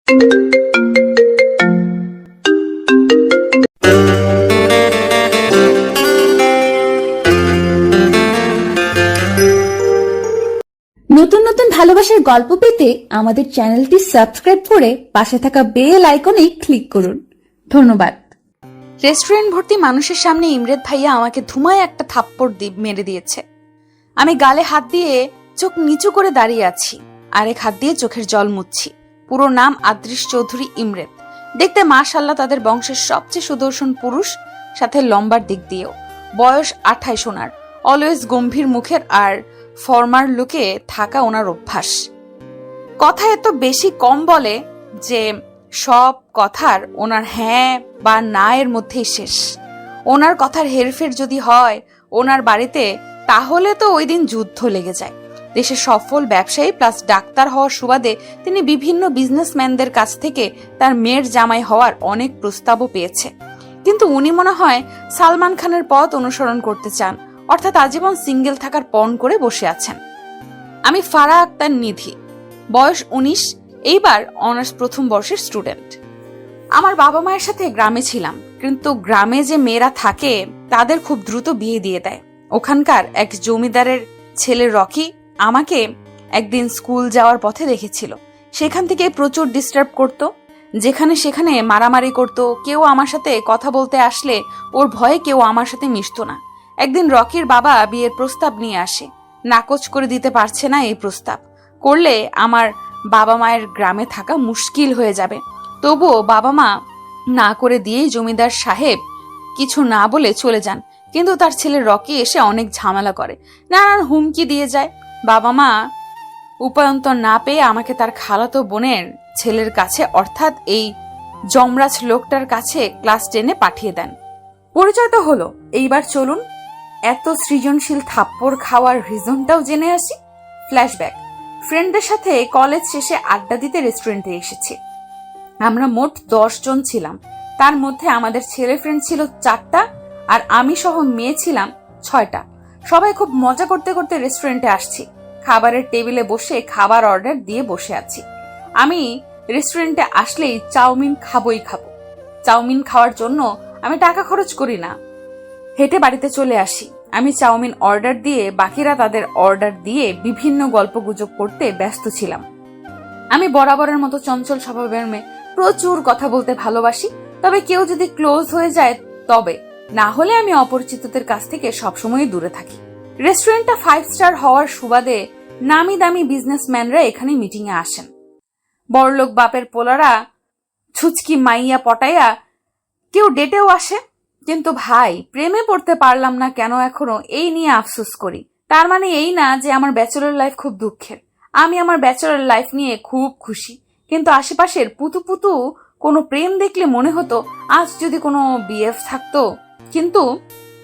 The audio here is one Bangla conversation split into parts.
নতুন নতুন ভালোবাসার গল্প পেতে আমাদের চ্যানেলটি সাবস্ক্রাইব করে পাশে থাকা বেল আইকনে ক্লিক করুন। ধন্যবাদ। রেস্টুরেন্ট ভর্তি মানুষের সামনে ইমরেদ ভাইয়া আমাকে ধুমায় একটা থাপ্পড় মেরে দিয়েছে। আমি গালে হাত দিয়ে চোখ নিচু করে দাঁড়িয়ে আছি, আরেক হাত দিয়ে চোখের জল মুছছি। পুরো নাম আদ্রিস চৌধুরী ইমরেদ। দেখতে মাশাআল্লাহ তাদের বংশের সবচেয়ে সুদর্শন পুরুষ, সাথে লম্বার দিক দিয়েও। বয়স 28 ওনার। অলওয়েজ গম্ভীর মুখের আর ফর্মার লুকে থাকা ওনার অভ্যাস। কথা এত বেশি কম বলে যে সব কথার ওনার হ্যাঁ বা না এর মধ্যেই শেষ। ওনার কথার হেরফের যদি হয় ওনার বাড়িতে, তাহলে তো ওই দিন যুদ্ধ লেগে যায়। দেশের সফল ব্যবসায়ী প্লাস ডাক্তার হওয়ার সুবাদে তিনি বিভিন্ন বিজনেসম্যানদের কাছ থেকে তার মেয়ের জামাই হওয়ার অনেক প্রস্তাবও পেয়েছে। কিন্তু উনি মনে হয় সালমান খানের পথ অনুসরণ করতে চান, অর্থাৎ আজীবন সিঙ্গেল থাকার পণ করে বসে আছেন। আমি ফারা আক্তার নিধি, বয়স 19, এইবার অনার্স প্রথম বর্ষের স্টুডেন্ট। আমার বাবা মায়ের সাথে গ্রামে ছিলাম, কিন্তু গ্রামে যে মেয়েরা থাকে তাদের খুব দ্রুত বিয়ে দিয়ে দেয়। ওখানকার এক জমিদারের ছেলে রকি আমাকে একদিন স্কুল যাওয়ার পথে দেখেছিল। সেখান থেকে প্রচুর ডিস্টার্ব করত, যেখানে সেখানে মারামারি করত। কেউ আমার সাথে কথা বলতে আসলে ওর ভয়ে কেউ আমার সাথে মিশত না। একদিন রকির বাবা বিয়ের প্রস্তাব নিয়ে আসে, নাকচ করে দিতে পারছে না। এই প্রস্তাব করলে আমার বাবা মায়ের গ্রামে থাকা মুশকিল হয়ে যাবে। তবুও বাবা মা না করে দিয়েই জমিদার সাহেব কিছু না বলে চলে যান। কিন্তু তার ছেলে রকি এসে অনেক ঝামেলা করে, নানান হুমকি দিয়ে যায়। বাবা মা উপায়ন্তর না পেয়ে আমাকে তার খালাতো বোনের ছেলের কাছে, অর্থাৎ এই যমরাজ লোকটার কাছে ক্লাস 10-এ পাঠিয়ে দেন। পরিচয় তো হলো, এইবার চলুন এত সৃজনশীল থাপ্পড় খাওয়ার রিজনটাও জেনে আসি। ফ্ল্যাশব্যাক। ফ্রেন্ডদের সাথে কলেজ শেষে আড্ডা দিতে রেস্টুরেন্টে এসেছি। আমরা মোট 10 জন ছিলাম। তার মধ্যে আমাদের ছেলে ফ্রেন্ড ছিল 4টা আর আমি সহ মেয়ে ছিলাম 6টা। সবাই খুব মজা করতে করতে রেস্টুরেন্টে আসছি। খাবারের টেবিলে বসে খাবার অর্ডার দিয়ে বসে আছি। আমি রেস্টুরেন্টে আসলেই চাউমিন খাবোই খাবো। চাউমিন খাওয়ার জন্য আমি টাকা খরচ করি না, হেঁটে বাড়িতে চলে আসি। আমি চাউমিন অর্ডার দিয়ে বাকিরা তাদের অর্ডার দিয়ে বিভিন্ন গল্পগুজব করতে ব্যস্ত ছিলাম। আমি বরাবরের মতো চঞ্চল স্বভাবের মেয়ে, প্রচুর কথা বলতে ভালোবাসি। তবে কেউ যদি ক্লোজ হয়ে যায় তবে, না হলে আমি অপরিচিতদের কাছ থেকে সবসময় দূরে থাকি। রেস্টুরেন্টটা 5 স্টার হওয়ার সুবাদে নামি দামি বিজনেসম্যানরা এখানে মিটিং এ আসেন। বড়লোক বাপের পোলারা ছুচকি মাইয়া পটাইয়া কেউ ডেটেও আসে। কিন্তু ভাই, প্রেমে পড়তে পারলাম না কেন এখনো, এই নিয়ে আফসোস করি। তার মানে এই না যে আমার ব্যাচেলর লাইফ খুব দুঃখের। আমি আমার ব্যাচেলর লাইফ নিয়ে খুব খুশি। কিন্তু আশেপাশের পুতু পুতু কোনো প্রেম দেখলে মনে হতো আজ যদি কোনো বিএফ থাকতো। কিন্তু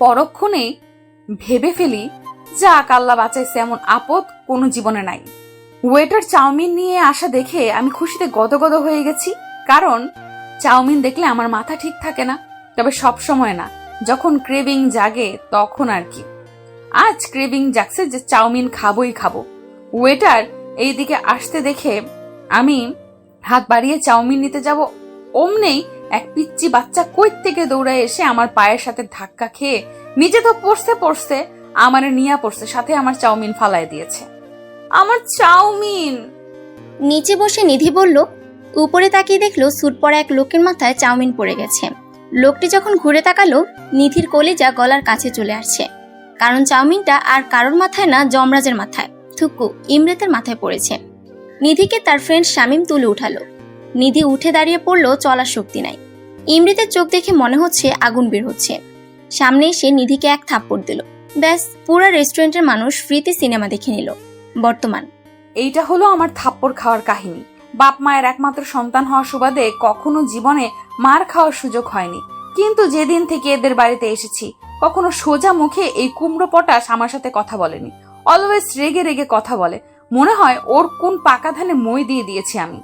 পরক্ষণে ভেবে ফেলি, যাক আল্লাহ বাঁচাইছে, এমন আপদ কোনো জীবনে নাই। ওয়েটার চাউমিন নিয়ে আসা দেখে আমি খুশিতে গদগদ হয়ে গেছি। কারণ চাউমিন দেখলে আমার মাথা ঠিক থাকে না, তবে সব সময় না, যখন ক্রেভিং জাগে তখন আর কি। আজ ক্রেভিং জাগছে যে চাউমিন খাবোই খাবো। ওয়েটার এইদিকে আসতে দেখে আমি হাত বাড়িয়ে চাউমিন নিতে যাব, অমনেই এক পিচ্চি বাচ্চা কই থেকে দৌড়ায় এসে আমার পায়ের সাথে ধাক্কা খেয়ে নিজে তো পড়ছে আমারে নিয়ে পড়ছে, সাথে আমার চাউমিন ফালায় দিয়েছে। আমার চাউমিন! নিচে বসে নিধি বলল। উপরে তাকিয়ে দেখলো স্যুট পরা এক লোকের মাথায় চাউমিন পড়ে গেছে। লোকটি যখন ঘুরে তাকালো, নিধির কলিজা গলার কাছে চলে আসছে। কারণ চাউমিনটা আর কারোর মাথায় না, যমরাজের মাথায়, থুকু ইমরেতের মাথায় পড়েছে। নিধিকে তার ফ্রেন্ড শামীম তুলে উঠালো। নিধি উঠে দাঁড়িয়ে পড়লো, চলার শক্তি নাই। ইমরেতের চোখ দেখে মনে হচ্ছে আগুন বের হচ্ছে। সামনে এসে নিধিকে এক থাপ্পড় দিল। ব্যাস, পুরা রেস্টুরেন্টের মানুষ ফ্রিতে সিনেমা দেখে নিল। বর্তমান। এইটা হলো আমার থাপ্পড় খাওয়ার কাহিনী। বাপ মায়ের একমাত্র সন্তান হওয়ার সুবাদে কখনো জীবনে মার খাওয়ার সুযোগ হয়নি। কিন্তু যেদিন থেকে এদের বাড়িতে এসেছি, কখনো সোজা মুখে এই কুমড়ো পটাশ আমার সাথে কথা বলেনি। অলওয়েজ রেগে রেগে কথা বলে। মনে হয় ওর কোন পাকা ধানে মই দিয়ে দিয়েছি আমি।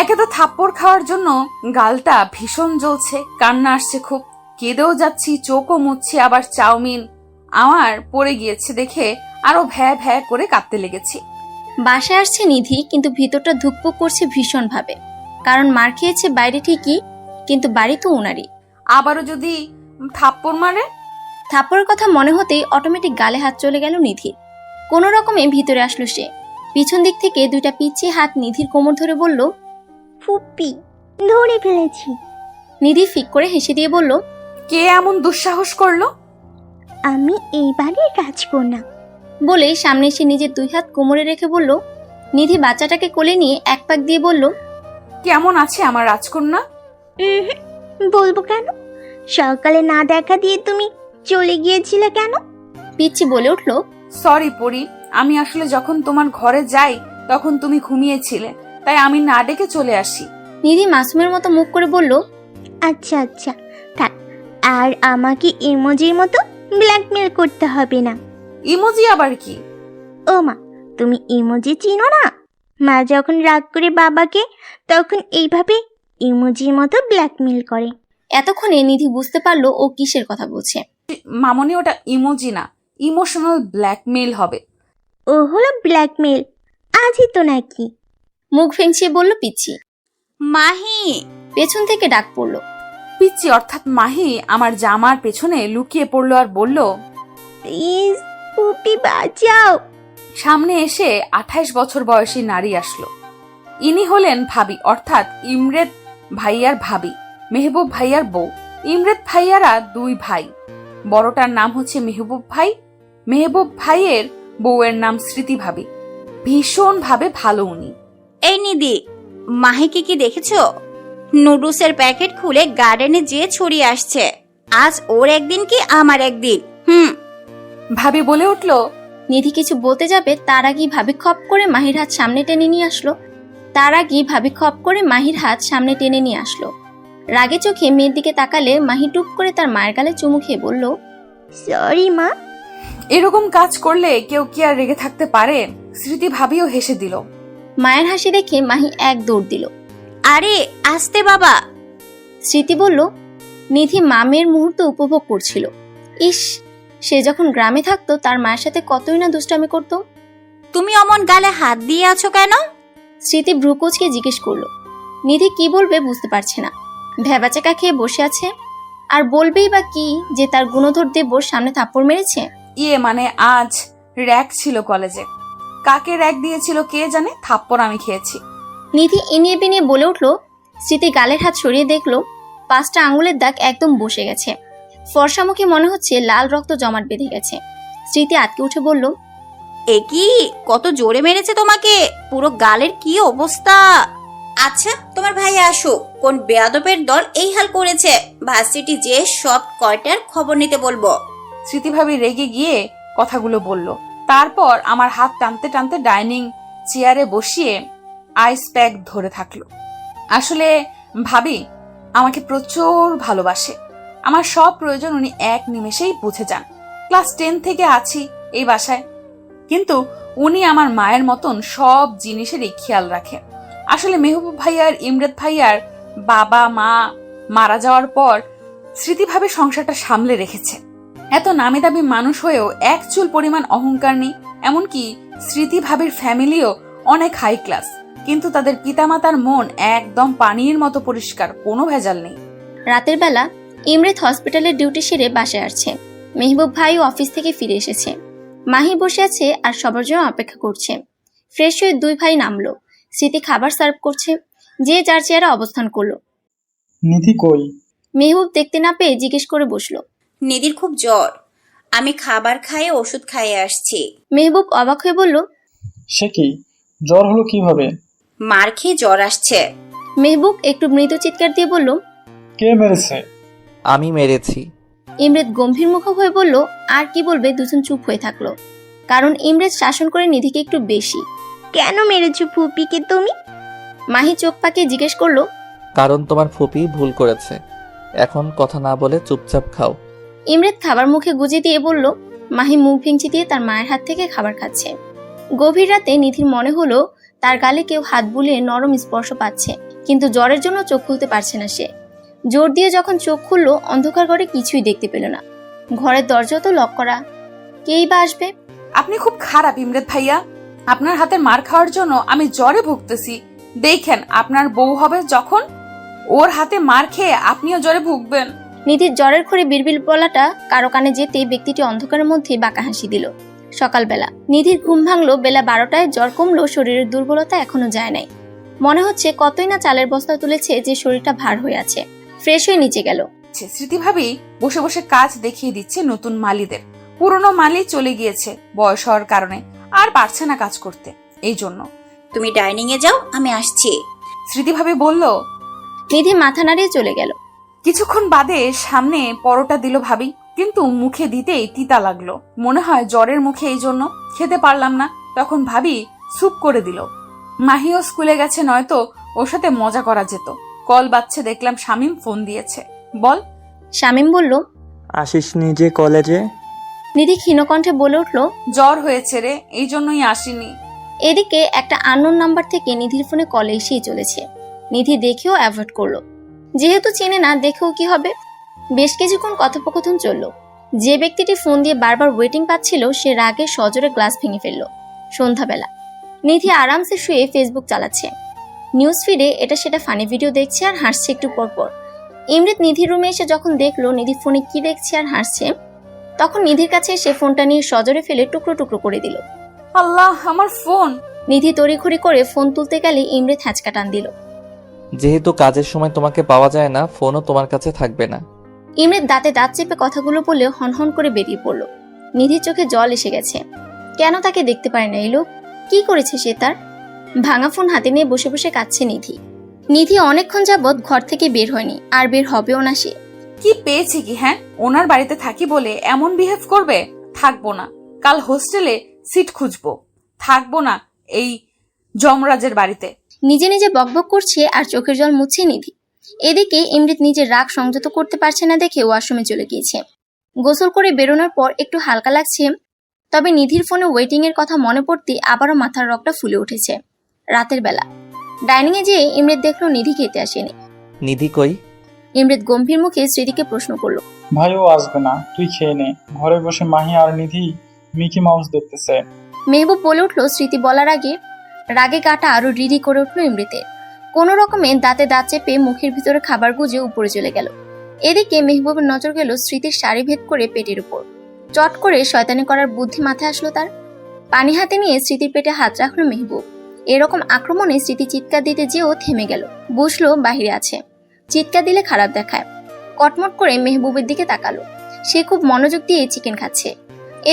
একে তো থাপ্পড় খাওয়ার জন্য গালটা ভীষণ জ্বলছে, কান্না আসছে খুব, কেঁদেও যাচ্ছি, চোখও মুছছি। আবার চাউমিন আমার পড়ে গিয়েছে দেখে আরো ভ্যা ভ্যা করে কাঁদতে লেগেছি। বাসায় আসছে নিধি, কিন্তু ভিতরটা ধুকপুক করছে ভীষণ ভাবে। কারণ মার খেয়েছে বাইরে ঠিকই, কিন্তু বাড়ি তো ওনারই। আবারও যদি থাপ্পড় মারে? থাপ্পড়ের কথা মনে হতেই অটোমেটিক গালে হাত চলে গেল নিধির। কোনো রকমে ভিতরে আসলো সে। পিছন দিক থেকে দুইটা পিচ্ছি হাত নিধির কোমর ধরে বলল, ফুপি ধরে ফেলেছি। নিধি ফিক করে হেসে দিয়ে বলল, কে এমন দুঃসাহস করলো? আমি এই বাড়ির রাজকন্যা। বলেই সামনে এসে নিজের দুই হাত কোমরে রেখে বলল। নিধি বাচ্চাটাকে কোলে নিয়ে এক পাক দিয়ে বলল, কেমন আছে আমার রাজকন্যা? বলবো কেন? সকালে না দেখা দিয়ে তুমি চলে গিয়েছিলে কেন? পিচ্ছি বলে উঠল, সরি পরি, আমি আসলে যখন তোমার ঘরে যাই তখন তুমি ঘুমিয়েছিলে, তাই আমি না ডেকে চলে আসি। নিধি মাসুমের মতো মুখ করে বলল, আচ্ছা আচ্ছা থাক, আর আমাকে ইমোজির মতো ব্ল্যাকমেল করতে হবে না। ইমোজি আবার কি? ও মা, তুমি ইমোজি চিনো না? মা যখন রাগ করে বাবাকে, তখন এইভাবে ইমোজির মতো ব্ল্যাকমেল করে। এতক্ষণে নিধি বুঝতে পারলো ও কিসের কথা বলছে। মামনি, ওটা ইমোজি না, ইমোশনাল ব্ল্যাকমেইল হবে। ও হলো ব্ল্যাকমেল, আজই তো নাকি? মুখ ফেংচিয়ে বলল পিচ্ছি। মাহি! পেছন থেকে ডাক পড়ল। পিচ্ছি অর্থাৎ মাহি আমার জামার পেছনে লুকিয়ে পড়লো আর বলল, প্লিজ পুপি বাঁচাও। সামনে এসে 28 বছর বয়সী নারী আসলো। ইনি হলেন ভাবি, অর্থাৎ ইমরেদ ভাইয়ার ভাবি, মেহবুব ভাইয়ার বউ। ইমরেদ ভাইয়ারা দুই ভাই, বড়টার নাম হচ্ছে মেহবুব ভাই, মেহবুব ভাইয়ের বউয়ের নাম স্মৃতি ভাবি। ভীষণ ভাবে ভালো উনি। এই নিধি, মাহিকে কি দেখেছো? নুডলসের প্যাকেট খুলে গার্ডেনে যেয়ে ছড়িয়ে আসছে। আজ ওর একদিন কি আমার একদিন। ভাবি বলে উঠল, নিধি কিছু বলতে যাবে তার আগেই ভাবি খপ করে মাহির হাত সামনে টেনে নিয়ে আসলো। রাগে চোখে মেয়ের দিকে তাকালে মাহি টুপ করে তার মায়ের গালে চুমু খেয়ে বলল, সরি মা। এরকম কাজ করলে কেউ কি আর রেগে থাকতে পারে? স্মৃতি ভাবিও হেসে দিল। মায়ের হাসি দেখে মাহি এক দৌড় দিল। আরে আস্তে বাবা। স্মৃতি বলল। নিধি মামের মুহূর্ত উপভোগ করছিল। ইস, সে যখন গ্রামে থাকতো তার মায়ের সাথে কতই না দুষ্টামি করত। তুমি অমন গালে হাত দিয়ে আছো কেন? স্মৃতি ভ্রুকুচকে জিজ্ঞেস করলো। নিধি কি বলবে বুঝতে পারছে না, ভেবাচাকা খেয়ে বসে আছে। আর বলবেই বা কি যে তার গুণধর দেবর সামনে থাপ্পড় মেরেছে। মানে আজ র‍্যাক ছিল কলেজে, কাকে র‍্যাক দিয়েছিল কে জানে, থাপ্পড় আমি খেয়েছি। নিধি ইনিয়ে বিনিয়ে বলে উঠল। স্মৃতি গালের হাত সরিয়ে দেখলো 5টা আঙুলের দাগ একদম বসে গেছে। ফর্সামুখী মনে হচ্ছে লাল রক্ত জমাট বেঁধে গেছে। স্মৃতি আটকে উঠে বলল, এ কি, কত জোরে মেরেছে তোমাকে, পুরো গালের কি অবস্থা। আচ্ছা তোমার ভাই আসো, কোন বেয়াদবের দল এই হাল করেছে, ভার্সিটি যে সব কয়টার খবর নিতে বলবো। স্মৃতি ভাবি রেগে গিয়ে কথাগুলো বলল। তারপর আমার হাত টানতে টানতে ডাইনিং চেয়ারে বসিয়ে আইস প্যাক ধরে থাকলো। আসলে ভাবি আমাকে প্রচুর ভালোবাসে, আমার সব প্রয়োজন উনি এক নিমেষেই বুঝে যান। ক্লাস 10 থেকে আছি এই বাসায়, কিন্তু উনি আমার মায়ের মতন সব জিনিসেরই খেয়াল রাখে। আসলে মেহবুব ভাইয়ার ইমরেদ ভাইয়ার বাবা মা মারা যাওয়ার পর স্মৃতিভাবে সংসারটা সামলে রেখেছে। এত নামি দামি মানুষ হয়েও এক চুল পরিমাণ অহংকার নেই। এমনকি স্মৃতি ভাবির ফ্যামিলিও অনেক হাই ক্লাস, কিন্তু তাদের পিতামাতার মন একদম পানির মতো পরিষ্কার, কোনো ভেজাল নেই। রাতের বেলা ইমরেদ হসপিটালের ডিউটি সেরে বাসায় আসছে। মেহবুব ভাইও অফিস থেকে ফিরে এসেছে। মাহি বসে আছে আর সবার জন্য অপেক্ষা করছে। ফ্রেশ হয়ে দুই ভাই নামলো। স্মৃতি খাবার সার্ভ করছে, যে যার চেয়ারে অবস্থান করলো। নিধি কই? মেহবুব দেখতে না পেয়ে জিজ্ঞেস করে বসলো। নিধির খুব জ্বর, আমি খাবার খাইয়ে ওষুধ খাইয়ে আসছি। মেহবুব অবাক হয়ে বলল, সে কি, জ্বর হলো কিভাবে? মার খেয়ে জ্বর আসছে। মেহবুব একটু মৃদু চিৎকার দিয়ে বলল, কে মেরেছে? আমি মেরেছি। ইমরেদ গম্ভীর মুখ হয়ে বলল। আর কি বলবে, দুজন চুপ হয়ে থাকলো, কারণ ইমরেদ শাসন করে নিধিকে একটু বেশি। কেন মেরেছো ফুপিকে তুমি? মাহি চোখ পাকিয়ে জিজ্ঞেস করলো, কারণ তোমার ফুপি ভুল করেছে, এখন কথা না বলে চুপচাপ খাও। ইমরেদ খাবার মুখে গুজে দিয়ে বলল। মাহি মুখ ভেঙচি দিয়ে তার মায়ের হাত থেকে খাবার খাচ্ছে। গভীর রাতে নিধির মনে হলো তার গালে কেউ হাত বুলিয়ে নরম স্পর্শ পাচ্ছে, কিন্তু জ্বরের জন্য চোখ খুলতে পারছে না সে। জোর দিয়ে যখন চোখ খুললো, অন্ধকার ঘরে কিছুই দেখতে পেল না। ঘরের দরজা তো লক করা, কেই বা আসবে। আপনি খুব খারাপ ইমরেদ ভাইয়া, আপনার হাতের মার খাওয়ার জন্য আমি জ্বরে ভুগতেছি, দেখেন আপনার বউ হবে যখন, ওর হাতে মার খেয়ে আপনিও জ্বরে ভুগবেন। নিধির জ্বরের ঘরে বিড়বিড় বলাটা কারো কানে যেতেই ব্যক্তিটি অন্ধকারের মধ্যে বাঁকা হাসি দিল। সকালবেলা নিধির ঘুম ভাঙলো বেলা 12টায়। জ্বর কমলো, শরীরের দুর্বলতা এখনো যায় নাই। মনে হচ্ছে কতই না চালের বস্তা তুলেছে যে শরীরটা ভার হয়ে আছে। ফ্রেশ হয়ে নিচে গেল। স্মৃতি ভাবি বসে বসে কাজ দেখিয়ে দিচ্ছে নতুন মালিদের। পুরনো মালি চলে গিয়েছে বয়স হওয়ার কারণে, আর পারছে না কাজ করতে, এই জন্য। তুমি ডাইনিং এ যাও, আমি আসছি। স্মৃতি ভাবি বলল। নিধি মাথা নাড়িয়ে চলে গেল। কিছুক্ষণ বাদে সামনে পরোটা দিল ভাবি, কিন্তু মুখে দিতেই তিতা লাগলো। মনে হয় জ্বরের মুখে, এই জন্য খেতে পারলাম না। তখন ভাবি স্যুপ করে দিল। মাহিও স্কুলে গেছে, নয়তো ওর সাথে মজা করা যেত। কল বাজছে, দেখলাম শামীম ফোন দিয়েছে। বল। শামীম বলল, আসিস নিজে কলেজে? নিধি ক্ষীণকণ্ঠে বলে উঠল, জ্বর হয়েছে রে, এই জন্যই আসিনি। এদিকে একটা আননোন নাম্বার থেকে নিধির ফোনে কল এসেই চলেছে। নিধি দেখেও অ্যাভয়েড করলো, যেহেতু চেনে না, দেখেও কি হবে। বেশ কিছুক্ষণ কথোপকথন চলল। যে ব্যক্তিটি ফোন দিয়ে বারবার ওয়েটিং পাচ্ছিল সে রাগে সজোরে গ্লাস ভেঙে ফেলল। সন্ধ্যাবেলা নিধি আরামসে শুয়ে ফেসবুক চালাচ্ছে। নিউজ ফিডে এটা সেটা ফানি ভিডিও দেখছে আর হাসছে একটু পরপর। ইমরাত নিধির রুমে এসে যখন দেখলো নিধি ফোনে কি দেখছে আর হাসছে, তখন নিধির কাছে এসে ফোনটা নিয়ে সজোরে ফেলে টুকরো টুকরো করে দিল। আল্লাহ, আমার ফোন! নিধি তড়িঘড়ি করে ফোন তুলতে গেলে ইমরাত হ্যাঁচকা টান দিল। যেহেতু কাজের সময় তোমাকে পাওয়া যায় না, ফোনও তোমার কাছে থাকবে না। ইমরাত দাঁতে দাঁত চেপে কথাগুলো বলে হনহন করে বেরিয়ে পড়ল। নিধির চোখে জল এসে গেছে। কেন তাকে দেখতে পারে না এই লোক? কি করেছে সে তার? ভাঙা ফোন হাতে নিয়ে বসে বসে কাঁদছে নিধি। নিধি অনেকক্ষণ যাবৎ ঘর থেকে বের হয়নি, আর বের হবেও না সে। কি পেয়েছে কি? হ্যাঁ, ওনার বাড়িতে থাকি বলে এমন বিহেভ করবে? থাকবো না, কাল হোস্টেলে সিট খুঁজবো। থাকবো না এই যমরাজের বাড়িতে। নিজে নিজে বকবক করছে আর চোখের জল মুছছে নিধি। এদিকে ইমরাত নিজের রাগ সংযত করতে পারছে না দেখে ওয়াশরুমে চলে গিয়েছে। গোসল করে বেরোনোর পর একটু হালকা লাগছে, তবে নিধির ফোনে ওয়েটিং এর কথা মনে পড়তে আবারও মাথার রগটা ফুলে উঠেছে। রাতের বেলা ডাইনিং এ যেয়ে ইমরাত দেখলো নিধি খেতে আসেনি। নিধি কই? ইমরাত গম্ভীর মুখে স্মৃতিকে প্রশ্ন করলো। ভাইও আসবে না, তুই খেয়ে নে। ঘরে বসে মাহি আর নিধি মিকি মাউস দেখতেছে। মেহবুব বলে উঠলো স্মৃতি বলার আগে। রাগে গাটা আরো রিরি করে উঠলো ইমরাতের। কোনো রকমে দাঁতে দাঁত চেপে মুখের ভিতরে খাবার গুজে উপরে চলে গেল। এদিকে মেহবুবের নজর গেল স্মৃতির শাড়ি ভেদ করে পেটের উপর। চট করে শয়তানি করার বুদ্ধি মাথায় আসলো তার। পানি হাতে নিয়ে স্মৃতির পেটে হাত রাখলো মেহবুব। এরকম আক্রমণে স্মৃতি চিৎকার দিতে যেও থেমে গেল। বুঝলো বাহিরে আছে, চিৎকার দিলে খারাপ দেখায়। কটমট করে মেহবুবের দিকে তাকালো। সে খুব মনোযোগ দিয়ে চিকেন খাচ্ছে।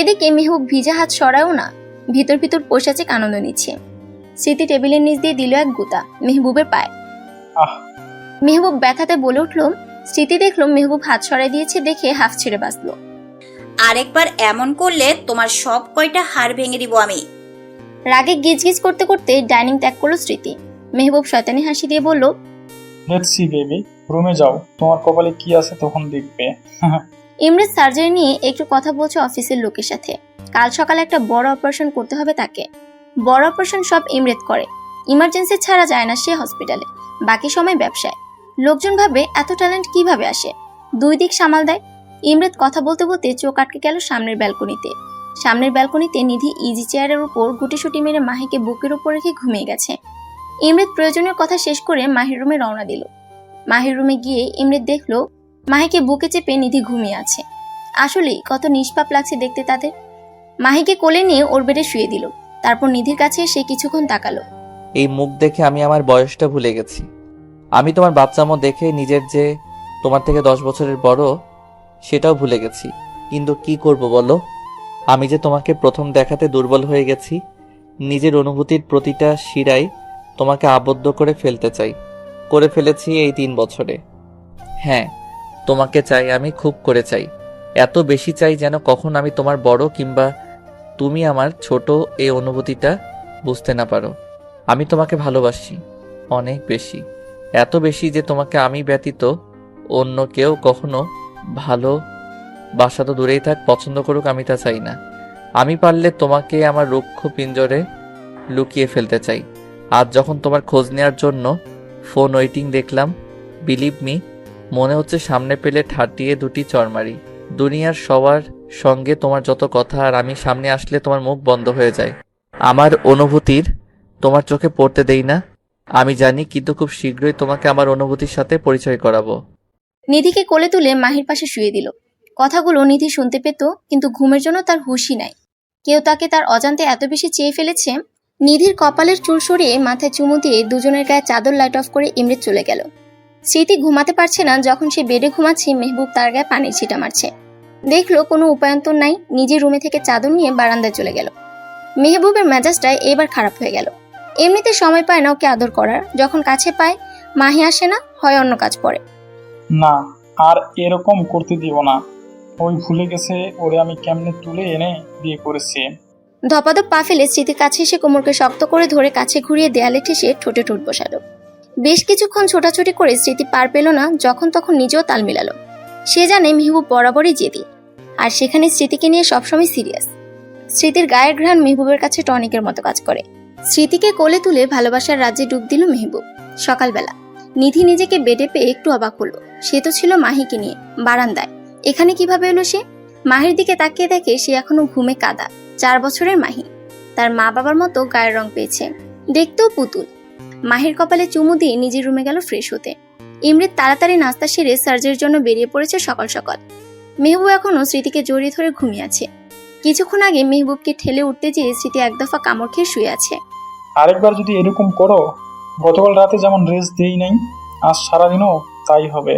এদিকে মেহবুব ভিজা হাত সরায়ও না, ভিতর ভিতর পৈশাচিক আনন্দ নিচ্ছে। স্মৃতি টেবিলের নিচ দিয়ে দিল এক গুতা মেহবুবের পায়ে। আহ! মেহবুব ব্যথাতে বলে উঠলো। স্মৃতি দেখলো মেহবুব হাত সরাই দিয়েছে দেখে হাফ ছেড়ে বাঁচলো। আরেকবার এমন করলে তোমার সব কয়টা হাড় ভেঙে দিব আমি। রাগে গিজগিজ করতে করতে ডাইনিং ত্যাগ করলো স্মৃতি। মেহবুব শয়তানি হাসি দিয়ে বলল, লেটস সি বেবি, রুমে যাও, তোমার কপালে কি আছে তখন দেখবে। ইমরাত সার্জারি নিয়ে একটু কথা বলছে অফিসের লোকের সাথে। কাল সকালে একটা বড় অপারেশন করতে হবে তাকে। বড় অপারেশন সব ইমরাত করে, ইমার্জেন্সি ছাড়া যায় না সে হসপিটালে, বাকি সময় ব্যবসায়। লোকজন ভাবে এত ট্যালেন্ট কিভাবে আসে, দুই দিক সামাল দেয়। ইমরাত কথা বলতে বলতে চোখ আটকে গেল সামনের ব্যালকনিতে। সামনের ব্যালকনিতে নিধি ইজি চেয়ারের উপর গুটিসুটি মেরে মাহিকে বুকের উপর রেখে ঘুমিয়ে গেছে। ইমরাত প্রয়োজনীয় কথা শেষ করে মাহির রুমে রওনা দিল। মাহির রুমে গিয়ে ইমরাত দেখলো মাহিকে বুকে চেপে নিধি ঘুমিয়ে আছে। আসলেই কত নিষ্পাপ লাগছে দেখতে তাদের। মাহিকে কোলে নিয়ে ওর বেডে শুয়ে দিল। তারপর নিধির কাছে সে কিছুক্ষণ তাকালো। এই মুখ দেখে আমি আমার বয়সটা ভুলে গেছি। আমি তোমার বাচ্চামো দেখে নিজের যে তোমার থেকে 10 বছরের বড় সেটাও ভুলে গেছি। কিন্তু কি করব বলো, আমি যে তোমাকে প্রথম দেখাতে দুর্বল হয়ে গেছি। নিজের অনুভূতির প্রতিটা শিরায় তোমাকে আবদ্ধ করে ফেলতে চাই, করে ফেলেছি এই 3 বছরে। হ্যাঁ, তোমাকে চাই, আমি খুব করে চাই, এত বেশি চাই যেন কখন আমি তোমার বড় কিংবা তুমি আমার ছোট এই অনুভূতিটা বুঝতে না পারো। আমি তোমাকে ভালোবাসি অনেক বেশি, এত বেশি যে তোমাকে আমি ব্যতীত অন্য কেউ কখনো ভালোবাসা তো দূরেই থাক, পছন্দ করুক, আমি তা চাই না। আমি পারলে তোমাকে আমার রুক্ষ পিঞ্জরে লুকিয়ে ফেলতে চাই। আজ যখন তোমার খোঁজ নেওয়ার জন্য ফোন ওয়েটিং দেখলাম, বিলিভ মি, মনে হচ্ছে সামনে পেলে ঠাটিয়ে দুটি চড়মারি। দুনিয়ার সবার সঙ্গে তোমার যত কথা, আর আমি সামনে আসলে তোমার মুখ বন্ধ হয়ে যায়। আমার অনুভূতির তোমার চোখে পড়তে দেই না। আমি জানি, কিন্তু খুব শীঘ্রই তোমাকে আমার অনুভূতির সাথে পরিচয় করাবো। নিধিকে কোলে তুলে মাহির পাশে শুয়ে দিল। কথাগুলো নিধি শুনতে পেত, কিন্তু ঘুমের জন্য তার হুঁশই নাই। কেউ তাকে তার অজান্তে এত বেশি চেয়ে ফেলেছে। নিধির কপালের চুল সরিয়ে মাথায় চুমু দিয়ে দুজনের গায়ে চাদর লাইট অফ করে ইমরেত চলে গেল। স্মৃতি ঘুমাতে পারছে না। যখন সে বেডে ঘুমাচ্ছে, মেহবুব তার গায়ে পানির ছিটা মারছে। দেখলো কোনো উপায়ন্তর নাই, নিজের রুমে থেকে চাদর নিয়ে বারান্দায় চলে গেল। মেহবুবের মেজাজটা এবার খারাপ হয়ে গেল। এমনিতে সময় পায় না ওকে আদর করার, যখন কাছে পায় মাহি আসে না, হয় অন্য কাজ পড়ে। না, আর এরকম করতে দিব না। ওই ভুলে গেছে ওরে আমি কেমনে তুলে এনে বিয়ে করেছি। ধপাধপ পা ফেলে স্মৃতির কাছে এসে কোমরকে শক্ত করে ধরে কাছে ঘুরিয়ে দেয়ালে ঠেসে ঠোঁটে ঠোঁট বসালো। বেশ কিছুক্ষণ ছোটাছুটি করে স্মৃতি পার পেল না, যখন তখন নিজেও তাল মিলালো। সে জানে মেহবুব বরাবরই জেদি, আর সেখানে স্মৃতিকে নিয়ে সবসময় সিরিয়াস। স্মৃতির গায়ের ঘ্রাণ মেহবুবের কাছে টনিকের মতো কাজ করে। স্মৃতিকে কোলে তুলে ভালোবাসার রাজ্যে ডুব দিল মেহবুব। সকালবেলা নিধি নিজেকে বেডে পেয়ে একটু অবাক হলো। সে তো ছিল মাহিকে নিয়ে বারান্দায়, এখানে কিভাবে এলো সে? মাহির দিকে তাকিয়ে দেখে সে এখনো ঘুমে কাদা। 4 বছরের মাহি, তার মা বাবার মতো গায়ের রং পেয়েছে, দেখতেও পুতুল। মাহির কপালে চুমু দিয়ে নিজের রুমে গেল ফ্রেশ হতে। ইমরিত তাড়াতাড়ি নাস্তা সেরে সার্জারির জন্য বেরিয়ে পড়েছে সকাল সকাল। মেহবুব এখনো স্মৃতিকে জড়িয়ে ধরে ঘুমিয়ে আছে। কিছুক্ষণ আগে মেহবুবকে ঠেলে উঠতে যেয়ে স্মৃতি এক দফা কামড় খেয়ে শুয়ে আছে। আরেকবার যদি এরকম করো, গতকাল রাতে যেমন রেস্ট দেই নাই, আজ সারাদিনও তাই হবে।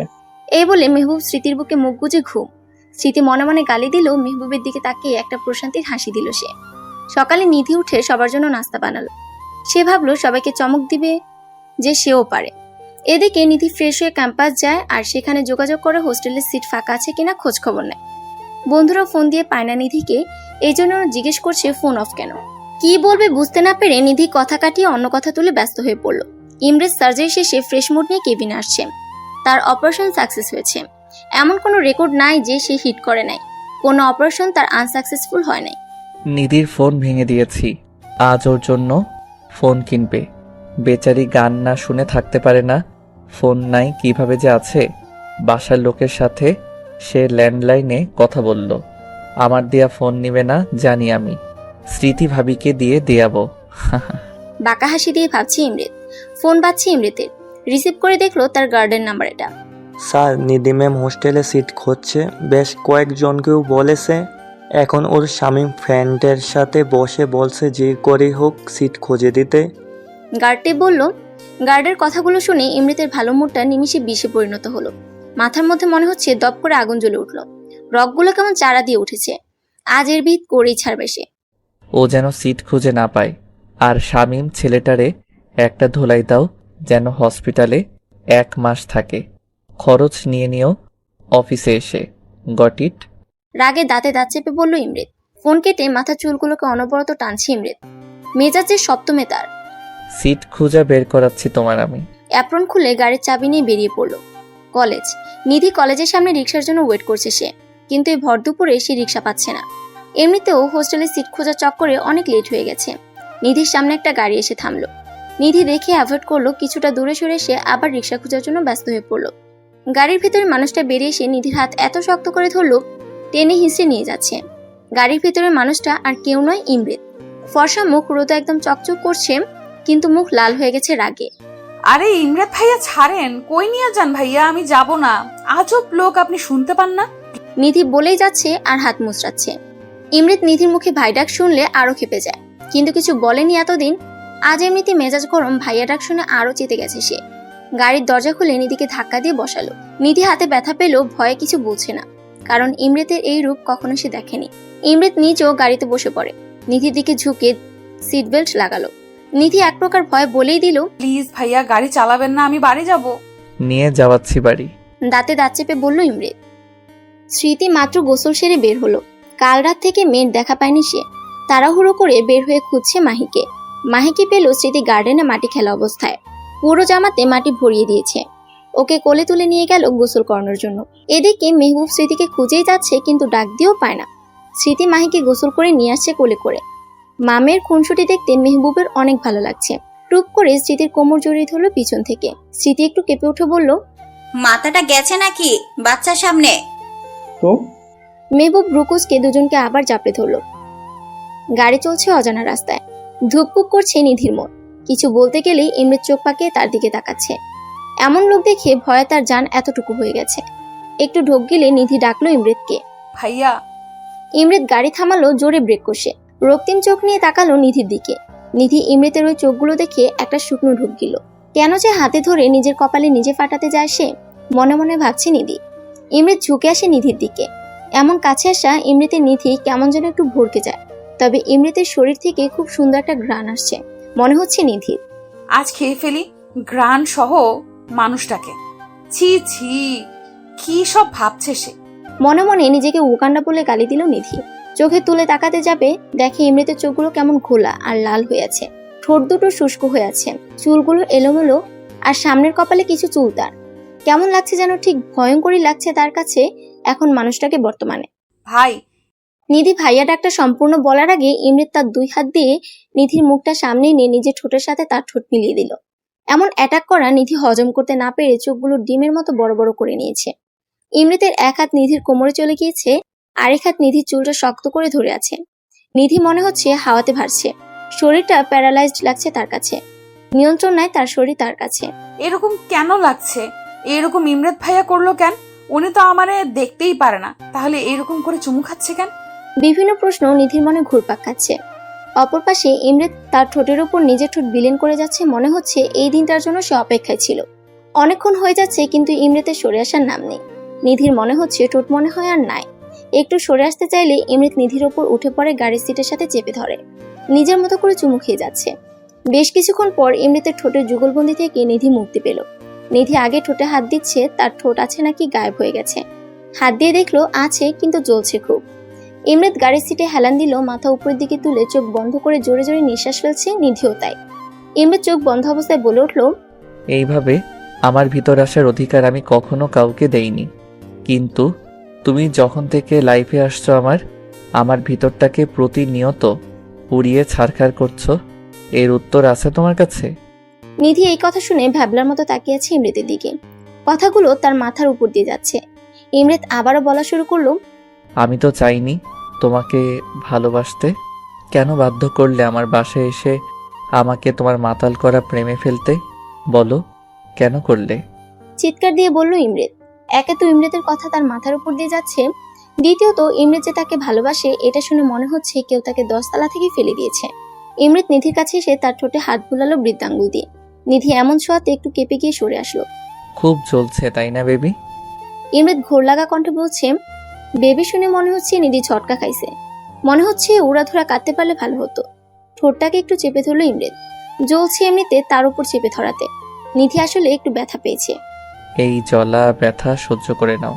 এই বলে মেহবুব স্মৃতির বুকে মুখ গুজে ঘুম। স্মৃতি মনে মনে গালি দিলেও মেহবুবের দিকে তাকিয়ে একটা প্রশান্তির হাসি দিল সে। সকালে নিধি উঠে সবার জন্য নাস্তা বানালো। সে ভাবলো সবাইকে চমক দিবে যে সেও পারে। এদিকে নিধি ফ্রেশ হয়ে ক্যাম্পাস যায়, আর সেখানে যোগাযোগ করে হোস্টেলের সিট ফাঁকা আছে কিনা খোঁজ খবর নেয়। বন্ধুরা ফোন দিয়ে পায় না নিধিকে, এই জন্য জিজ্ঞেস করছে ফোন অফ কেন। কি বলবে বুঝতে না পেরে নিধি কথা কাটিয়ে অন্য কথা তুলে ব্যস্ত হয়ে পড়ল। ইমরেজ সার্জারি শেষে ফ্রেশ মুড নিয়ে কেবিনে আসছে। তার অপারেশন সাকসেস হয়েছে, এমন কোনো রেকর্ড নাই যে সে হিট করে নাই। কোনো অপারেশন তার আনসাকসেসফুল হয় নাই। নিধির ফোন ভেঙে দিয়েছি, আজ ওর জন্য ফোন কিনবে। বেচারি গান না শুনে থাকতে পারে না। ফোন নাই কিভাবে যে আছে। বাসার লোকের সাথে সে ল্যান্ডলাইনে কথা বলল। আমার দেয়া ফোন নিবে না জানি আমি। স্মৃতি ভাবিকে দিয়ে দেয়াবো। বাঁকা হাসি দিয়ে ভাবছে ইমরেত। ফোন বাজছে ইমরেতের। রিসিভ করে দেখলো তার গার্ডেন নাম্বার এটা। স্যার, নিধি ম্যাম হোস্টেলে সিট খুঁজছে, বেশ কয়েকজনকেও বলেছে। এখন ওর স্বামী ফ্রেন্ডের সাথে বসে বলছে যে করেই হোক সিট খুঁজে দিতে। গার্ডটি বলল। গার্ডের কথাগুলো শুনে ইমরেতের ভালো মুডটা নিমিষে বিষে পরিণত হলো। মাথার মধ্যে মনে হচ্ছে দপ করে আগুন জ্বলে উঠল। রগগুলো কেমন চারা দিয়ে উঠেছে। আজ এর ভিত করেই ছাড়বে সে। ও যেন সিট খুঁজে না পায়। আর শামীম ছেলেটারে একটা ধোলাই দাও, যেন হসপিটালে 1 মাস থাকে। খরচ নিয়ে নিও অফিসে এসে। Got it? রাগে দাঁতে দাঁত চেপে বলল ইমরেত। ফোন কেটে মাথার চুলগুলোকে অনবরত টানছে ইমরেত। মেজাজের সপ্তমে তার। সিট খুঁজে বের করাচ্ছি তোমার আমি। অ্যাপ্রন খুলে গাড়ির চাবি নিয়ে বেরিয়ে পড়ল। কলেজ। নিধি কলেজের সামনে রিক্সার জন্য ওয়েট করছে সে, কিন্তু এই ভর দুপুরে সে রিক্সা পাচ্ছে না। এমনিতেও হোস্টেলে সিট খোঁজার চক্করে অনেক লেট হয়ে গেছে। নিধির সামনে একটা গাড়ি এসে থামলো। নিধি দেখে অ্যাভয়েড করলো। কিছুটা দূরে সরে সে আবার রিক্সা খোঁজার জন্য ব্যস্ত হয়ে পড়লো। গাড়ির ভিতরে মানুষটা বেরিয়ে এসে নিধির হাত এত শক্ত করে ধরলো, টেনে হিঁচড়ে নিয়ে যাচ্ছে। গাড়ির ভিতরে মানুষটা আর কেউ নয়, ইমরেত। ফর্সা মুখ, রোদ একদম চকচক করছে, কিন্তু মুখ লাল হয়ে গেছে রাগে। আরে ইমরাত ভাইয়া ছাড়েন, কই নিয়ে যান ভাইয়া, আমি যাব না। আজব লোক, আপনি শুনতে পান না? নিধি বলেই যাচ্ছে আর হাত মুচড়াচ্ছে। ইমরেত নিধির মুখে ভাই ডাক শুনলে আরো খেপে যায়, কিন্তু কিছু বলেনি এতদিন। আজ এমনিতে মেজাজ গরম, ভাইয়া ডাক শুনে আরো চেতে গেছে সে। গাড়ির দরজা খুলে নিধিকে ধাক্কা দিয়ে বসালো। নিধি হাতে ব্যথা পেলেও ভয়ে কিছু বলছে না, কারণ ইমরেতের এই রূপ কখনো সে দেখেনি। ইমরেত নিজেও গাড়িতে বসে পড়ে। নিধির দিকে ঝুঁকে সিট বেল্ট লাগালো। নিধি এক প্রকার ভয় বলেই দিল, প্লিজ ভাইয়া গাড়ি চালাবেন না, আমি বাড়ি যাব। নিয়ে যাওয়াচ্ছি বাড়ি। দাঁতে দাঁত চেপে বলল ইমরেত। স্মৃতি মাত্র গোসল সেরে বের হলো। কাল রাত থেকে মেয়ের দেখা পায়নি সে। তাড়াহুড়ো করে বের হয়ে খুঁজছে মাহিকে। মাহিকে পেল স্মৃতি গার্ডেনে মাটি খেলা অবস্থায়। পুরো জামাতে মাটি ভরিয়ে দিয়েছে। ওকে কোলে তুলে নিয়ে গেল গোসল করানোর জন্য। এদিকে মেহবুব স্মৃতিকে খুঁজেই যাচ্ছে, কিন্তু ডাক দিয়েও পায় না। স্মৃতি মাহিকে গোসল করে নিয়ে আসছে কোলে করে। মামের খুনসুটি দেখতে মেহবুবের অনেক ভালো লাগছে। টুপ করে স্মৃতির কোমর জড়িয়ে ধরলো পিছন থেকে। স্মৃতি একটু কেঁপে উঠে বলল, মাথাটা গেছে নাকি বাচ্চার সামনে? তো মেহবুব ব্রুকুসকে দুজনকে আবার চাপড়ে ধরল। গাড়ি চলছে অজানা রাস্তায়। ধুকপুক করছে নিধির মন। কিছু বলতে গেলেই ইমরেত চোখ পাকিয়ে তার দিকে তাকাচ্ছে। এমন লোক দেখে ভয়ে তার জান এতটুকু হয়ে গেছে। একটু ঢোক গিলে নিধি ডাকলো ইমরেতকে। ভাইয়া। ইমরেত গাড়ি থামালো জোরে ব্রেক কষে। রক্তিম চোখ নিয়ে তাকালো নিধির দিকে। নিধি ইমরেতের ওই চোখগুলো দেখে একটা শুকনো ঢোক গিল। কেন যে হাতে ধরে নিজের কপালে নিজে ফাটাতে যায় সে, মনে মনে ভাবছে নিধি। ইমরেত ঝুঁকে আসে নিধির দিকে। এমন কাছে আসা ইমরেতের নিধি কেমন যেন একটু ভরকে যায়। তবে ইমরেতের শরীর থেকে খুব সুন্দর একটা ঘ্রাণ আসছে, মনে হচ্ছে নিধির। আজ খেয়ে ফেলি গ্রান সহ মানুষটাকে। ছি ছি, কি সব ভাবছে সে। মনে মনে নিজেকে উগান্ডা বলে গালি দিল নিধি। চোখে তুলে তাকাতে যাবে, দেখে ইমরেতের চোখগুলো কেমন ঘোলা আর লাল হয়ে আছে। ঠোঁট দুটো শুষ্ক হয়ে আছে, চুলগুলো এলোমেলো, আর সামনের কপালে কিছু চুল তার। কেমন লাগছে যেন, ঠিক ভয়ঙ্করই লাগছে তার কাছে এখন মানুষটাকে বর্তমানে। ভাই। নিধি ভাইয়া ডাকটা সম্পূর্ণ বলার আগে ইমরেত তার 2 হাত দিয়ে নিধির মুখটা সামনে নিয়ে নিজের ঠোঁটের সাথে তার ঠোঁট মিলিয়ে দিল। এমন অ্যাটাক করা নিধি হজম করতে না পেরে চোখগুলো ডিমের মতো বড় বড় করে নিয়েছে। ইমরেতের এক হাত নিধির কোমরে চলে গিয়েছে, আরেক হাত নিধির চুলটা শক্ত করে ধরে আছে। নিধি মনে হচ্ছে হাওয়াতে ভাসছে। শরীরটা প্যারালাইজড লাগছে তার কাছে, নিয়ন্ত্রণ নাই তার শরীর তার কাছে। এরকম কেন লাগছে? এরকম ইমরেত ভাইয়া করলো কেন? উনি তো আমারে দেখতেই পারে না, তাহলে এরকম করে চুমু খাচ্ছে কেন? বিভিন্ন প্রশ্ন নিধির মনে ঘুরপাক খাচ্ছে। অপর পাশে ইমরেত তার ঠোঁটের উপর নিজের ঠোঁট বিলীন করে যাচ্ছে। মনে হচ্ছে এই দিনটার জন্য সে অপেক্ষায় ছিল। অনেকক্ষণ হয়ে যাচ্ছে কিন্তু ইমরেতের সরে আসার নাম নেই। নিধির মনে হচ্ছে ঠোঁট মনে হয় আর নাই। একটু সরে আসতে চাইলে ইমরেত নিধির ওপর উঠে পড়ে গাড়ির সিটের সাথে চেপে ধরে, নিজের মতো করে চুমু খেয়ে যাচ্ছে। বেশ কিছুক্ষণ পর ইমরেতের ঠোঁটের যুগলবন্দি থেকে নিধি মুক্তি পেল। নিধি আগে ঠোঁটে হাত দিচ্ছে, তার ঠোঁট আছে নাকি গায়েব হয়ে গেছে। হাত দিয়ে দেখলো আছে, কিন্তু জ্বলছে খুব। ইমরেত গাড়ির সিটে হেলান দিল, মাথা উপরের দিকে তুলে চোখ বন্ধ করে জোরে জোরে নিঃশ্বাস ফেলছে। নিধিও তাই। ইমরেত চোখ বন্ধ অবস্থায় বলে উঠলো, এইভাবে আমার ভিতর আসার অধিকার আমি কখনো কাউকে দেইনি, কিন্তু তুমি যখন থেকে লাইফে আসছো আমার ভিতরটাকে প্রতিনিয়ত পুড়িয়ে ছারখার করছো। এর উত্তর আছে তোমার কাছে? নিধি এই কথা শুনে ভ্যাবলার মতো তাকিয়ে আছে ইমরেতের দিকে। কথাগুলো তার মাথার উপর দিয়ে যাচ্ছে। ইমরেত আবারও বলা শুরু করলো, আমি তো চাইনি তোমাকে ভালোবাসতে। কেন বাধ্য করলে আমার বাসায় এসে আমাকে তোমার মাতাল করা প্রেমে ফেলতে? বলো, কেন করলে? চিৎকার দিয়ে বলল ইমরেত। একে তো ইমরেতের কথা তার মাথার উপর দিয়ে যাচ্ছে, দ্বিতীয়ত ইমরেত যে তাকে ভালোবাসে এটা শুনে মনে হচ্ছে কেউ তাকে 10 তলা থেকে ফেলে দিয়েছে। ইমরেত নিধির কাছে এসে তার ঠোঁটে হাত বুলালো বৃদ্ধাঙ্গুল দিয়ে। নিধি এমন ছোঁয়াতে একটু কেঁপে গিয়ে সরে আসলো। খুব জ্বলছে তাই না বেবি? ইমরেত ঘোর লাগা কণ্ঠে বলছে। বেবি শুনে মনে হচ্ছে নিধি ঝটকা খাইছে। মনে হচ্ছে উড়াধুরা কাটতে পারলে ভালো হতো। ঠোঁটটাকে একটু চেপে ধরলো ইমরেত, জ্বলছে এমনিতে তার উপর চেপে ধরাতে। নিধি আসলে একটু ব্যথা পেয়েছে। এই জ্বলা ব্যথা সহ্য করে নাও,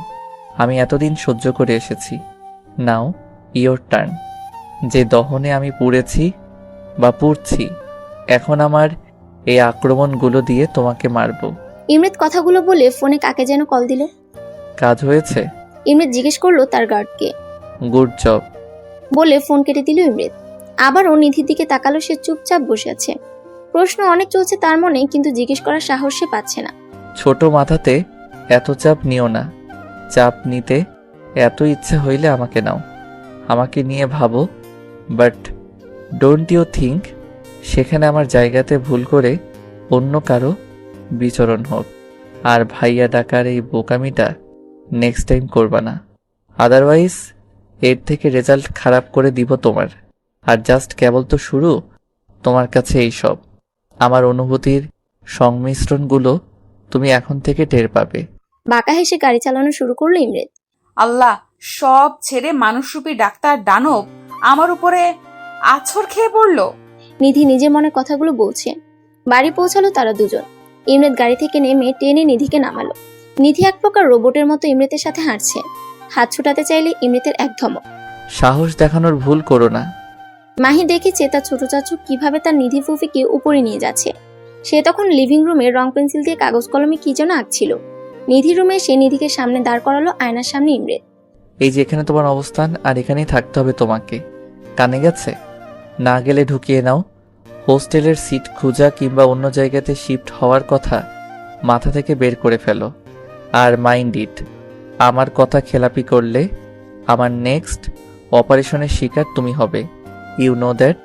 আমি এতদিন সহ্য করে এসেছি। নাও ইয়োর টার্ন। যে দহনে আমি পুড়েছি বা পুড়ছি, এখন আমার এই আক্রমণগুলো দিয়ে তোমাকে মারবো। ইমরেত কথাগুলো বলে ফোনে কাকে যেন কল দিল। কাজ হয়েছে? ইমরেত জিজ্ঞেস করলো তার গার্ডকে। গুড জব বলে ফোন কেটে দিল ইমরেত। আবারও নিধির দিকে তাকালো। সে চুপচাপ বসে আছে। প্রশ্ন অনেক চলছে তার মনে, কিন্তু জিজ্ঞেস করার সাহস সে পাচ্ছে না। ছোট মাথাতে এত চাপ নিও না। চাপ নিতে এত ইচ্ছে হইলে আমাকে নাও, আমাকে নিয়ে ভাবো, বাট ডোন্ট ইউ থিঙ্ক সেখানে আমার জায়গাতে ভুল করে অন্য কারো বিচরণ হোক। আর ভাইয়া ডাকার এই বোকামিটা নেক্সট টাইম করবা না, আদারওয়াইজ এর থেকে রেজাল্ট খারাপ করে দিব তোমার। আর জাস্ট কেবল তো শুরু, তোমার কাছে এইসব আমার অনুভূতির সংমিশ্রণগুলো তুমি এখন থেকে টের পাবে। বাঁকা হেসে গাড়ি চালানো শুরু করলো ইমরেত। আল্লাহ, সব ছেড়ে মানুষরূপী ডাক্তার দানব আমার উপরে আছর খেয়ে পড়লো। নিধি নিজের মনে কথাগুলো বলছে। বাড়ি পৌঁছালো তারা দুজন। ইমরেত গাড়ি থেকে নেমে টেনে নিধিকে নামালো। নিধি এক প্রকার রোবটের মতো ইমরেতের সাথে হাঁটছে। হাত ছুটাতে চাইলে ইমরেতের এক ধমক। সাহস দেখানোর ভুল করো না। মাহি দেখেছে তার ছোট চাচু কিভাবে তার নিধি ফুফিকে উপরে নিয়ে যাচ্ছে। সে তখন লিভিং রুমে রং পেন্সিল দিয়ে কাগজ কলমে কি যেন আঁকছিল। নিধি রুমে সে নিধিকে সামনে দাঁড় করালো আয়নার সামনে ইমরেত। এই যে এখানে তোমার অবস্থান, আর এখানেই থাকতে হবে তোমাকে। কানে গেছে? না গেলে ঢুকিয়ে নাও। হোস্টেলের সিট খোঁজা কিংবা অন্য জায়গাতে শিফট হওয়ার কথা মাথা থেকে বের করে ফেলো। আর মাইন্ড ইট, আমার কথা খেলাপি করলে আমার নেক্সট অপারেশনের শিকার তুমি হবে। You know that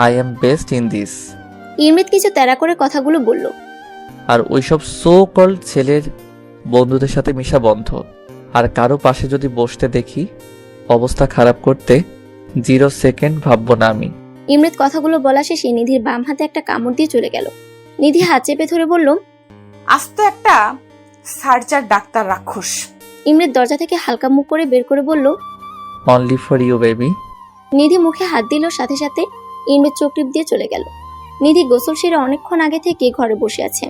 I am best in this. Imrit কিছু তেড়া করে কথাগুলো বলল। আর ওইসব সো কল্ড ছেলের বন্ধুদের সাথে মিশা বন্ধ। আর কারো পাশে যদি বসতে দেখি অবস্থা খারাপ করতে 0 সেকেন্ড ভাববো না আমি। ইমৃত কথাগুলো বলা শেষে নিধির বাম হাতে একটা কামড় দিয়ে চলে গেল। নিধি হাত চেপে ধরে বলল, আস্ত একটা সার্জার ডাক্তার রাক্ষস। ইমৃত দরজা থেকে হালকা মুখ করে বের করে বলল, অনলি ফর ইউ বেবি। নিধি মুখে হাত দিল, সাথে সাথে ইমৃত চোখ টিপ দিয়ে চলে গেল। নিধি গোসল সেরে অনেকক্ষণ আগে থেকে ঘরে বসে আছে,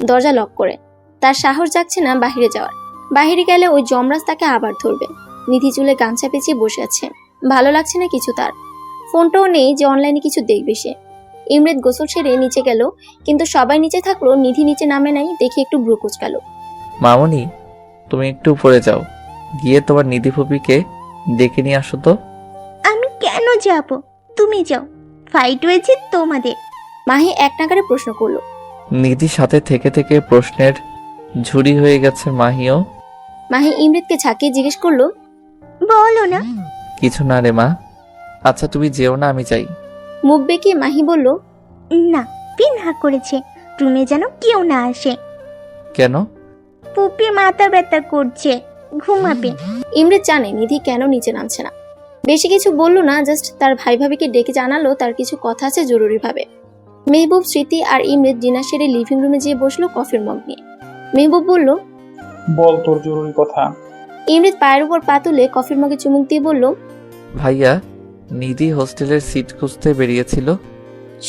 দরজা লক করে। তার সাহস যাচ্ছে না বাহিরে যাওয়ার। বাহিরে গেলে ওই যমরাজ তাকে আবার ধরবে। নিধি চুলে গামছা পেঁচিয়ে বসে আছে, ভালো লাগছে না কিছু তার। ফোনটাও নেই যে অনলাইনে কিছু দেখবে সে। ইমৃত গোসল সেরে নিচে গেল, কিন্তু সবাই নিচে থাকলো, নিধি নিচে নামে নাই দেখে একটু ভ্রু কুঁচকাল। মামনি, তুমি একটু উপরে যাও, গিয়ে তোমার নিধি ফুপিকে ডেকে নিয়ে আসো তো। আমি কেন যাব? তুমি যাও, ফাইট হয়েছে তোমাদের। মাহি এক নাগারে প্রশ্ন করলো। নিধির সাথে থেকে থেকে প্রশ্নের ঝুড়ি হয়ে গেছে মাহিও। মাহি ইমৃতকে ঝাঁকিয়ে জিজ্ঞেস করলো, বলো না। কিছু না রে মা। আচ্ছা তুমি যেও না, আমি যাই। মুখ বেঁকিয়ে মাহি বলল, না, পিন হা করেছে, রুমে যেন কেউ না আসে। কেন? পুপির মাথা ব্যথা করছে, ঘুমাবে। ইমৃত জানে নিধি কেন নিচে নামছে না। বেশি কিছু বললো না, জাস্ট তার ভাই ভাবিকে ডেকে জানালো তার কিছু কথা আছে জরুরি ভাবে। মেহবুব, স্মৃতি আর ইমৃত ডিনার সেরে লিভিং রুমে যেয়ে বসলো কফির মগ নিয়ে। মেহবুব বলল, বল তোর জরুরি কথা। ইমৃত পায়ের উপর পা তুলে কফির মগে চুমুক দিয়ে বলল, ভাইয়া, নিধি হোস্টেলের সিট খুঁজতে বেরিয়েছিল।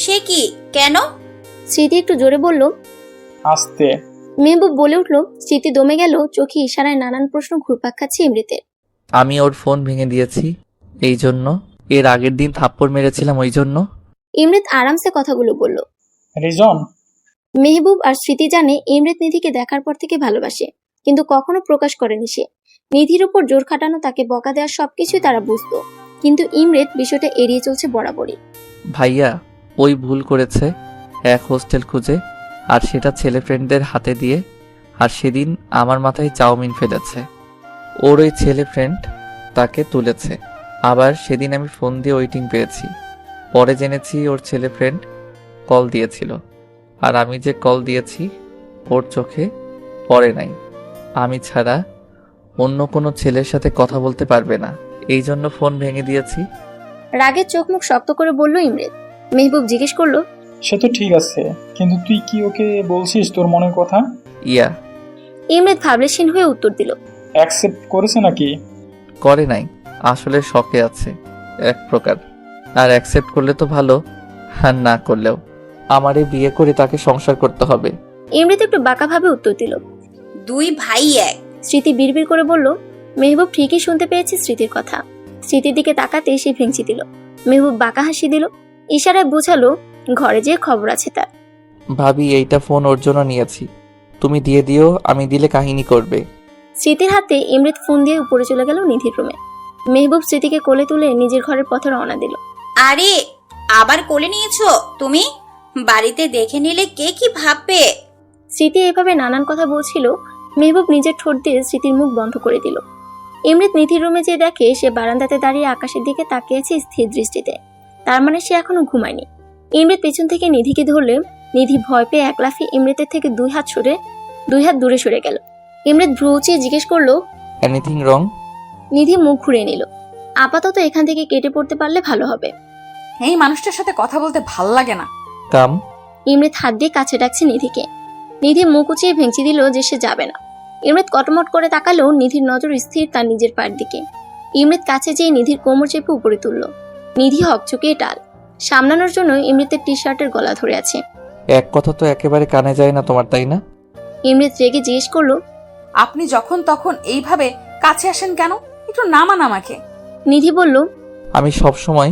সে কি? কেন? স্মৃতি একটু জোরে বলল। আসতে। মেহবুব বলে উঠলো। স্মৃতি দমে গেল, চোখে ইশারায় নানান প্রশ্ন ঘুরপাক খাচ্ছে ইমৃতের। আমি ওর ফোন ভেঙে দিয়েছি এই জন্য, এর আগের দিন থাপ্পড় মেরেছিলাম ওই জন্য। ইমৃত আরামসে কথাগুলো বলল। রিজন? মেহবুব আর স্মৃতি জানে ইমৃত নিধিকে দেখার পর থেকে ভালোবাসে, কিন্তু কখনো প্রকাশ করেনি সে। নিধির উপর জোর খাটানো, তাকে বকা দেওয়ার সবকিছুই তারা বুঝতো, কিন্তু ইমৃত বিষয়টা এড়িয়ে চলছে বরাবরই। ভাইয়া, ওই ভুল করেছে এক হোস্টেল খুঁজে, আর সেটা ছেলে ফ্রেন্ডদের হাতে দিয়ে। আর সেদিন আমার মাথায় চাউমিন ফেলেছে, ওর ওই ছেলে ফ্রেন্ড তাকে তুলেছে। আবার সেদিন আমি ফোন দিয়ে ওয়েটিং পেয়েছি, পরে জেনেছি ওর ছেলে ফ্রেন্ড কল দিয়েছিল। আর আমি যে কল দিয়েছি ওর চোখে পড়ে নাই। আমি ছাড়া অন্য কোনো ছেলের সাথে কথা বলতে পারবে না, এই জন্য ফোন ভেঙে দিয়েছি। রাগের চোখ মুখ শক্ত করে বলল ইমৃত। মেহবুব জিজ্ঞেস করলো, সে তো ঠিক আছে, কিন্তু তুই কি ওকে বলছিস তোর মনের কথা? ইয়া। ইমৃত ভাবলেশীন হয়ে উত্তর দিল। অ্যাকসেপ্ট করেছে নাকি? করে নাই, আসলে শকে আছে এক প্রকার। আর অ্যাকসেপ্ট করলে তো ভালো, আর না করলেও আমারে বিয়ে করে তাকে সংসার করতে হবে। ইমৃত একটু বাঁকা ভাবে উত্তর দিল। দুই ভাই এক। স্মৃতি বিড়বিড় করে বলল। মেহবুব ঠিকই শুনতে পেয়েছে স্মৃতির কথা। স্মৃতির দিকে তাকাতে সে ভেঙচি দিল। মেহবুব বাঁকা হাসি দিল, ইশারায় বোঝালো ঘরে যে খবর আছে তার। ভাবি, এইটা ফোন ওর জন্য নিয়েছি, তুমি দিয়ে দিও, আমি দিলে কাহিনী করবে। স্মৃতির হাতে ইমৃত ফোন দিয়ে উপরে চলে গেল নিধির রুমে। মেহবুব স্মৃতিকে কোলে তুলে নিজের ঘরের পথে রওনা দিল। আরে, আবার কোলে নিয়েছো তুমি? বাড়িতে দেখে নিলে কে কি ভাববে? স্মৃতি এভাবে নানান কথা বলছিল, মেহবুব নিজের ঠোঁট দিয়ে স্মৃতির মুখ বন্ধ করে দিল। ইমৃত নিধির রুমে যেয়ে দেখে সে বারান্দাতে দাঁড়িয়ে আকাশের দিকে তাকিয়েছে স্থির দৃষ্টিতে। তার মানে সে এখনো ঘুমায়নি। ইমৃত পেছন থেকে নিধিকে ধরলে নিধি ভয় পেয়ে এক লাফে ইমৃতের থেকে দুই হাত দূরে সরে গেল। ইমৃত ভ্রু উঁচিয়ে জিজ্ঞেস করলো, এনিথিং রং? নিধি মুখ ঘুরিয়ে নিল। আপাতত এখান থেকে কেটে পড়তে পারলে ভালো হবে। এই মানুষটার সাথে কথা বলতে ভাল লাগে না। কাম। ইমৃত হাত দিয়ে কাছে ডাকছে নিধিকে। নিধি মুখ উঁচিয়ে ভেঙচি দিল যে সে যাবে না। ইমৃত কটমট করে তাকালেও নিধির নজর স্থির তার নিজের পায়ের দিকে। ইমৃত কাছে যেয়ে নিধির কোমর চেপে উপরে তুলল। নিধি হকচকিয়ে টাল সামলানোর জন্য ইমৃতের টি শার্টের গলা ধরে আছে। এক কথা তো একেবারে কানে যায় না তোমার, তাই না? ইমৃত রেগে জিজ্ঞেস করলো, আপনি যখন তখন এইভাবে কাছে আসেন কেন? একটু নামান আমাকে। নিধি বলল, আমি সব সময়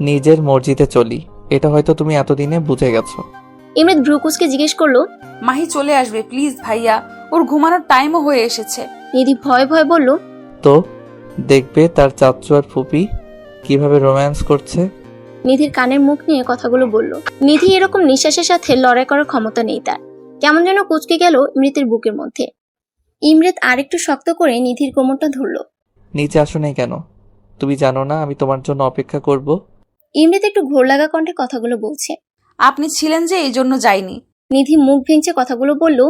নিজের মর্জিতে চলি, এটা হয়তো তুমি এতদিনে বুঝে গেছো। ইমৃত ভ্রুকুসকে জিজ্ঞেস করলো, মাহি চলে আসবে প্লিজ ভাইয়া, ওর ঘুমানোর টাইমও হয়ে এসেছে। নিধি ভয়ে ভয়ে বলল, তো দেখবে তার চাচ্চু আর ফুপি কিভাবে রোম্যান্স করছে। নিধির কানের মুখ নিয়ে কথাগুলো বলল। নিধি এরকম নিঃশ্বাসের সাথে লড়াই করার ক্ষমতা নেই তার। কেমন যেন কুঁচকে গেল ইমৃতের বুকের মধ্যে। ইমৃত আরেকটু শক্ত করে নিধির কোমরটা ধরল। নিচে আসো নাই কেন? তুমি জানো না আমি তোমার জন্য অপেক্ষা করব? ইমৃত একটু ঘোর লাগা কণ্ঠে কথাগুলো বলছে। আপনি ছিলেন যে এই জন্য যাইনি। নিধি মুখ ভেঙচে কথাগুলো বলল।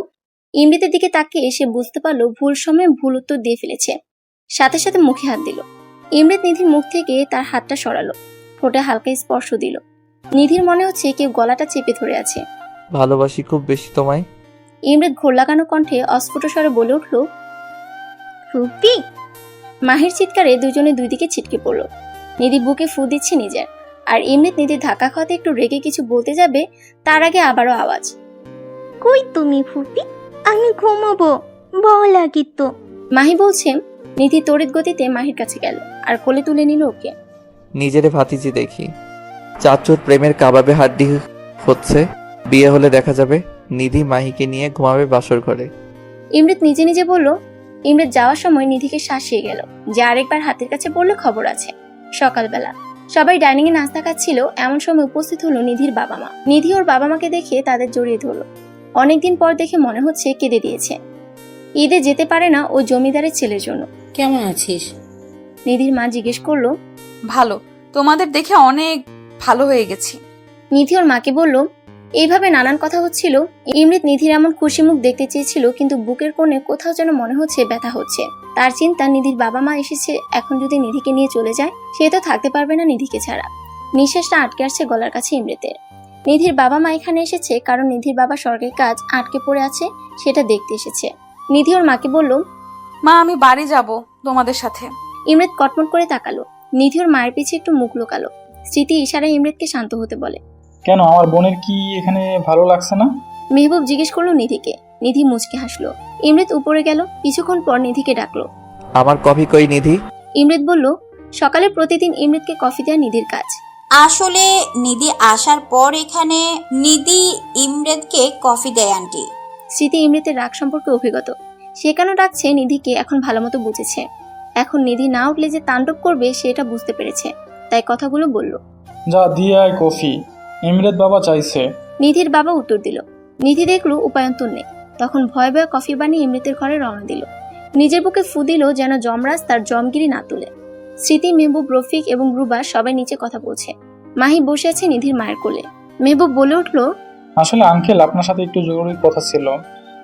ইমরিতের দিকে তাকিয়ে সে বুঝতে পারলো ভুল সময়ে ভুল উত্তর দিয়ে ফেলেছে। সাথে সাথে মুখে হাত দিল। ইমরিত নিধির মুখ থেকে তার হাতটা সরালো, ঠোঁটে হালকা স্পর্শ দিল। নিধির মনে হচ্ছে কেউ গলাটা চেপে ধরে আছে। ভালোবাসি খুব বেশি তোমায়। ইমরিত ঘোর লাগানো কণ্ঠে অস্ফুট স্বরে বলে উঠল। ফুপি, মাহির চিৎকারে দুজনে দুই দিকে ছিটকে পড়ল। নিধি বুকে ফু দিচ্ছে নিজের, আর ইমরিত নিধির ধাক্কা খাওয়াতে একটু রেগে কিছু বলতে যাবে, তার আগে আবারও আওয়াজ। কই তুমি ফুপি? আমি ঘুমাবো, ভয় লাগে তো। মাহি বলছে। নিধি তড়িৎ গতিতে মাহির কাছে গেল আর কোলে তুলে নিল ওকে। নিজেরে ভাতিজি দেখি, চাচুর প্রেমের কাবাবে হাড্ডি হচ্ছে। বিয়ে হলে দেখা যাবে নিধি মাহিকে নিয়ে ঘুমাবে বাসর ঘরে। ইমরিত নিজে নিজে বলল। ইমরিত যাওয়ার সময় নিধিকে শাসিয়ে গেল যে আরেকবার হাতের কাছে পড়লে খবর আছে। সকালবেলা সবাই ডাইনিং এ নাস্তা খাচ্ছিল, এমন সময় উপস্থিত হলো নিধির বাবা মা। নিধি ওর বাবা মাকে দেখে তাদের জড়িয়ে ধরল। অনেকদিন পর দেখে মনে হচ্ছে কেঁদে দিয়েছে। ঈদে যেতে পারে না ও জমিদারের ছেলের জন্য। কেমন আছিস? নিধির মা জিজ্ঞেস করলো। ভালো, তোমাদের দেখে অনেক ভালো হয়ে গেছি। নিধি ওর মাকে বলল। এইভাবে নানান কথা হচ্ছিল। ইমরিত নিধির এমন খুশি মুখ দেখতে চেয়েছিল, কিন্তু বুকের কোণে কোথাও যেন মনে হচ্ছে ব্যথা হচ্ছে। তার চিন্তা নিধির বাবা মা এসেছে, এখন যদি নিধিকে নিয়ে চলে যায় সে তো থাকতে পারবে না নিধিকে ছাড়া। নিঃশ্বাসটা আটকে আসছে গলার কাছে ইমরিতের। নিধির বাবা মা এখানে এসেছে কারণ নিধির বাবা সরকারি কাজ আটকে পড়ে আছে, সেটা দেখতে এসেছে। নিধি ওর মাকে বলল। মা, আমি বাড়ি যাব তোমাদের সাথে। ইমরিত কটমট করে তাকালো। নিধি ওর মায়ের পিছে একটু মুখ লুকালো। স্মৃতি ইশারায় ইমরিতকে শান্ত হতে বলে। কেন, আমার বোনের কি এখানে ভালো লাগছে না? মেহবুব জিজ্ঞেস করলো নিধিকে। নিধি মুচকে হাসলো। ইমরিত উপরে গেল, কিছুক্ষণ পর নিধিকে ডাকলো। আমার কফি কই নিধি? ইমরিত বলল, সকালে প্রতিদিন ইমরিতকে কফি দেয়া নিধির কাজ। আসলে নিধি আসার পর এখানে নিধি ইমরেদকে কফি দেয় আন্টি। স্মৃতি ইমরিতের রাগ সম্পর্কে অভিজ্ঞত, সে কেন ডাকছে নিধিকে এখন ভালো মতো বুঝেছে। এখন নিধি না উঠলে যে তাণ্ডব করবে সেটা বুঝতে পেরেছে, তাই কথাগুলো বলল। যা দিয়ে আয় কফি, ইমরেদ বাবা চাইছে। নিধির বাবা উত্তর দিল। নিধি দেখলো উপায়ন্তর নেই, তখন ভয়ে ভয়ে কফি বানিয়ে ইমরিতের ঘরে রওনা দিল। নিজের বুকে ফু দিল যেন যমরাজ তার জমগিরি না তুলে। স্মৃতি, মেহবুব, রফিক এবং রুবা সবাই নিচে কথা বলছে। মাহি বসে আছে নিধির মায়ের কোলে। মেহবুব বলে উঠল। আসলে আঙ্কেল, আপনার সাথে একটু জরুরি কথা ছিল।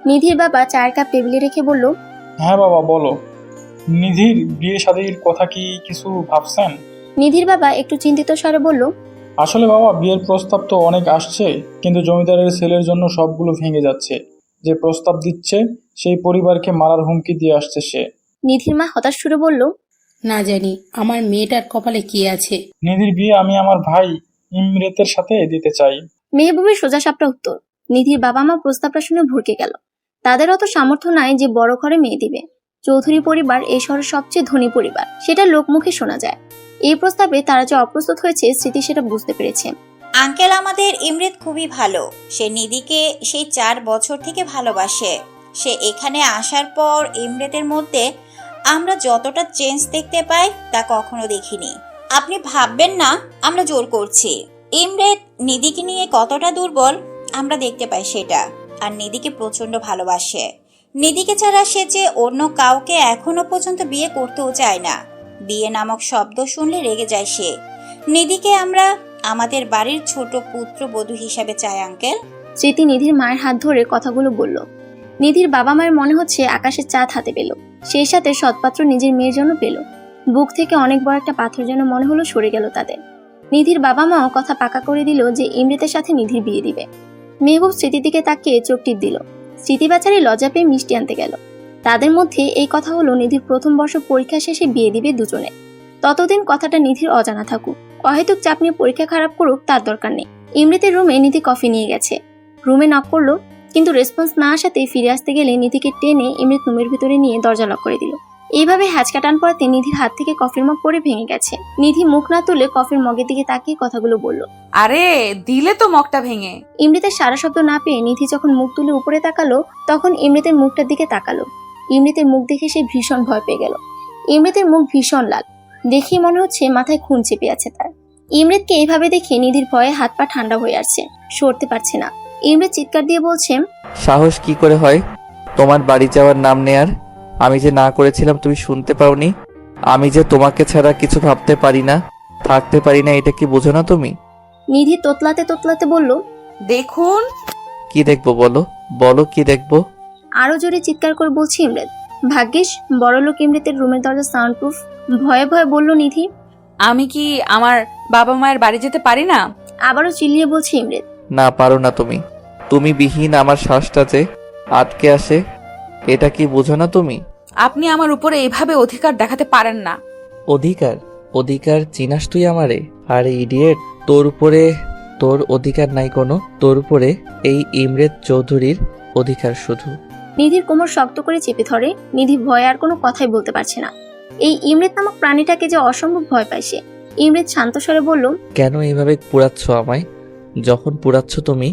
নিধির বাবা চায়ের কাপ টেবিলে রেখে বলল। হ্যাঁ বাবা, বলো। নিধির বিয়ে শাদীর কথা কি কিছু ভাবছেন? নিধির বাবা একটু চিন্তিত স্বরে বলল। আসলে বাবা, বিয়ের প্রস্তাব তো অনেক আসছে, কিন্তু জমিদারের ছেলের জন্য সবগুলো ভেঙে যাচ্ছে। যে প্রস্তাব দিচ্ছে সেই পরিবারকে মারার হুমকি দিয়ে আসছে সে। নিধির মা হতাশ সুরে বলল। না জানি আমার মেয়েটার কপালে কি আছে। নিধির বিয়ে আমি আমার ভাই ইমরেতের সাথে দিতে চাই। মেহবুবের সোজা সাপটা উত্তর। নিধির বাবা মা প্রস্তাবটা শুনে ভরকে গেল। তাদের অত সামর্থ্য নাই যে বড় ঘরে মেয়ে দিবে। চৌধুরী পরিবার এই শহরের সবচেয়ে ধনী পরিবার, সেটা লোকমুখে শোনা যায়। এই প্রস্তাবে তারা যে অপ্রস্তুত হয়েছে স্মৃতি সেটা বুঝতে পেরেছে। আঙ্কেল, আমাদের ইমরেদ খুবই ভালো। সে নিধিকে সেই 4 বছর থেকে ভালোবাসে। সে এখানে আসার পর ইমরেদের মধ্যে আমরা যতটা চেঞ্জ দেখতে পাই তা কখনো দেখিনি। আপনি ভাববেন না আমরা জোর করছি। ইমরেদ নিধিকে নিয়ে কতটা দুর্বল আমরা দেখতে পাই সেটা। আর নিধিকে প্রচন্ড ভালোবাসে। নিধিকে ছাড়া সে যে অন্য কাউকে এখনো পর্যন্ত বিয়ে করতেও চায় না। বিয়ে নামক শব্দ শুনলে রেগে যায় সে। নিধিকে আমরা আমাদের বাড়ির ছোট পুত্রবধূ হিসাবে চাই আঙ্কেল। স্মৃতি নিধির মায়ের হাত ধরে কথাগুলো বলল। নিধির বাবা মায়ের মনে হচ্ছে আকাশের চাঁদ হাতে পেল, সেই সাথে সৎপাত্র নিজের মেয়ের জন্য পেল। বুক থেকে অনেক বড় একটা পাথর যেন মনে হলো সরে গেল তাদের। নিধির বাবা মাও কথা পাকা করে দিল যে ইমরিতের সাথে নিধির বিয়ে দিবে। মেহবুব স্মৃতির দিকে তাকিয়ে চোখ টিপ দিল। স্মৃতি বাচারি লজ্জা পেয়ে মিষ্টি আনতে গেল। তাদের মধ্যে এই কথা হলো নিধির প্রথম বর্ষ পরীক্ষা শেষে বিয়ে দিবে দুজনে। ততদিন কথাটা নিধির অজানা থাকুক, অহেতুক চাপ নিয়ে পরীক্ষা খারাপ করুক তার দরকার নেই। ইমরিতের রুমে নিধি কফি নিয়ে গেছে। রুমে নক করলো, কিন্তু রেসপন্স না আসাতেই ফিরে আসতে গেলে নিধিকে টেনে ইমরিত রুমের ভিতরে নিয়ে দরজা লক করে দিল। এইভাবে হ্যাচকা টান পড়াতে নিধির হাত থেকে কফির মগ পড়ে ভেঙে গেছে। নিধি মুখ না তুলে কফির মগের দিকে তাকিয়ে কথাগুলো বলল। আরে দিলে তো মগটা ভেঙে। ইমরিতের সারা শব্দ না পেয়ে নিধি যখন মুখ তুলে উপরে তাকালো তখন ইমরিতের মুখটার দিকে তাকালো। ইমরিতের মুখ দেখে সে ভীষণ ভয় পেয়ে গেল। ইমরিতের মুখ ভীষণ লাল, দেখি মনে হচ্ছে মাথায় খুন চেপে আছে তার। ইমরিতকে এইভাবে দেখে নিধির ভয়ে হাত পা ঠান্ডা হয়ে আসছে, সরতে পারছে না। ইমরিত চিৎকার দিয়ে বলছে। সাহস কি করে হয় তোমার বাড়ি যাওয়ার নাম নেয়ার? আমি যে না করেছিলাম তুমি শুনতে পাওনি? আমি যে তোমাকে ছাড়া কিছু ভাবতে পারি না, থাকতে পারি না, এটা কি বোঝো না তুমি? নিধি তোতলাতে তোতলাতে বলল, দেখুন। কি দেখবো বলো, বলো কি দেখবো? আরো জোরে চিৎকার করে বলছে ইমরেত। ভাগ্যিস বড়লোক ইমরেতের রুমের দরজা সাউন্ড প্রুফ। ভয়ে ভয়ে বলল নিধি। আমি কি আমার বাবা মায়ের বাড়ি যেতে পারি না? আবারও চিল্লিয়ে বলছে ইমরেত। না পারো না তুমি। তুমি বিহীন আমার শ্বাসটা যে আটকে আসে, এটা কি বোঝো না তুমি? আপনি আমার উপরে এইভাবে অধিকার দেখাতে পারেন না। অধিকার? অধিকার চিনাস তুই আমারে? আরে ইডিয়েট, তোর উপরে তোর অধিকার নাই কোনো। তোর উপরে এই ইমরেত চৌধুরীর অধিকার শুধু। নিধির কোমর শক্ত করে চেপে ধরে। নিধি ভয়ে আর কোনো কথাই বলতে পারছে না। এই ইমরেত নামক প্রাণীটাকে যে অসম্ভব ভয় পায় সে। ইমরেত শান্ত স্বরে বলল, কেন এইভাবে পুড়াচ্ছ আমায়? যখন পুড়াচ্ছ তুমি,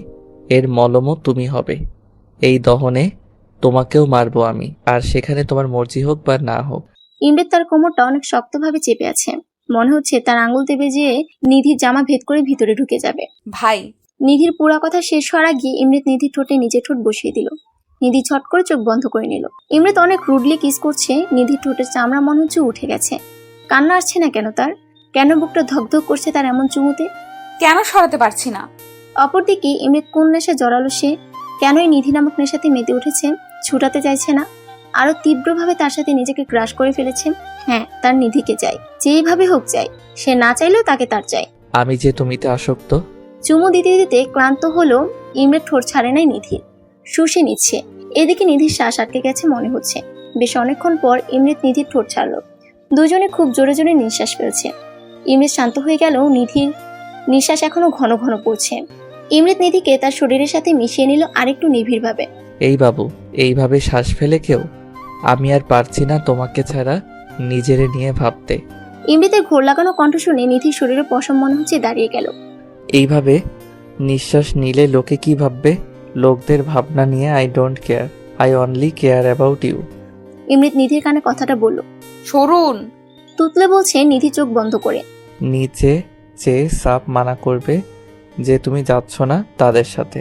এর মলমও তুমি হবে। এই দহনে তোমাকেও মারবো আমি, আর সেখানে তোমার মর্জি হোক বা না হোক। ইমরেত তার কোমরটা অনেক শক্তভাবে চেপে আছে। মনে হচ্ছে তার আঙুল দেবে যে নিধির জামা ভেদ করে ভিতরে ঢুকে যাবে। ভাই, নিধির পুরা কথা শেষ হওয়ার আগে ইমরেত নিধির ঠোঁটে নিজের ঠোঁট বসিয়ে দিল। নিধি ছট করে চোখ বন্ধ করে নিল। ইমরেত অনেক রুডলি কিস করছে। নিধির ঠোঁটের চামড়া মনে হচ্ছে উঠে গেছে। কান্না আসছে না কেন তার? কেন বুকটা ধকধক করছে তার এমন চুমুতে? কেন সরাতে পারছি না? অপরদিকে ইমরেত কোন নেশা জড়ালো সে? কেনই নিধি নামক নেশাতে মেতে উঠেছে? ছুটাতে চাইছে না, আরো তীব্রভাবে তার সাথে নিজেকে গ্রাস করে ফেলেছে। হ্যাঁ, তার নিধিকে চাই, যেইভাবে হোক চাই। সে না চাইলেও তাকে তার চাই। আমি যে তুমিতে আসক্ত। চুমু দিতে দিতে ক্লান্ত হলো ইমরেত। ঠোঁট ছাড়ে নাই নিধির, শুষে নিচ্ছে। এদিকে নিধির শ্বাস আটকে গেছে মনে হচ্ছে। বেশ অনেকক্ষণ পর ইমরেত নিধির ঠোঁট ছাড়লো। দুজনে খুব জোরে জোরে নিঃশ্বাস ফেলছে। ইমরেত শান্ত হয়ে গেল। নিধির নিঃশ্বাস এখনো ঘন ঘন পড়ছে। ইমরেত নিধিকে তার শরীরের সাথে মিশিয়ে নিল আরেকটু নিবিড়ভাবে। এই বাবু, এইভাবে শ্বাস ফেলে কেউ? আমি আর পারছি না তোমাকে ছাড়া নিজেরে নিয়ে ভাবতে। ইমরেতের ঘোর লাগানো কণ্ঠ শুনে নিধির শরীরে পশম মনে হচ্ছে দাঁড়িয়ে গেল। এইভাবে নিঃশ্বাস নিলে লোকে কি ভাববে? লোকদের ভাবনা নিয়ে I don't care, I only care about you. Imret নিধির কানে কথাটা বলল। সরুন। তুতলে বলছে নিধি চোখ বন্ধ করে। নিচে চেয়ে সাপ মানা করবে যে তুমি যাচ্ছ না তাদের সাথে।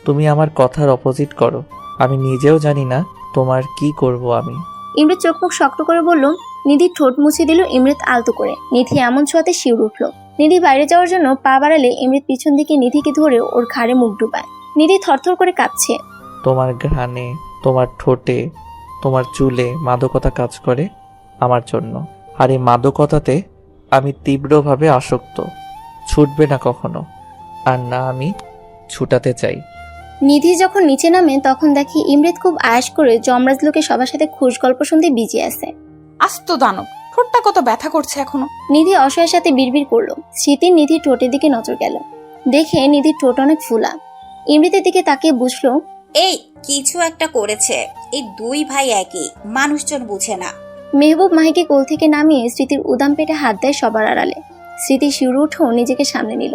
তুমি আমার কথার অপোজিট করো। আমি নিজেও জানি না তোমার কি করব আমি। ইমরেত চোখ মুখ শক্ত করে বলল। নিধির ঠোঁট মুছে দিল ইমরেত আলতো করে। নিধি এমন ছোঁয়াতে শিউর উঠল। নিধি বাইরে যাওয়ার জন্য পা বাড়ালে ইমরেত পিছন দিকে নিধিকে ধরে ওর ঘাড়ে মুখ ডুবায়। নিধি থরথর করে কাঁপছে। তোমার ঘ্রাণে, তোমার ঠোঁটে, তোমার চুলে মাদকতা কাজ করে আমার জন্য। আর এই মাদকতাতে আমি তীব্রভাবে আসক্ত। ছুটবে না কখনো, আর না আমি ছুটাতে চাই। নিধি যখন নিচে নামে তখন দেখি ইমরেত খুব আয়াস করে যমরাজ লোকে সবার সাথে খুশ গল্প শুনতে বিজি আছে। আস্ত দানব, ঠোঁটটা কত ব্যথা করছে এখনো। নিধি অসহায়ের সাথে বিড়বিড় করলো। স্মৃতির নিধির ঠোঁটের দিকে নজর গেল। দেখে নিধির ঠোঁট অনেক ফুলা। ইমরেতের দিকে তাকিয়ে বুঝলো এই কিছু একটা করেছে। এই দুই ভাই একই, মানুষজন বুঝে না। মেহবুব মাহিকে কোল থেকে নামিয়ে স্মৃতির উদাম পেটে হাত দেয় সবার আড়ালে। স্মৃতি শিউরে উঠেও নিজেকে সামনে নিল।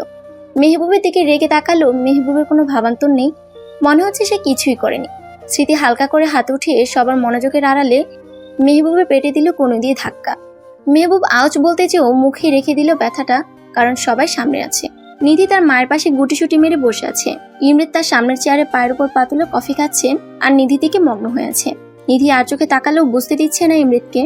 মেহবুবের দিকে রেগে তাকালো। মেহবুবের কোনো ভাবান্তর নেই, মনে হচ্ছে সে কিছুই করেনি। স্মৃতি হালকা করে হাত উঠিয়ে সবার মনোযোগের আড়ালে মেহবুবের পেটে দিল কোনো দিয়ে ধাক্কা। মেহবুব আউচ বলতে চেয়েও মুখে রেখে দিল ব্যথাটা, কারণ সবাই সামনে আছে। নিধি তার মায়ের পাশে গুটিসুটি মেরে বসে আছে। ইমরেত তার সামনের চেয়ারে পায়ের উপর পা তুলে কফি খাচ্ছে আর নিধি দিকে মগ্ন হয়ে আছে। নিধি আর চোখে তাকালেও বুঝতে দিচ্ছে না ইমরেতকে,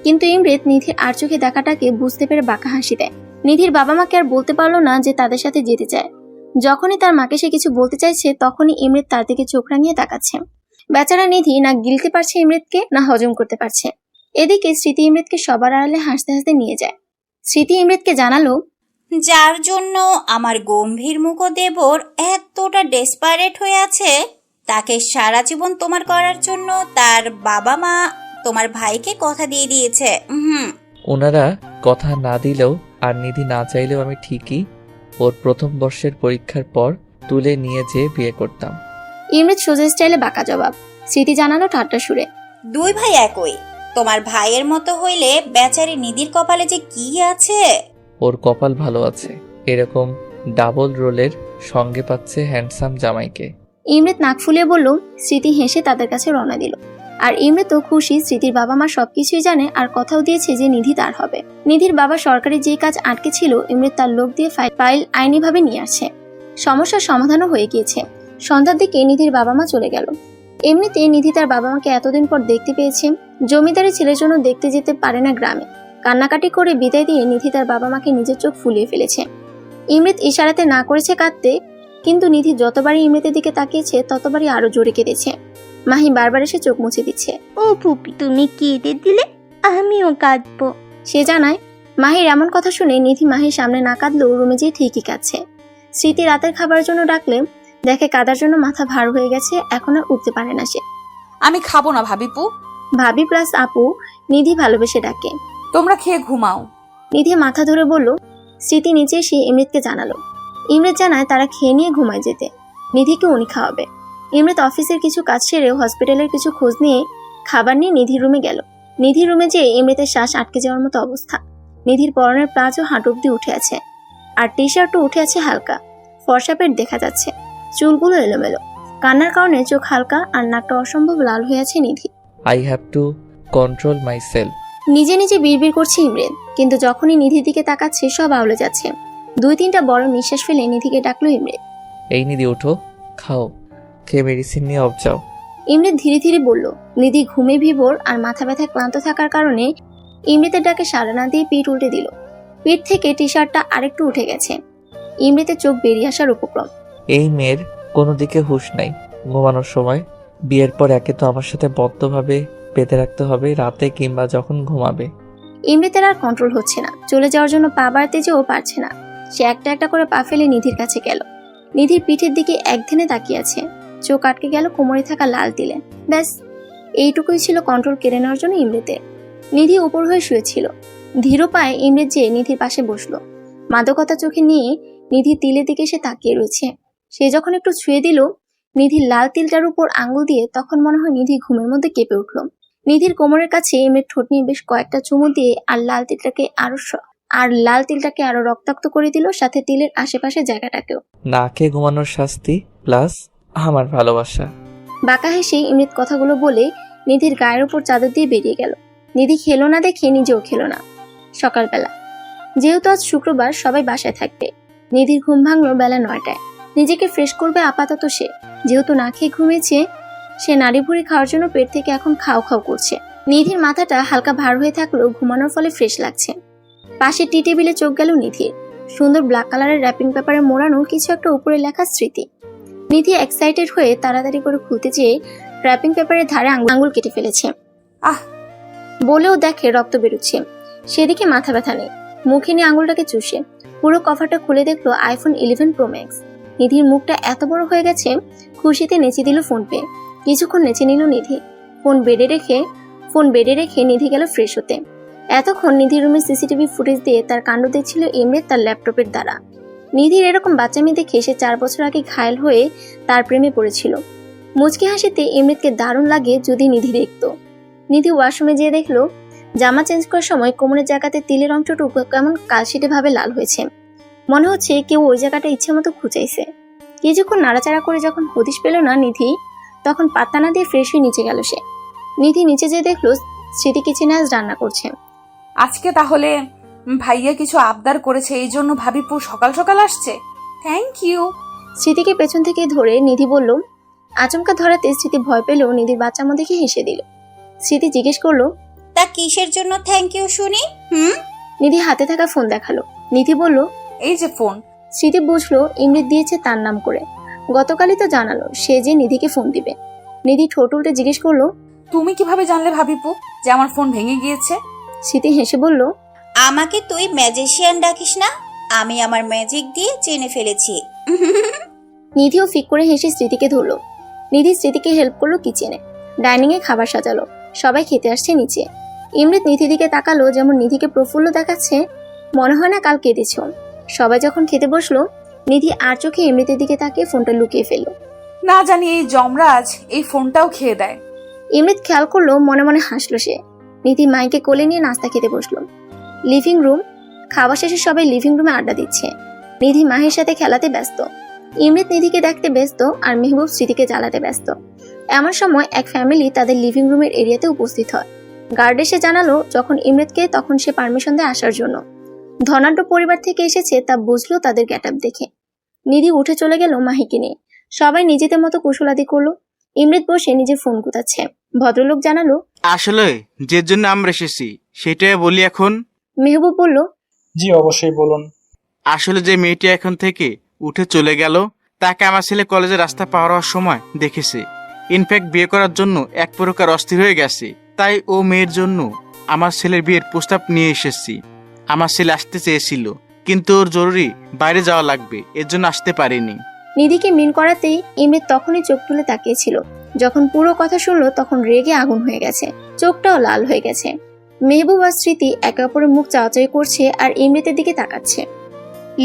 কিন্তু ইমরেত নিধির আর চোখে দেখাটাকে বুঝতে পেরে বাঁকা হাসি দেয়। নিধির বাবা মাকে আর বলতে পারলো না যে তাদের সাথে যেতে চায়। যখনই তার মাকে সে কিছু বলতে চাইছে তখনই ইমরেত তার দিকে চোখ রাঙিয়ে তাকাচ্ছে। বেচারা নিধি না গিলতে পারছে ইমরেতকে, না হজম করতে পারছে। এদিকে স্মৃতি ইমরেতকে সবার আড়ালে হাসতে হাসতে নিয়ে যায়। স্মৃতি ইমরেতকে জানালো, যার জন্য আমার গম্ভীর মুখদেবর এতটা ডেসপারেট হয়ে আছে, তাকে সারা জীবন তোমার করার জন্য তার বাবা মা তোমার ভাইকে কথা দিয়ে দিয়েছে। ওনারা কথা না দিলেও আর নিধি না চাইলেও আমি ঠিকই ওর প্রথম বর্ষের পরীক্ষার পর তুলে নিয়ে যেয়ে বিয়ে করতাম। ইমরেত সোজা স্টাইলে বাঁকা জবাব। স্মৃতি জানালো ঠাট্টা সুরে, দুই ভাই একই। তোমার ভাইয়ের মতো হইলে বেচারি নিধির কপালে যে কি আছে। ওর কপাল ভালো আছে, এরকম ডাবল রোলের সঙ্গে পাচ্ছে হ্যান্ডসাম জামাইকে। ইমরেত নাক ফুলিয়ে বলল। স্মৃতি হেসে তাদের কাছে রওনা দিল। আর ইমরেতও খুশি, স্মৃতির বাবা মা সবকিছুই জানে আর কথাও দিয়েছে যে নিধি তার হবে। নিধির বাবা সরকারি যে কাজ আটকে ছিল ইমরেত তার লোক দিয়ে ফাইল আইনিভাবে নিয়ে আসছে। সমস্যার সমাধানও হয়ে গিয়েছে। সন্ধ্যার দিকে নিধির বাবা মা চলে গেল। এমনিতে নিধি তার বাবা মাকে এতদিন পর দেখতে পেয়েছে। জমিদারি ছেলের জন্য দেখতে যেতে পারে না গ্রামে। কান্নাকাটি করে বিদায় দিয়ে নিধি তার বাবা মাকে নিজের চোখ ফুলিয়ে ফেলেছে। ইমৃত ইশারাতে না করেছে কাঁদতে, কিন্তু নিধি যতবারই ইমৃতের দিকে তাকিয়েছে ততবারই আরো জোরে কেঁদেছে। মাহি বারবার এসে চোখ মুছে দিচ্ছে। ও ফুপি, তুমি কেঁদে দিলে আমিও কাঁদবো। সে জানায় মাহির এমন কথা শুনে নিধি মাহির সামনে না কাঁদলেও রুমে যেয়ে ঠিকই কাঁদছে। স্মৃতি রাতের খাবারের জন্য ডাকলে দেখে কাদার জন্য মাথা ভার হয়ে গেছে, এখন আর উঠতে পারে না সে। আমি খাবো না ভাবিপু, ভাবি প্লাস আপু নিধি ভালোবেসে ডাকে। তোমরা খেয়ে ঘুমাও। নিধি মাথা ধরে বলল। স্মৃতি নিচে এসে ইমৃতকে জানালো। ইমৃত জানায় তারা খেয়ে নিয়ে ঘুমায় যেতে, নিধিকে উনি খাওয়াবে। ইমৃত অফিসের কিছু কাজ সেরে হসপিটালের কিছু খোঁজ নিয়ে খাবার নিয়ে নিধির রুমে গেল। নিধির রুমে যেয়ে ইমৃতের শ্বাস আটকে যাওয়ার মতো অবস্থা। নিধির পরনের প্লাজো হাঁটু অব্দি উঠে আছে, আর টি শার্টও উঠে আছে হালকা। ফর্সা পেট দেখা যাচ্ছে, চুলগুলো এলোমেলো। কান্নার কারণে চোখ হালকা আর নাকটা অসম্ভব লাল হয়ে আছে Nidhi. I have to control myself. নিজে নিজে বিড়বিড় করছে ইমরেন, কিন্তু যখনই নিধির দিকে তাকাচ্ছে সব আউলে যাচ্ছে। 2-3টা বড় নিঃশ্বাস ফেলে নিধিকে ডাকলো ইমরেন। এই নিধি ওঠো, খাও, খেয়ে মেডিসিন নিয়ে অফ যাও। ইমরেন ধীরে ধীরে বলল। নিধি ঘুমে ভিভোর আর মাথা ব্যথায় ক্লান্ত থাকার কারণে ইমৃতের ডাকে সাড়া না দিয়ে পিঠ উল্টে দিল। পিঠ থেকে টি শার্টটা আরেকটু উঠে গেছে। ইমৃতের চোখ বেরিয়ে আসার উপক্রম। এই মেয়ের কোনো দিকে হুঁশ নাই। ঘুমানোর সময় বিয়ের পর একে তো আমার সাথে বদ্ধভাবে বেঁধে রাখতে হবে, রাতে কিংবা যখন ঘুমাবে। ইমৃতের আর কন্ট্রোল হচ্ছে না, চলে যাওয়ার জন্য পা বাড়তে যেও পারছে না। সে একটা একটা করে পা ফেলে নিধির কাছে গেল। নিধির পিঠের দিকে একধানে তাকিয়ে আছে, চোখ আটকে গেল কোমরে থাকা লাল তিলে। ব্যাস, এইটুকুই ছিল কন্ট্রোল কেড়ে নেওয়ার জন্য ইমৃতের। নিধি উপর হয়ে শুয়েছিল। ধীর পায়ে ইমৃত যেয়ে নিধির পাশে বসলো। মাদকতা চোখে নিয়ে নিধির তিলের দিকে সে তাকিয়ে রয়েছে। সে যখন একটু ছুঁয়ে দিল নিধির লাল তিলটার উপর আঙ্গুল দিয়ে, তখন মনে হয় নিধি ঘুমের মধ্যে কেঁপে উঠল। নিধির কোমরের কাছে ইমৃত ঠোঁট নিয়ে বেশ কয়েকটা চুমু দিয়ে আর লাল তিলটাকে আরো রক্তাক্ত করে দিল, সাথে তিলের আশেপাশে জায়গাটাকেও। না খেয়ে ঘুমানোর শাস্তি প্লাস আমার ভালোবাসা। বাঁকা হেসে ইমৃত কথাগুলো বলে নিধির গায়ের উপর চাদর দিয়ে বেরিয়ে গেল। নিধি খেলো না দেখে নিজেও খেলো না। সকালবেলা, যেহেতু আজ শুক্রবার সবাই বাসায় থাকবে, নিধির ঘুম ভাঙলো বেলা 9টায়। নিজেকে ফ্রেশ করবে আপাতত সে, যেহেতু না খেয়ে ঘুমিয়েছে। সে নাড়ি ভুড়ি খাওয়ার জন্য পেট থেকে এখন খাও খাও করছে। নিধির মাথাটা হালকা ভার হয়ে থাকলেও ঘুমানোর ফলে ফ্রেশ লাগছে। পাশে টি টেবিলে চোখ গেল নিধির। সুন্দর ব্ল্যাক কালারের র্যাপিং পেপারে মোড়ানো কিছু একটা উপরে লেখা স্মৃতি। নিধি এক্সাইটেড হয়ে তাড়াতাড়ি করে খুলতে চেয়ে র্যাপিং পেপারের ধারে আঙ্গুল কেটে ফেলেছে। আহ! বলেও দেখে রক্ত বেরোচ্ছে। সেদিকে মাথা ব্যথা নেই, মুখে নিয়ে আঙুলটাকে চুষে পুরো কভারটা খুলে দেখলো আইফোন 11 প্রো ম্যাক্স। নিধির মুখটা এত বড় হয়ে গেছে, খুশিতে নেচে দিল ফোন পে। কিছুক্ষণ নেচে নিল নিধি। ফোন বেডে রেখে নিধি গেল ফ্রেশ হতে। এতক্ষণ নিধির রুমের সিসিটিভি ফুটেজ দিয়ে তার কাণ্ড দেখছিল ইমরেত তার ল্যাপটপের দ্বারা। নিধির এরকম বাচ্চামি দেখে সে 4 বছর আগে ঘায়েল হয়ে তার প্রেমে পড়েছিল। মুচকি হাসিতে ইমরেতকে দারুণ লাগে যদি নিধি দেখতো। নিধি ওয়াশরুমে যেয়ে দেখলো জামা চেঞ্জ করার সময় কোমরের জায়গাতে তিলের অংশটুকু কেমন কালশিটে ভাবে লাল হয়েছে। মনে হচ্ছে কেউ ওই জায়গাটা ইচ্ছে মতো খুঁচাইছে। কিছুক্ষণ নাড়াচাড়া করে যখন হদিশ পেল না নিধি, তখন পাত্তা না দিয়ে ফ্রেশ হয়ে নিচে গেল সে। নিধি নিচে যেয়ে দেখলো স্মৃতি কিচেনে আজ রান্না করছে। আজকে তাহলে ভাইয়া কিছু আবদার করেছে, এই জন্য ভাবিপু সকাল সকাল আসছে। Thank you. স্মৃতিকে পেছন থেকে ধরে নিধি বলল। আচমকা ধরাতে স্মৃতি ভয় পেলেও নিধির বাচ্চামো দেখে হেসে দিল। স্মৃতি জিজ্ঞেস করলো, তা কিসের জন্য থ্যাংক ইউ শুনি? নিধি হাতে থাকা ফোন দেখালো। নিধি বলল, এই যে ফোন। স্মৃতি বুঝলো ইমৃত দিয়েছে তার নাম করে। গতকালই তো জানালো সে যে নিধিকে ফোন দিবে। নিধি ঠোঁট উল্টে জিজ্ঞেস করলো, তুমি কিভাবে জানলে ভাবিপু যে আমার ফোন ভেঙে গিয়েছে? স্মৃতি হেসে বলল, আমাকে তুই ম্যাজিশিয়ান ডাকিস না, আমি আমার ম্যাজিক দিয়ে চেনে ফেলেছি। নিধিও ফিক করে হেসে স্মৃতিকে ধরলো। নিধি স্মৃতিকে হেল্প করলো কিচেনে। ডাইনিং এ খাবার সাজালো। সবাই খেতে আসছে নিচে। ইমৃত নিধির দিকে তাকালো, যেমন নিধিকে প্রফুল্ল দেখাচ্ছে, মনে হয় না কাল কেঁদেছ। সবাই যখন খেতে বসলো, নিধি আর চোখে ইমৃতের দিকে তাকিয়ে ফোনটা লুকিয়ে ফেললো। না জানি এই যমরাজ এই ফোনটাও খেয়ে দেয়। ইমৃত খেয়াল করলো, মনে মনে হাসলো সে। নিধি মাইকে কোলে নিয়ে নাস্তা খেতে বসলো। Living room. খাওয়া শেষে সবাই লিভিং রুমে আড্ডা দিচ্ছে। নিধি মাহির সাথে খেলাতে ব্যস্ত। ইমৃত নিধিকে দেখতে ব্যস্ত আর মেহবুব স্মৃতিকে জ্বালাতে ব্যস্ত। এমন সময় এক ফ্যামিলি তাদের লিভিং রুমের এরিয়াতে উপস্থিত হয়। গার্ড এসে জানালো যখন ইমৃতকে, তখন সে পারমিশন দেয় আসার জন্য। ধনাঢ্য পরিবার থেকে এসেছে তা বুঝলো তাদের গেটআপ দেখে। নিধি উঠে চলে গেল মাহিকে নিয়ে। সবাই নিজেদের মতো কুশলাদি করলো। ইমৃত বসে নিজের ফোন গুতাচ্ছে। ভদ্রলোক জানালো, আসলে যে জন্য আমরা এসেছি সেটাই বলি এখন। মেহবুব বলল, জি অবশ্যই বলুন। আসলে যে মেয়েটি এখন থেকে উঠে চলে গেল তাকে আমার ছেলে কলেজের রাস্তা পার হওয়ার সময় দেখেছে। ইনফ্যাক্ট বিয়ে করার জন্য এক প্রকার অস্থির হয়ে গেছে। তাই ও মেয়ের জন্য আমার ছেলের বিয়ের প্রস্তাব নিয়ে এসেছি। আমার ছেলে আসতে চেয়েছিল, কিন্তু ওর জরুরি বাইরে যাওয়া লাগবে, এর জন্য আসতে পারেনি। নিধিকে মিন করাতেই ইমরিত তখনই চোখ তুলে তাকিয়েছিল। যখন পুরো কথা শুনলো তখন রেগে আগুন হয়ে গেছে, চোখটাও লাল হয়ে গেছে। মেহবুব আর স্মৃতি একে অপরের মুখ চাওয়াচাই করছে আর ইমরিতের দিকে তাকাচ্ছে।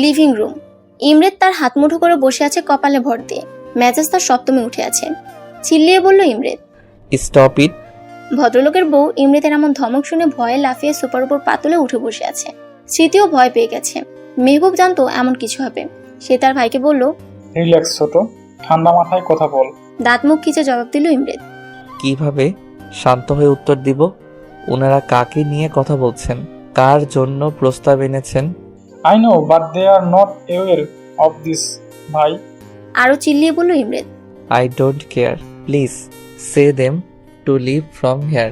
Living room. ইমরিত তার হাত মুঠো করে বসে আছে কপালে ভর দিয়ে, মেজাজ তার সপ্তমে উঠে আছে। চিল্লিয়ে বলল ইমরিত। Stop it. ভদ্রলোকের বউ ইমরিতের এমন ধমক শুনে ভয়ে লাফিয়ে সোফার উপর পাতলে উঠে বসে আছে। স্মৃতিও ভয় পেয়ে গেছে। মেহবুব জানতো এমন কিছু হবে। সে তার ভাইকে বলল, রিল্যাক্স ছোট, ঠান্ডা মাথায় কথা বল। দাঁত মুখ খিচে জবাব দিল ইমরিত। কিভাবে শান্ত হয়ে উত্তর দিব? ওনারা কাকে নিয়ে কথা বলছেন, কার জন্য প্রস্তাব এনেছেন? I know but they are not aware of this ভাই। আরো চিল্লিয়ে বলল Imrit. I don't care, please say them to leave from here.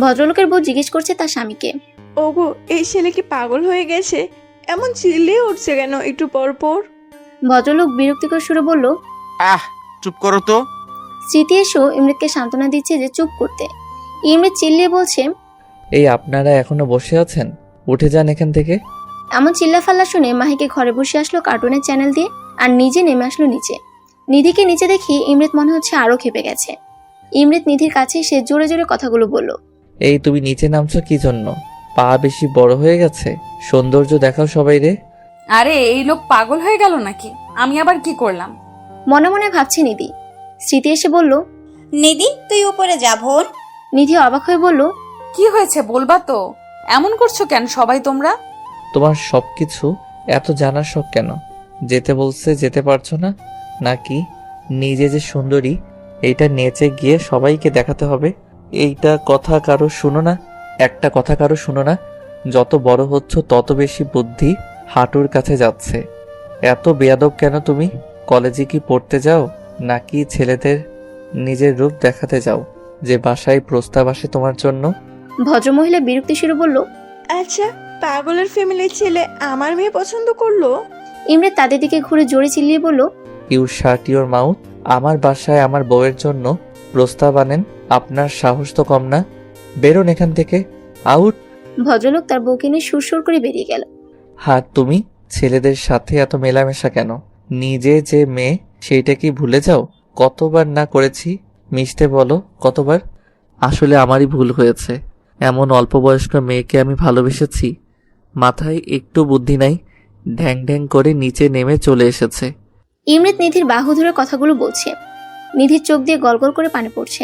ভদ্রলোকের বউ জিজ্ঞেস করছে তার স্বামীকে। ওগো, এই ছেলে কি পাগল হয়ে গেছে? এমন চিল্লিয়ে উঠছে কেন একটু পর পর? ভদ্রলোক বিরক্তিকর সুরে বলল। চুপ করো তো। স্মৃতি এসেও ইমরিতকে সান্ত্বনা দিচ্ছে যে চুপ করতে। ইমরিত চিল্লিয়ে বলছে, এই আপনারা এখনো বসে আছেন, উঠে যান এখান থেকে। এমন চিল্লাফাল্লা শুনে মাহিকে ঘরে বসে আসলো কার্টুনের চ্যানেল দিয়ে আর নিজে নেমে আসলো নিচে। নিধিকে নিচে দেখি ইমরিত মনে হচ্ছে আরো খেপে গেছে। ইমরিত নিধির কাছে সে জোরে জোরে কথাগুলো বলল। এই তুমি নিচে নামছো কি জন্য? পা বেশি বড় হয়ে গেছে? সৌন্দর্য দেখাও সবাই রে। আরে এই লোক পাগল হয়ে গেল নাকি? আমি আবার কি করলাম? মনে মনে ভাবছে নিধি। স্মৃতি এসে বলল, নিধি তুই উপরে যা বোন। নিধি অবাক হয়ে বলল, কি হয়েছে বলবা তো? এমন করছো কেন সবাই তোমরা? তোমার সবকিছু এত জানার শখ কেন? যেতে বলছে যেতে পারছো না নাকি? নিজে যে সুন্দরী এইটা নেচে গিয়ে সবাইকে দেখাতে হবে, এইটা কথা কারো শুনো না? একটা কথা কারো শুনো না? যত বড় হচ্ছ তত বেশি বুদ্ধি হাঁটুর কাছে যাচ্ছে। এত বেয়াদব কেন তুমি? কলেজে কি পড়তে যাও নাকি ছেলেদের নিজের রূপ দেখাতে যাও যে বাসায় প্রস্তাব আসে তোমার জন্য? ভদ্রমহিলা বিরক্তি সুরে বলল। আচ্ছা, পাগলের ফ্যামিলির ছেলে আমার মেয়ে পছন্দ করলো? ইমরিত তাদের দিকে ঘুরে জোরে চিল্লিয়ে বলল, ইউ শাট ইউর মাউথ। আমার বাসায় আমার বউয়ের জন্য প্রস্তাব আনেন? আপনার সাহস তো কম না? বেরোন এখান থেকে, আউট। ভদ্রলোক তার বউকে নিয়ে সুরসুর করে বেরিয়ে গেল। হ্যাঁ, তুমি ছেলেদের সাথে এত মেলামেশা কেন? নিজে যে মেয়ে সেইটা কি ভুলে যাও? কতবার না করেছি মিশতে, বলো কতবার? আসলে আমারই ভুল হয়েছে, এমন অল্প বয়স্ক মেয়েকে আমি ভালোবেসেছি। মাথায় একটু বুদ্ধি নাই, ঢ্যাং ঢ্যাং করে নিচে নেমে চলে এসেছে। ইমরিত নিধির বাহু ধরে কথাগুলো বলছে। নিধির চোখ দিয়ে গলগল করে পানি পড়ছে।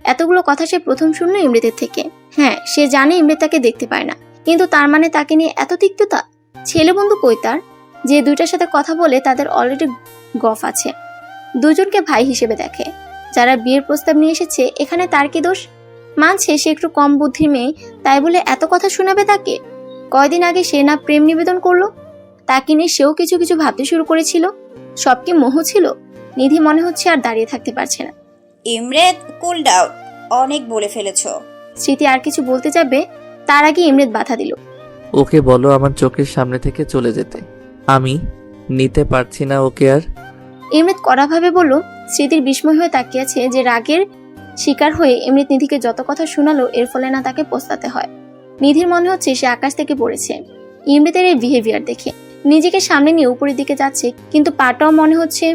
এতগুলো কথা সে প্রথম শুনল ইমরিতের থেকে। হ্যাঁ, সে জানে ইমরিত তাকে দেখতে পায় না, কিন্তু তার মানে তাকে নিয়ে এত তিক্ততা? ছেলে বন্ধু কই তার, যে দুইটার সাথে কথা বলে তাদের অলরেডি গফ আছে, দুজনকে ভাই হিসেবে দেখে। যারা বিয়ের প্রস্তাব নিয়ে এসেছে এখানে তার কি দোষ? মানছে সে একটু কম বুদ্ধির মেয়ে, তাই বলে এত কথা শোনাবে তাকে? কয়দিন আগে সে না প্রেম নিবেদন করলো, তাকে নিয়ে সেও কিছু কিছু ভাবতে শুরু করেছিল। সব কি মোহ ছিল? নিধি মনে হচ্ছে আর দাঁড়িয়ে থাকতে পারছে না। ইমরেদ কুল ডাউন, অনেক বলে ফেলেছো। স্মৃতি আর কিছু বলতে যাবে, তার আগে ইমরেদ বাধা দিল। ওকে বলো আমার চোখের সামনে থেকে চলে যেতে, আমি নিতে পারছি না ওকে আর। ইমরেদ কড়াভাবে বলল। স্মৃতির বিস্ময় হয়ে তাকিয়ে আছে যে রাগের শিকার হয়ে ইমরেদ নিধিকে যত কথা শোনালো এর ফলে না তাকে পস্তাতে হয়। নিধির মনে হচ্ছে সে আকাশ থেকে পড়েছে ইমরেদের এই বিহেভিয়ার দেখে। নিজেকে সামনে নিয়ে উপরের দিকে যাচ্ছে, কিন্তু পাটাও মনে হচ্ছে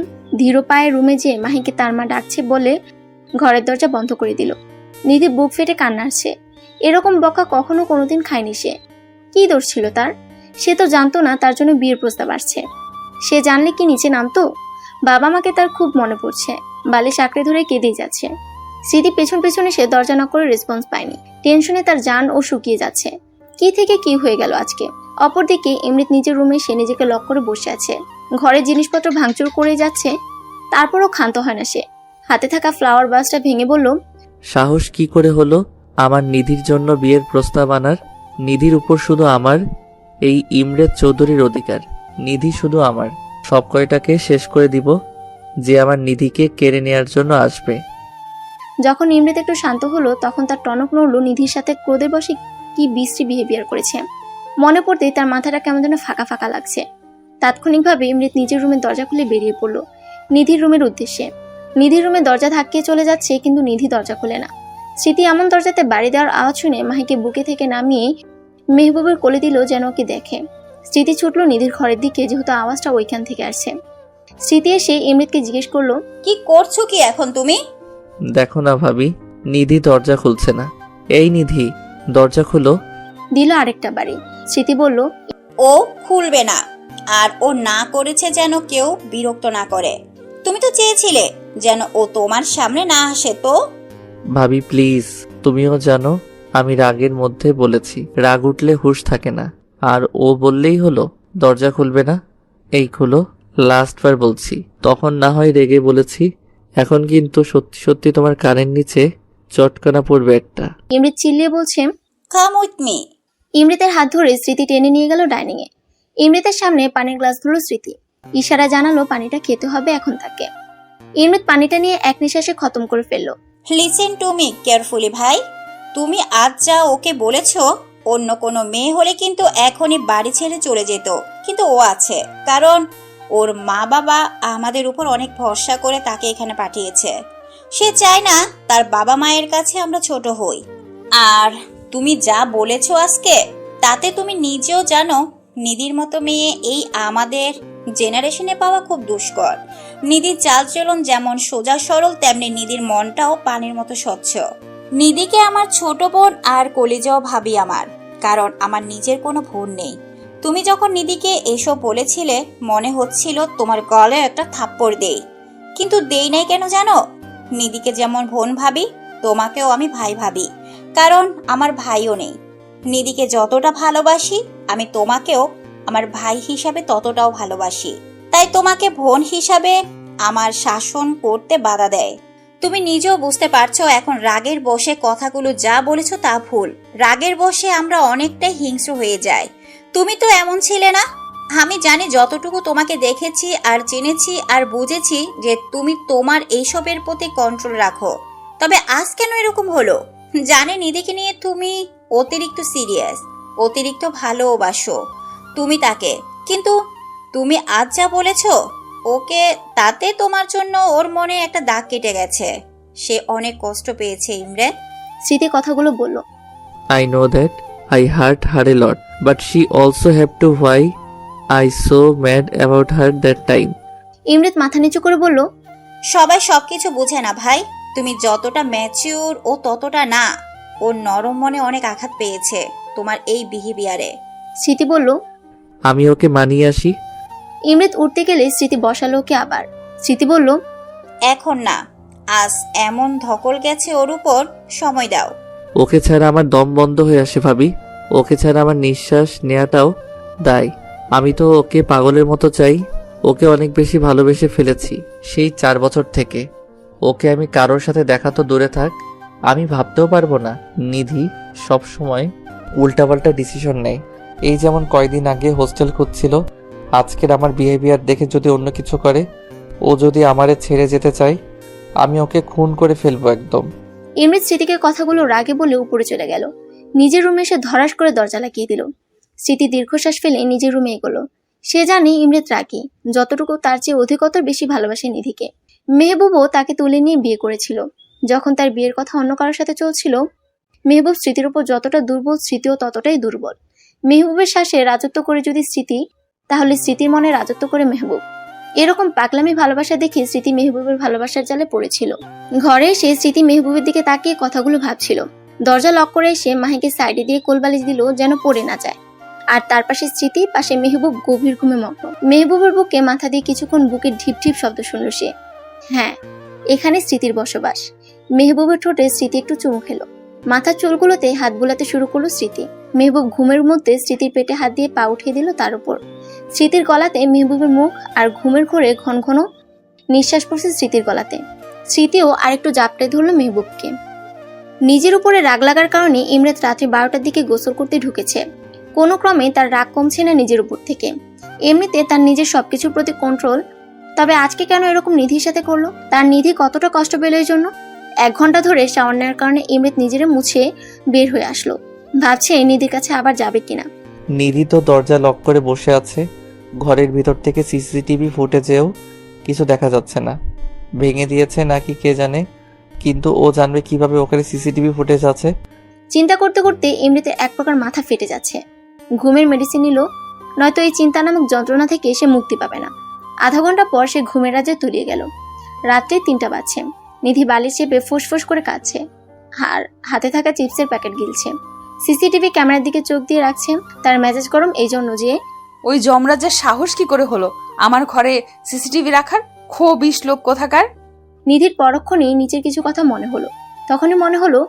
ধীর পায়ে রুমে যেয়ে মাহিকে তার মা ডাকছে বলে ঘরের দরজা বন্ধ করে দিল। নিধি বুক ফেটে কান্না আসছে। এরকম বকা কখনো কোনোদিন খায়নি সে। কি দোষ ছিল তার? সে তো জানতো না তার জন্য বিয়ের প্রস্তাব আসছে। সে জানলে কি নিচে নামতো? বাবা মাকে তার খুব মনে পড়ছে। বালিশ আঁকড়ে ধরে কেঁদেই যাচ্ছে। স্মৃতি পেছন পেছনে সে দরজা নক করে রেসপন্স পায়নি। টেনশনে তার জান ও শুকিয়ে যাচ্ছে। কি থেকে কি হয়ে গেল আজকে? অপরদিকে ইমরিত নিজের রুমে সে নিজেকে লক করে বসে আছে। ঘরের জিনিসপত্র ভাঙচুর করে যাচ্ছে, তারপরও ক্ষান্ত হয় না সে। হাতে থাকা ফ্লাওয়ার বাসটা ভেঙে বলল, সাহস কি করে হলো আমার নিধির জন্য বিয়ের প্রস্তাব আনার? নিধির উপর শুধু আমার এই ইমরেদ চৌধুরীর অধিকার। নিধি শুধু আমার। সব কয়টাকে শেষ করে দিব যে আমার নিধিকে কেড়ে নেওয়ার জন্য আসবে। যখন ইমরিত একটু শান্ত হলো তখন তার টনক নড়ল। নিধির সাথে ক্রোধের বশে কি বিশ্রী বিহেভিয়ার করেছে মনে পড়তেই তার মাথাটা কেমন যেন ফাঁকা ফাঁকা লাগছে। তাৎক্ষণিকভাবে ইমৃত নিজের রুমের দরজা খুলে বেরিয়ে পড়ল নিধির রুমের উদ্দেশ্যে। নিধির রুমের দরজা ধাক্কিয়ে চলে যাচ্ছে, কিন্তু নিধি দরজা খোলে না। স্মৃতি এমন দরজাতে বাড়ি দেওয়ার আওয়াজ শুনে মাহিকে বুকে থেকে নামিয়ে মেহবুবের কোলে দিল যেন ওকে দেখে। স্মৃতি ছুটল নিধির ঘরের দিকে, যেহেতু আওয়াজটা ওইখান থেকে আসছে। স্মৃতি এসে ইমৃতকে জিজ্ঞেস করলো, কি করছো কি এখন তুমি? দেখো না ভাবি, নিধি দরজা খুলছে না। এই নিধি, দরজা খুলো। দিল আরেকটা বাড়ি। স্মৃতি বলল, ও খুলবে না, আর ও না করেছে যেন কেউ বিরক্ত না করে। তুমি তো চেয়েছিলে যেন ও তোমার সামনে না আসে। তো ভাবি প্লিজ, তুমিও জানো আমি রাগের মধ্যে বলেছি, রাগ উঠলে হুঁশ থাকে না। আর ও বললেই হলো দরজা খুলবে না। এই খুলো, লাস্ট বার বলছি। তখন না হয় রেগে বলেছি, এখন কিন্তু সত্যি সত্যি তোমার কানের নিচে চটকানা পড়বে একটা। ইমৃত চিল্লিয়ে বলছে, কাম উইথ মি। ইমৃতের হাত ধরে স্মৃতি টেনে নিয়ে গেল ডাইনিং এ। ইমৃতের সামনে পানির গ্লাস ধরল স্মৃতি। ইশারা জানালো পানিটা খেতে হবে এখন তাকে। ইমৃত পানিটা নিয়ে এক নিঃশ্বাসে খতম করে ফেললো। লিসেন টু মি কেয়ারফুলি ভাই। তুমি আজ যা ওকে বলেছো, অন্য কোনো মেয়ে হলে কিন্তু এখনই বাড়ি ছেড়ে চলে যেত। কিন্তু ও আছে, কারণ ওর মা বাবা আমাদের উপর অনেক ভরসা করে তাকে এখানে পাঠিয়েছে। সে চায় না তার বাবা মায়ের কাছে আমরা ছোট হই। আর তুমি যা বলেছো আজকে, তাতে তুমি নিজেও জানো নিধির মতো মেয়ে এই আমাদের জেনারেশনে পাওয়া খুব দুষ্কর। নিধির চালচলন যেমন সোজা সরল, তেমনি নিধির মনটাও পানির মতো স্বচ্ছ। নিধিকে আমার ছোট বোন আর কলিজাও ভাবি আমার, কারণ আমার নিজের কোনো বোন নেই। তুমি যখন নিধিকে এসব বলেছিলে, মনে হচ্ছিল তোমার গলায় একটা থাপ্পড় দেই, কিন্তু দেই নাই কেন জানো? নিধিকে যেমন বোন ভাবি, তোমাকেও আমি ভাই ভাবি, কারণ আমার ভাইও নেই। নিধিকে যতটা ভালোবাসি, আমি তোমাকেও আমার ভাই হিসাবে ততটাও ভালোবাসি। তাই তোমাকে বোন হিসাবে আমার শাসন করতে বাধা দেয়। তুমি নিজেও বুঝতে পারছো এখন রাগের বশে কথাগুলো যা বলেছো তা ভুল। রাগের বশে আমরা অনেকটাই হিংস্র হয়ে যাই। তুমি তো এমন ছিলে না। আমি জানি যতটুকু তোমাকে দেখেছি আর জেনেছি আর বুঝেছি যে তুমি তোমার এইসবের প্রতি কন্ট্রোল রাখো। তবে আজ কেন এরকম হলো? জানি নিধিকে নিয়ে তুমি অতিরিক্ত সিরিয়াস, অতিরিক্ত ভালোবাসো তুমি তাকে, কিন্তু তুমি আজ যা বলেছো ওকে, তাতে তোমার জন্য ওর মনে একটা দাগ কেটে গেছে। সে অনেক কষ্ট পেয়েছে ইমরান। স্মৃতি কথাগুলো বলল। I know that I hurt her a lot, but she also have to why I so mad about her that time. ইমৃত মাথা নিচু করে বলল, সবাই সবকিছু বুঝে না ভাই। তুমি যতটা ম্যাচিউর ও ততটা না। ওর নরম মনে অনেক আঘাত পেয়েছে তোমার এই বিহেভিয়ারে। স্মৃতি বলল, আমি ওকে মানিয়ে আসি। ইমৃত উঠতে গেলে স্মৃতি বসালো ওকে আবার। স্মৃতি বলল, এখন না, আজ এমন ধকল গেছে ওর উপর, সময় দাও। ওকে ছাড়া আমার দম বন্ধ হয়ে আসে ভাবি। ওকে ছাড়া আমার নিঃশ্বাস নেওয়াটাও দায়। আমি তো ওকে পাগলের মতো চাই। ওকে অনেক বেশি ভালোবেসে ফেলেছি সেই 4 বছর থেকে। ওকে আমি কারোর সাথে দেখা তো দূরে থাক, আমি ভাবতেও পারবো না। নিধি সব সময় উল্টাপাল্টা ডিসিশন নেয়। এই যেমন কয়দিন আগে হোস্টেল খুঁজছিল, আজকের আমার বিহেভিয়ার দেখে যদি অন্য কিছু করে, ও যদি আমারে ছেড়ে যেতে চায়, আমি ওকে খুন করে ফেলবো একদম। ইমৃত স্মৃতিকে কথাগুলো রাগে বলে উপরে চলে গেল। নিজের রুমে এসে ধরাস করে দরজা লাগিয়ে দিল। স্মৃতি দীর্ঘশ্বাস ফেলে নিজের রুমে এগোলো। সে জানে ইমৃত রাগী, যতটুকু তার চেয়ে অধিকতর বেশি ভালোবাসে নিধিকে। মেহবুবও তাকে তুলে নিয়ে বিয়ে করেছিল। যখন তার বিয়ের কথা অন্য কারোর সাথে চলছিল, মেহবুব স্মৃতির উপর যতটা দুর্বল, স্মৃতিও ততটাই দুর্বল। মেহবুবের শ্বাসে রাজত্ব করে যদি স্মৃতি, তাহলে স্মৃতির মনে রাজত্ব করে মেহবুব। এরকম পাগলামি ভালোবাসা দেখে স্মৃতি মেহবুবের ভালোবাসার জালে পড়েছিল। ঘরে এসে স্মৃতি মেহবুবের দিকে তাকিয়ে কথাগুলো ভাবছিল। দরজা লক করে এসে মাহিকে সাইডে দিয়ে কোলবালিশ দিল যেন পড়ে না যায়। আর তার পাশে স্মৃতি, পাশে মেহবুব গভীর ঘুমে মগ্ন। মেহবুবের বুকে মাথা দিয়ে কিছুক্ষণ বুকের ঢিপ ঢিপ শব্দ শুনল সে। হ্যাঁ, এখানে স্মৃতির বসবাস। মেহবুবের ঠোঁটে স্মৃতি একটু চুমু খেলো। মাথার চুলগুলোতে হাত বুলাতে শুরু করলো স্মৃতি। মেহবুব ঘুমের মধ্যে স্মৃতির পেটে হাত দিয়ে পা উঠিয়ে দিল তার উপর। স্মৃতির গলাতে মেহবুবের মুখ, আর ঘুমের ঘোরে ঘন ঘন নিঃশ্বাস পড়ছে স্মৃতির গলাতে। স্মৃতিও আরেকটু জাপটে ধরল মেহবুবকে। নিজের উপরে রাগ লাগার কারণে ইমরাত রাত্রি 12টার দিকে গোসল করতে ঢুকেছে। কোনো ক্রমে তার রাগ কমছে না নিজের উপর থেকে। এমনিতে তার নিজের সবকিছুর প্রতি কন্ট্রোল, তবে আজকে কেন এরকম নিধির সাথে করলো? তার নিধি কতটা কষ্ট পেল এই জন্য? 1 ঘন্টা ধরে শাওয়ার নেওয়ার কারণে ইমরাত নিজের মুছে বের হয়ে আসলো। ভাবছে নিধির কাছে আবার যাবে কিনা। নিধি তো দরজা লক করে বসে আছে, ঘরের ভিতর থেকে সিসিটিভি ফুটেজেও কিছু দেখা যাচ্ছে না। ভেঙে দিয়েছে নাকি কে জানে, কিন্তু ও জানবে কিভাবে ওখানে সিসিটিভি ফুটেজ আছে? চিন্তা করতে করতে এমনিতে এক প্রকার মাথা ফেটে যাচ্ছে। ঘুমের মেডিসিন নিল, নয়তো এই চিন্তা নামক যন্ত্রণা থেকে সে মুক্তি পাবে না। আধা ঘন্টা পর সে ঘুমের রাজ্যে তলিয়ে গেল। রাত্রে 3টা বাজছে। নিধি বালিশ চেপে ফুসফুস করে কাঁদছে, আর হাতে থাকা চিপসের প্যাকেট গিলছে। সিসিটিভি ক্যামেরার দিকে চোখ দিয়ে রাখছে। তার মেজাজ গরম এই জন্য যে ওই যমরাজের সাহস কি করে হলো আমার ঘরে সিসিটিভি রাখার? খোবিশ লোক কোথাকার। নিধির পরক্ষণেই নিচের কিছু কথা মনে হলো। তখনই মনে হলো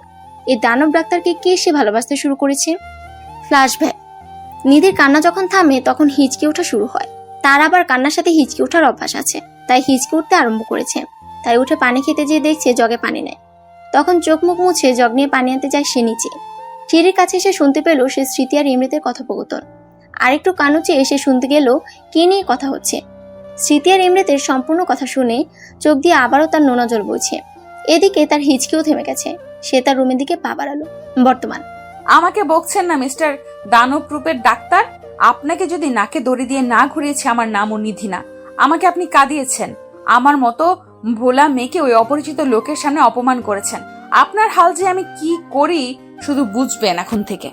এই দানব ডাক্তারকে কে সে ভালোবাসতে শুরু করেছে। ফ্ল্যাশব্যাক। নিধির কান্না যখন থামে তখন হিচকে ওঠা শুরু হয়। তার আবার কান্নার সাথে হিচকে ওঠার অভ্যাস আছে, তাই হিচকে উঠতে আরম্ভ করেছে। তাই উঠে পানি খেতে যেয়ে দেখছে জগে পানি নেয়। তখন চোখ মুখ মুছে জগ নিয়ে পানি আনতে যায় সে নিচে। সিঁড়ির কাছে এসে শুনতে পেল সে স্মৃতি আর ইমৃতের কথোপকথন। আরেকটু কানুচে এসে শুনতে গেল কি নিয়ে কথা হচ্ছে। স্মৃতি আর ইমৃতের সম্পূর্ণ কথা শুনে চোখ দিয়ে আবারও তার নোনা জল বইছে। এদিকে তার হিচকেও থেমে গেছে। সে তার রুমের দিকে পা বাড়ালো। বর্তমান। আমাকে বকছেন না মিস্টার দানব রূপের ডাক্তার? আপনাকে যদি নাকে দড়ি দিয়ে না ঘুরিয়েছে আমার নামও নিধি না। আমাকে আপনি কাঁদিয়েছেন। আমার মতো ভোলা মেয়েকে ওই অপরিচিত লোকের সামনে অপমান করেছেন। আপনার হাল যে আমি কি করি শুধু বুঝবেন এখন থেকে।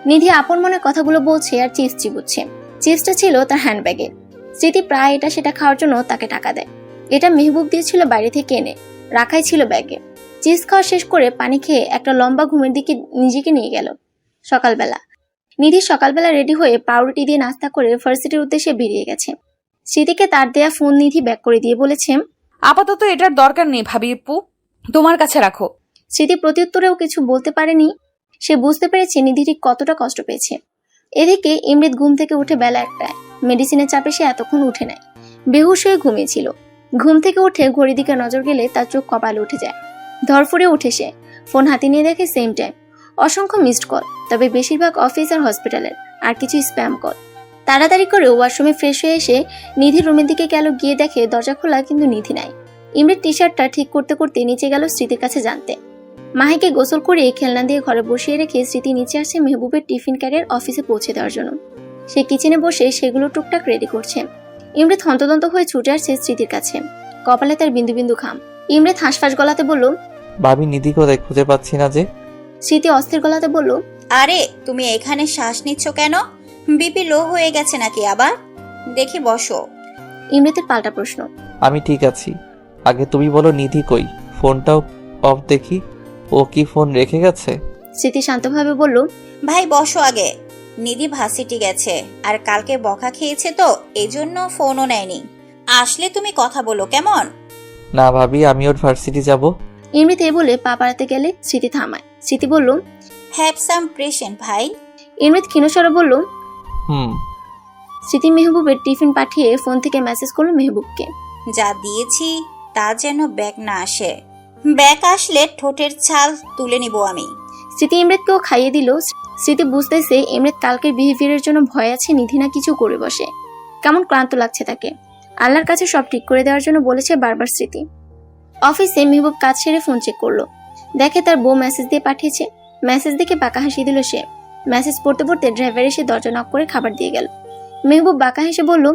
নিধি আপন মনে কথাগুলো বলছে আর চিপস চিবুচ্ছে। চিপসটা ছিল তার হ্যান্ডব্যাগে। স্মৃতি প্রায় এটা সেটা খাওয়ার জন্য তাকে টাকা দেয়। এটা মেহবুব দিয়েছিল বাইরে থেকে এনে, রাখাই ছিল ব্যাগে। চিপস খাওয়া শেষ করে পানি খেয়ে একটা লম্বা ঘুমের দিকে নিজেকে নিয়ে গেল। সকালবেলা নিধি সকালবেলা রেডি হয়ে পাউরুটি দিয়ে নাস্তা করে ভার্সিটির উদ্দেশ্যে বেরিয়ে গেছে। স্মৃতিকে তার দেয়া ফোন নিধি ব্যাক করে দিয়ে বলেছে, আপাতত এটার দরকার নেই ভাবিপু, তোমার কাছে রাখো। স্মৃতি প্রত্যুত্তরেও কিছু বলতে পারেনি। সে বুঝতে পেরেছে নিধি ঠিক কতটা কষ্ট পেয়েছে। এদিকে ইমৃত ঘুম থেকে উঠে বেলা 1টায়। মেডিসিনের চাপে সে এতক্ষণ উঠে নেয়, বেহুশ হয়ে ঘুমিয়েছিল। ঘুম থেকে উঠে ঘড়ির দিকে নজর গেলে তার চোখ কপালে উঠে যায়। ধরফরে উঠে সে ফোন হাতে নিয়ে দেখে সেম টাইম। অসংখ্য মিসড কল, তবে বেশিরভাগ অফিস আর হসপিটালের, আর কিছু স্প্যাম কল। তাড়াতাড়ি করে ওয়াশরুমে ফ্রেশ হয়ে এসে নিধির রুমের দিকে গেল। গিয়ে দেখে দরজা খোলা, কিন্তু নিধি নাই। ইমৃত টি শার্টটা ঠিক করতে করতে নিচে গেল স্মৃতির কাছে জানতে। মাহিকে গোসল করে খেলনা দিয়ে ঘরে বসিয়ে রেখে স্মৃতি নিচে আসে মেহবুবের টিফিন ক্যারিয়ার অফিসে পৌঁছে দেওয়ার জন্য। সে কিচেনে বসে সেগুলো টুকটাক রেডি করছে। ইমৃত হন্তদন্ত হয়ে ছুটে আসছে স্মৃতির কাছে। কপালে তার বিন্দু বিন্দু ঘাম। ইমৃত হাঁসফাঁস গলাতে বলল, ভাবি নিধি কোথায়, খুঁজে পাচ্ছি না যে। স্মৃতি অস্থির গলাতে বলল, আরে তুমি এখানে শ্বাস নিচ্ছ কেন? বিপি লো হয়ে গেছে নাকি আবার? দেখি বসো। ইমৃতের পাল্টা প্রশ্ন। আমি ঠিক আছি, আগে তুমি বলো নিধি কই, ফোনটাও অফ দেখি। ও কি ফোন রেখে গেছে? স্মৃতি শান্তভাবে বলল, ভাই বসো আগে। নিধি ভার্সিটি গেছে, আর কালকে বকা খেয়েছে তো এই জন্য ফোনও নেয়নি। আসলে তুমি কথা বলো কেমন? না ভাবি, আমি ওর ভার্সিটি যাব। ইমৃত এ বলে পা বাড়াতে গেলে স্মৃতি থামায়। স্মৃতি বলল, হ্যাভ সাম পেশেন্ট ভাই। ইমৃত ক্ষীণস্বরে বলল, হুম। স্মৃতি মেহবুবের টিফিন পাঠিয়ে ফোন থেকে মেসেজ করলো মেহবুবকে। যা দিয়েছি তা যেন ব্যাগ না আসে। ব্যাগ আসলে ঠোঁটের ছাল তুলে নিব আমি। স্মৃতি ইমৃতকেও খাইয়ে দিল। স্মৃতি বুঝতেছে ইমৃত কালকের বিহেভিয়ারের জন্য ভয় আছে নিধি না কিছু করে বসে। কেমন ক্লান্ত লাগছে তাকে। আল্লাহর কাছে সব ঠিক করে দেওয়ার জন্য বলেছে বারবার স্মৃতি। অফিসে মেহবুব কাজ সেরে ফোন চেক করলো। দেখে তার বউ মেসেজ দিয়ে পাঠিয়েছে। মেসেজ দেখে বাঁকা হাসি দিল সে। মেসেজ পড়তে পড়তে ড্রাইভার এসে দরজা নক করে খাবার দিয়ে গেল। মেহবুব বাঁকা হেসে বলল,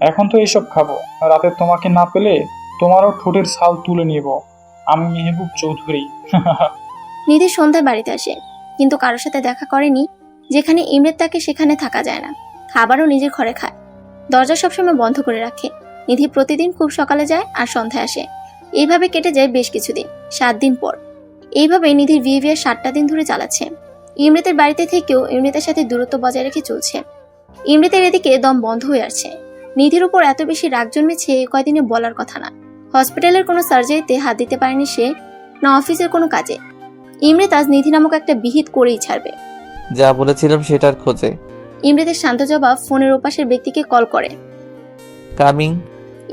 এখন তো এইসব খাবো, রাতে তোমাকে না পেলে তোমারও ঠোঁটের ছাল তুলে নিব। আমি মেহবুব চৌধুরী। নিধি সন্ধ্যায় বাড়িতে আসে, কিন্তু কারোর সাথে দেখা করেনি। যেখানে ইমৃত তাকে সেখানে থাকা যায় না। খাবারও নিজের ঘরে খায়। দরজা সবসময় বন্ধ করে রাখে। নিধি প্রতিদিন খুব সকালে যায় আর সন্ধ্যায় আসে। এইভাবে কেটে যায় বেশ কিছুদিন। 7 দিন পর এইভাবে নিধির বিহেভিয়ার 7টা দিন ধরে চালাচ্ছে। ইমৃতের বাড়িতে থেকেও ইমৃতের সাথে দূরত্ব বজায় রেখে চলছে। ইমৃতের এদিকে দম বন্ধ হয়ে আসছে। নিধির উপর এত বেশি রাগ জন্মেছে এ কয়দিনে বলার কথা না। হসপিটালের কোনো সার্জারিতে হাত দিতে পারেনি সে, না অফিসের কোনো কাজে। ইমৃত আজ নিধি নামক একটা বিহিত করেই ছাড়বে। যা বলেছিলাম সেটার খোঁজে। ইমৃতের শান্ত জবাব ফোনের ওপাশের ব্যক্তিকে কল করে। কামিং।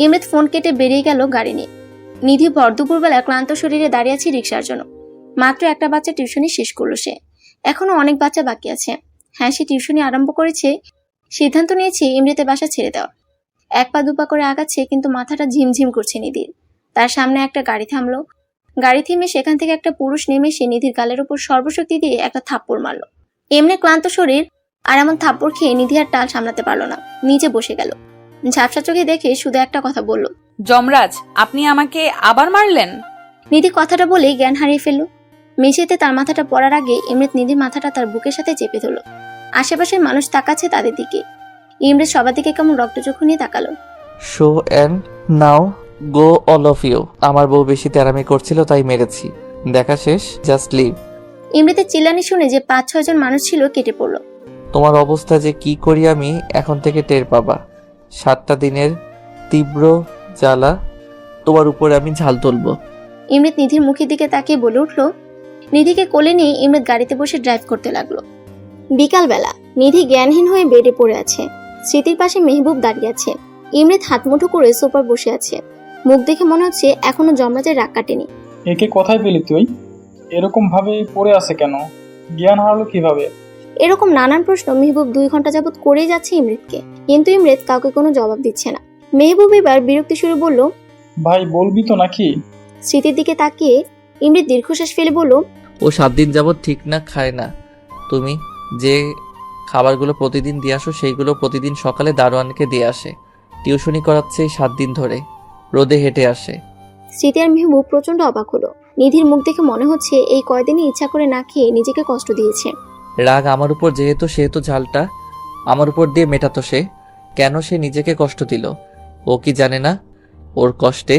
ইমৃত ফোন কেটে বেরিয়ে গেল গাড়ি নিয়ে। নিধি ভর দুপুরবেলা ক্লান্ত শরীরে দাঁড়িয়ে আছে রিক্সার জন্য। মাত্র একটা বাচ্চা টিউশনি শেষ করলো সে। এখনো অনেক বাচ্চা বাকি আছে। হ্যাঁ, সে টিউশনি আরম্ভ করেছে। সিদ্ধান্ত নিয়েছে ইমৃতের বাসা ছেড়ে দেওয়ার। 1 পা 2 পা করে আগাচ্ছে, কিন্তু মাথাটা ঝিমঝিম করছে নিধির। তার সামনে একটা গাড়ি থামলো। গাড়ি থেমে সেখান থেকে একটা পুরুষ নেমে সে নিধির গালের উপর সর্বশক্তি দিয়ে একটা থাপ্পড় মারলো। এমনি ক্লান্ত শরীর, আর এমন থাপ্পড় খেয়ে নিধি আর টাল সামলাতে পারলো না, নিচে বসে গেল। ঝাপসা চোখে দেখে শুধু একটা কথা বলল। যমরাজ, আপনি আমাকে আবার মারলেন? নিধি কথাটা বলেই জ্ঞান হারিয়ে ফেলল। মেঝেতে তার মাথাটা পড়ার আগে ইমরেত নিধির মাথাটা তার বুকের সাথে চেপে ধরল। আশেপাশের মানুষ তাকাচ্ছে তাদের দিকে। ইমরেত সবার দিকে কেমন রক্তচক্ষু নিয়ে তাকালো। Show and now go all of you. আমার বউ বেশি তেরামি করছিল তাই মেরেছি। দেখা শেষ, জাস্ট লিভ। ইমরেতের চিল্লানি শুনে যে 5-6 জন মানুষ ছিল কেটে পড়ল। তোমার অবস্থা যে কি করি আমি এখন থেকে টের পাবা। 7টা দিনের তীব্র জ্বালা তোমার উপরে আমি ঝাল তুলবো। ইমরেত নিধির মুখের দিকে তাকিয়ে বলে উঠল। নিধিকে কোলে নিয়ে ইমরেত গাড়িতে বসে ড্রাইভ করতে লাগলো। বিকালবেলা নিধি জ্ঞানহীন হয়ে বেডে পড়ে আছে। স্মৃতির পাশে মেহবুব দাঁড়িয়ে আছে। ইমরেত হাত মুঠো করে সোফার বসে আছে। মুখ দেখে মনে হচ্ছে এখনো যমরাজের রাগ কাটেনি। একে কোথায় পেলি তুই? এরকম ভাবে পড়ে আছে কেন? জ্ঞান হারালো কিভাবে? এরকম নানান প্রশ্ন মেহবুব 2 ঘন্টা যাবত করেই যাচ্ছে ইমরেতকে, কিন্তু ইমরেত কাউকে কোনো জবাব দিচ্ছে না। মেহবুব এবার বিরক্তি সুরে বলল, ভাই বলবি তো নাকি? স্মৃতির দিকে তাকিয়ে ইমরেত দীর্ঘশ্বাস ফেলে বলল, ও 7 দিন যাবত ঠিক না খায় না। তুমি যে খাবারগুলো প্রতিদিন দিয়ে আসো সেইগুলো প্রতিদিন সকালে দারোয়ানকে দিয়ে আসে। টিউশনি করাচ্ছে 7 দিন ধরে, রোদে হেঁটে আসে। স্মৃতি আর মেহবুব প্রচন্ড অবাক হলো। নিধির মুখ দেখে মনে হচ্ছে এই কয়দিনই ইচ্ছা করে না খেয়ে নিজেকে কষ্ট দিয়েছে। রাগ আমার উপর সেহেতু ঝালটা আমার উপর দিয়ে মেটাতো সে। কেন সে নিজেকে কষ্ট দিল? ও কি জানে না ওর কষ্টে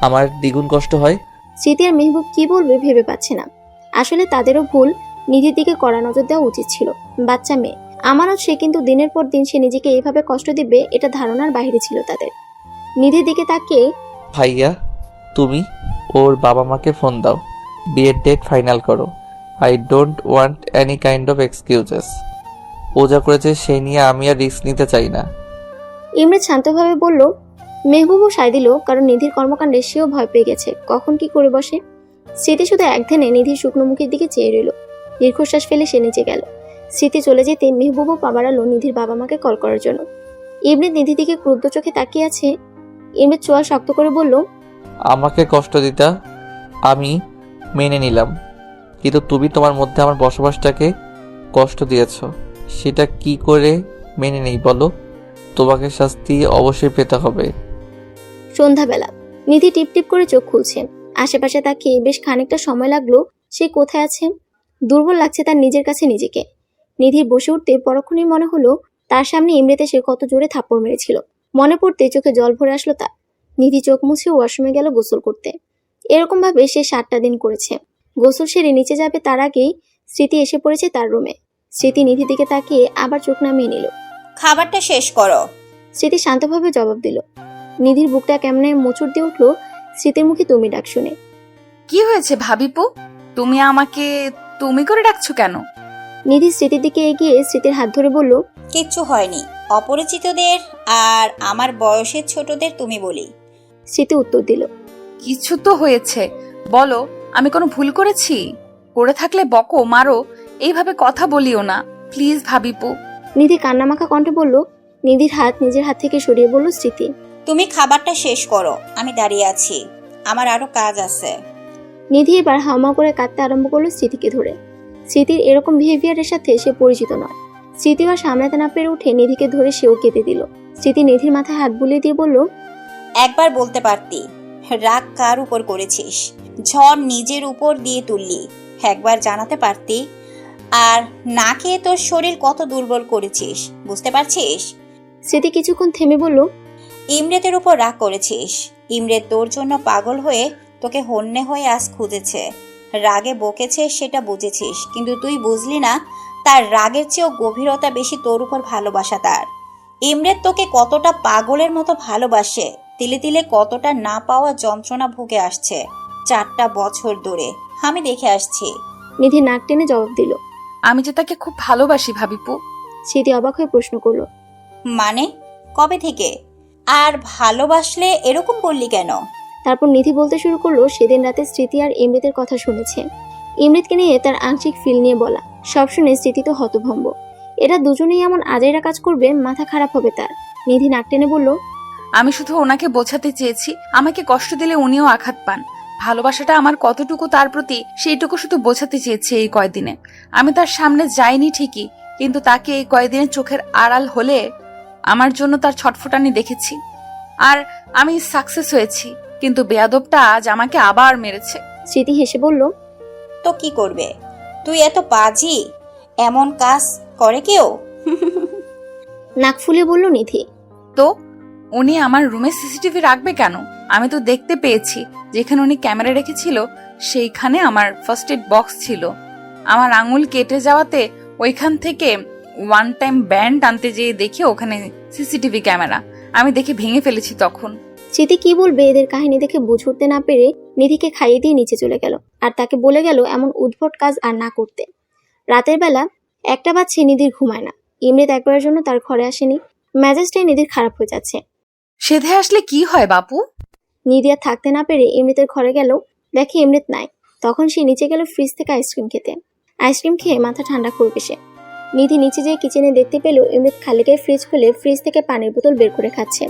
আমার দ্বিগুণ কষ্ট হয়? স্মৃতি আর মেহবুব কি বলবে ভেবে পাচ্ছে না। আসলে তাদেরও ভুল, নিধির দিকে কড়া নজর দেওয়া উচিত ছিল। বাচ্চা মেয়ে আমানত সে, কিন্তু দিনের পর দিন সে নিজেকে এইভাবে কষ্ট দিবে এটা ধারণার বাইরে ছিল তাদের। নিধির দিকে তাকিয়ে, ভাইয়া তুমি ওর বাবা মাকে ফোন দাও, বিয়ের ডেট ফাইনাল করো। I don't want any kind of excuses. ও যা করেছে সেই নিয়ে আমি আর রিস্ক নিতে চাই না। ইমরেত শান্তভাবে বলল। মেহবুবও সায় দিল, কারণ নিধির কর্মকাণ্ডে সেও ভয় পেয়ে গেছে কখন কি করে বসে। স্মৃতি শুধু একধানে নিধির শুকনো মুখের দিকে চেয়ে রইল। দীর্ঘশ্বাস ফেলে সে নিচে গেল। স্মৃতি চলে যেতে মেহবুবও পা বাড়ালো নিধির বাবা মাকে কল করার জন্য। ইমরেত নিধির দিকে ক্রুদ্ধ চোখে তাকিয়ে আছে। ইমরেত চোয়াল শক্ত করে বলল, আমাকে কষ্ট দিতা আমি মেনে নিলাম, কিন্তু তুমি তোমার মধ্যে আমার বসবাসটাকে কষ্ট দিয়েছ। সেটা কি করে মেনে নেই বলো? তোমাকে শাস্তি অবশ্যই পেতে হবে। সন্ধ্যাবেলা নিধি টিপ টিপ করে চোখ খুলছে। আশেপাশে তাকিয়ে বেশ খানিকটা সময় লাগলো সে কোথায় আছে। দুর্বল লাগছে তার নিজের কাছে নিজেকে। নিধির বসে উঠতে পরক্ষণেই মনে হলো তার সামনে ইমরেতে সে কত জোরে থাপ্পড় মেরেছিল। মনে পড়তে চোখে জল ভরে আসলো তার। নিধি চোখ মুছে ওয়াশরুমে গেল গোসল করতে। এরকম ভাবে সে 7টা দিন করেছে। গোসল সেরে নিচে যাবে তার আগেই স্মৃতি এসে পড়েছে তার রুমে। স্মৃতি নিধির দিকে তাকিয়ে আবার চোখ নামিয়ে নিল। খাবারটা শেষ করো। স্মৃতি শান্তভাবে জবাব দিল। নিধির বুকটা কেমনে মোচড় দিয়ে উঠলো স্মৃতির মুখে তুমি ডাক শুনে। কি হয়েছে ভাবিপু? তুমি আমাকে তুমি করে ডাকছো কেন? নিধি স্মৃতির দিকে এগিয়ে স্মৃতির হাত ধরে বলল, কিচ্ছু হয়নি। অপরিচিতদের আর আমার বয়সের ছোটদের তুমি বলি। স্মৃতি উত্তর দিল, কিছু তো হয়েছে, বলো। আমি কোনো ভুল করেছি? করে থাকলে বকো, মারো, এইভাবে কথা বলিও না প্লিজ ভাবিপু। নিধি কান্নামাখা কণ্ঠে বলল। নিধির হাত নিজের হাত থেকে সরিয়ে বলল স্মৃতি, তুমি খাবারটা শেষ করো, আমি দাঁড়িয়ে আছি, আমার আরো কাজ আছে। নিধি এবার হাওমা করে কাঁদতে আরম্ভ করলো স্মৃতিকে ধরে। স্মৃতির এরকম বিহেভিয়ারের সাথে সে পরিচিত নয়। স্মৃতি আর সামলাতে না পেরে উঠে নিধিকে ধরে সেও কেঁদে দিল। স্মৃতি নিধির মাথায় হাত বুলিয়ে দিয়ে বলল, একবার বলতে পারতি রাগ কার উপর করেছিস, ঝড় নিজের উপর দিয়ে তুললি। একবার জানাতে পারতি। আর না খেয়ে তোর শরীর কত দুর্বল করেছিস, বুঝতে পারছিস? স্মৃতি কিছুক্ষণ থেমে বলল, ইমরেতের উপর রাগ করেছিস। ইমরেত তোর জন্য পাগল হয়ে তোকে হন্যে হয়ে আজ খুঁজেছে, রাগে বকেছে সেটা বুঝেছিস, কিন্তু তুই বুঝলি না তার রাগের চেয়েও গভীরতা বেশি তোর উপর ভালোবাসা তার। ইমরেত তোকে কতটা পাগলের মতো ভালোবাসে, তিলে তিলে কতটা না পাওয়া যন্ত্রণা ভুগে আসছে 4টা বছর ধরে, আমি দেখে আসছি। নিধি নাক টেনে জবাব দিল, আমি যে তাকে খুব ভালোবাসি ভাবিপু। স্মৃতি অবাক হয়ে প্রশ্ন করলো, মানে কবে থেকে? আর ভালোবাসলে এরকম করলি কেন? তারপর নিধি বলতে শুরু করলো সেদিন রাতে স্মৃতি আর ইমরেতের কথা শুনেছে। ইমরেতকে নিয়ে তার আংশিক ফিল নিয়ে বলা। সব শুনে স্মৃতি তো হতভম্ব। এরা দুজনেই এমন আজাইরা কাজ করবে, মাথা খারাপ হবে তার। নিধি নাক টেনে বলল, আমি শুধু ওনাকে বোঝাতে চেয়েছি আমাকে কষ্ট দিলে উনিও আঘাত পান। ভালোবাসাটা আমার কতটুকু তার প্রতি সেইটুকু শুধু বোঝাতে চেয়েছি এই কয়দিনে। আমি তার সামনে যাইনি ঠিকই, কিন্তু তাকে এই কয়দিনে চোখের আড়াল হলে আমার জন্য তার ছটফটানি দেখেছি, আর আমি সাকসেস হয়েছি, কিন্তু বেয়াদবটা আজ আমাকে আবার মেরেছে। স্মৃতি হেসে বলল, তো কি করবে? তুই এত বাজি, এমন কাজ করে কেউ? নাক ফুলিয়ে বলল নিধি। তো উনি আমার রুমে সিসিটিভি রাখবে কেন? আমি তো দেখতে পেয়েছি যেখানে উনি ক্যামেরা রেখেছিল সেইখানে আমার ফার্স্ট এড বক্স ছিল। আমার আঙুল কেটে যাওয়াতে ওইখান থেকে ওয়ান টাইম ব্যান্ড আনতে যেয়ে দেখি ওখানে সিসিটিভি ক্যামেরা। আমি দেখে ভেঙে ফেলেছি তখন। স্মৃতি কি বলবে এদের কাহিনী দেখে বুঝে উঠতে না পেরে নিধিকে খাইয়ে দিয়ে নিচে চলে গেল, আর তাকে বলে গেল এমন উদ্ভট কাজ আর না করতে। রাতের বেলা 1টা বাজছে, নিধির ঘুমায় না। ইমরেত একবারের জন্য তার ঘরে আসেনি। মেজাজটাই নিধির খারাপ হয়ে যাচ্ছে। সেধে আসলে কি হয় বাপু? নিধি আর থাকতে না পেরে ইমরেতের ঘরে গেল, দেখে ইমরেত নাই। তখন সে নিচে গেল ফ্রিজ থেকে আইসক্রিম খেতে। আইসক্রিম খেয়ে মাথা ঠান্ডা করবে সে। নিধি নিচে যেয়ে কিচেনে দেখতে পেল ইমরেত খালি গায়ে ফ্রিজ খুলে ফ্রিজ থেকে পানির বোতল বের করে খাচ্ছে।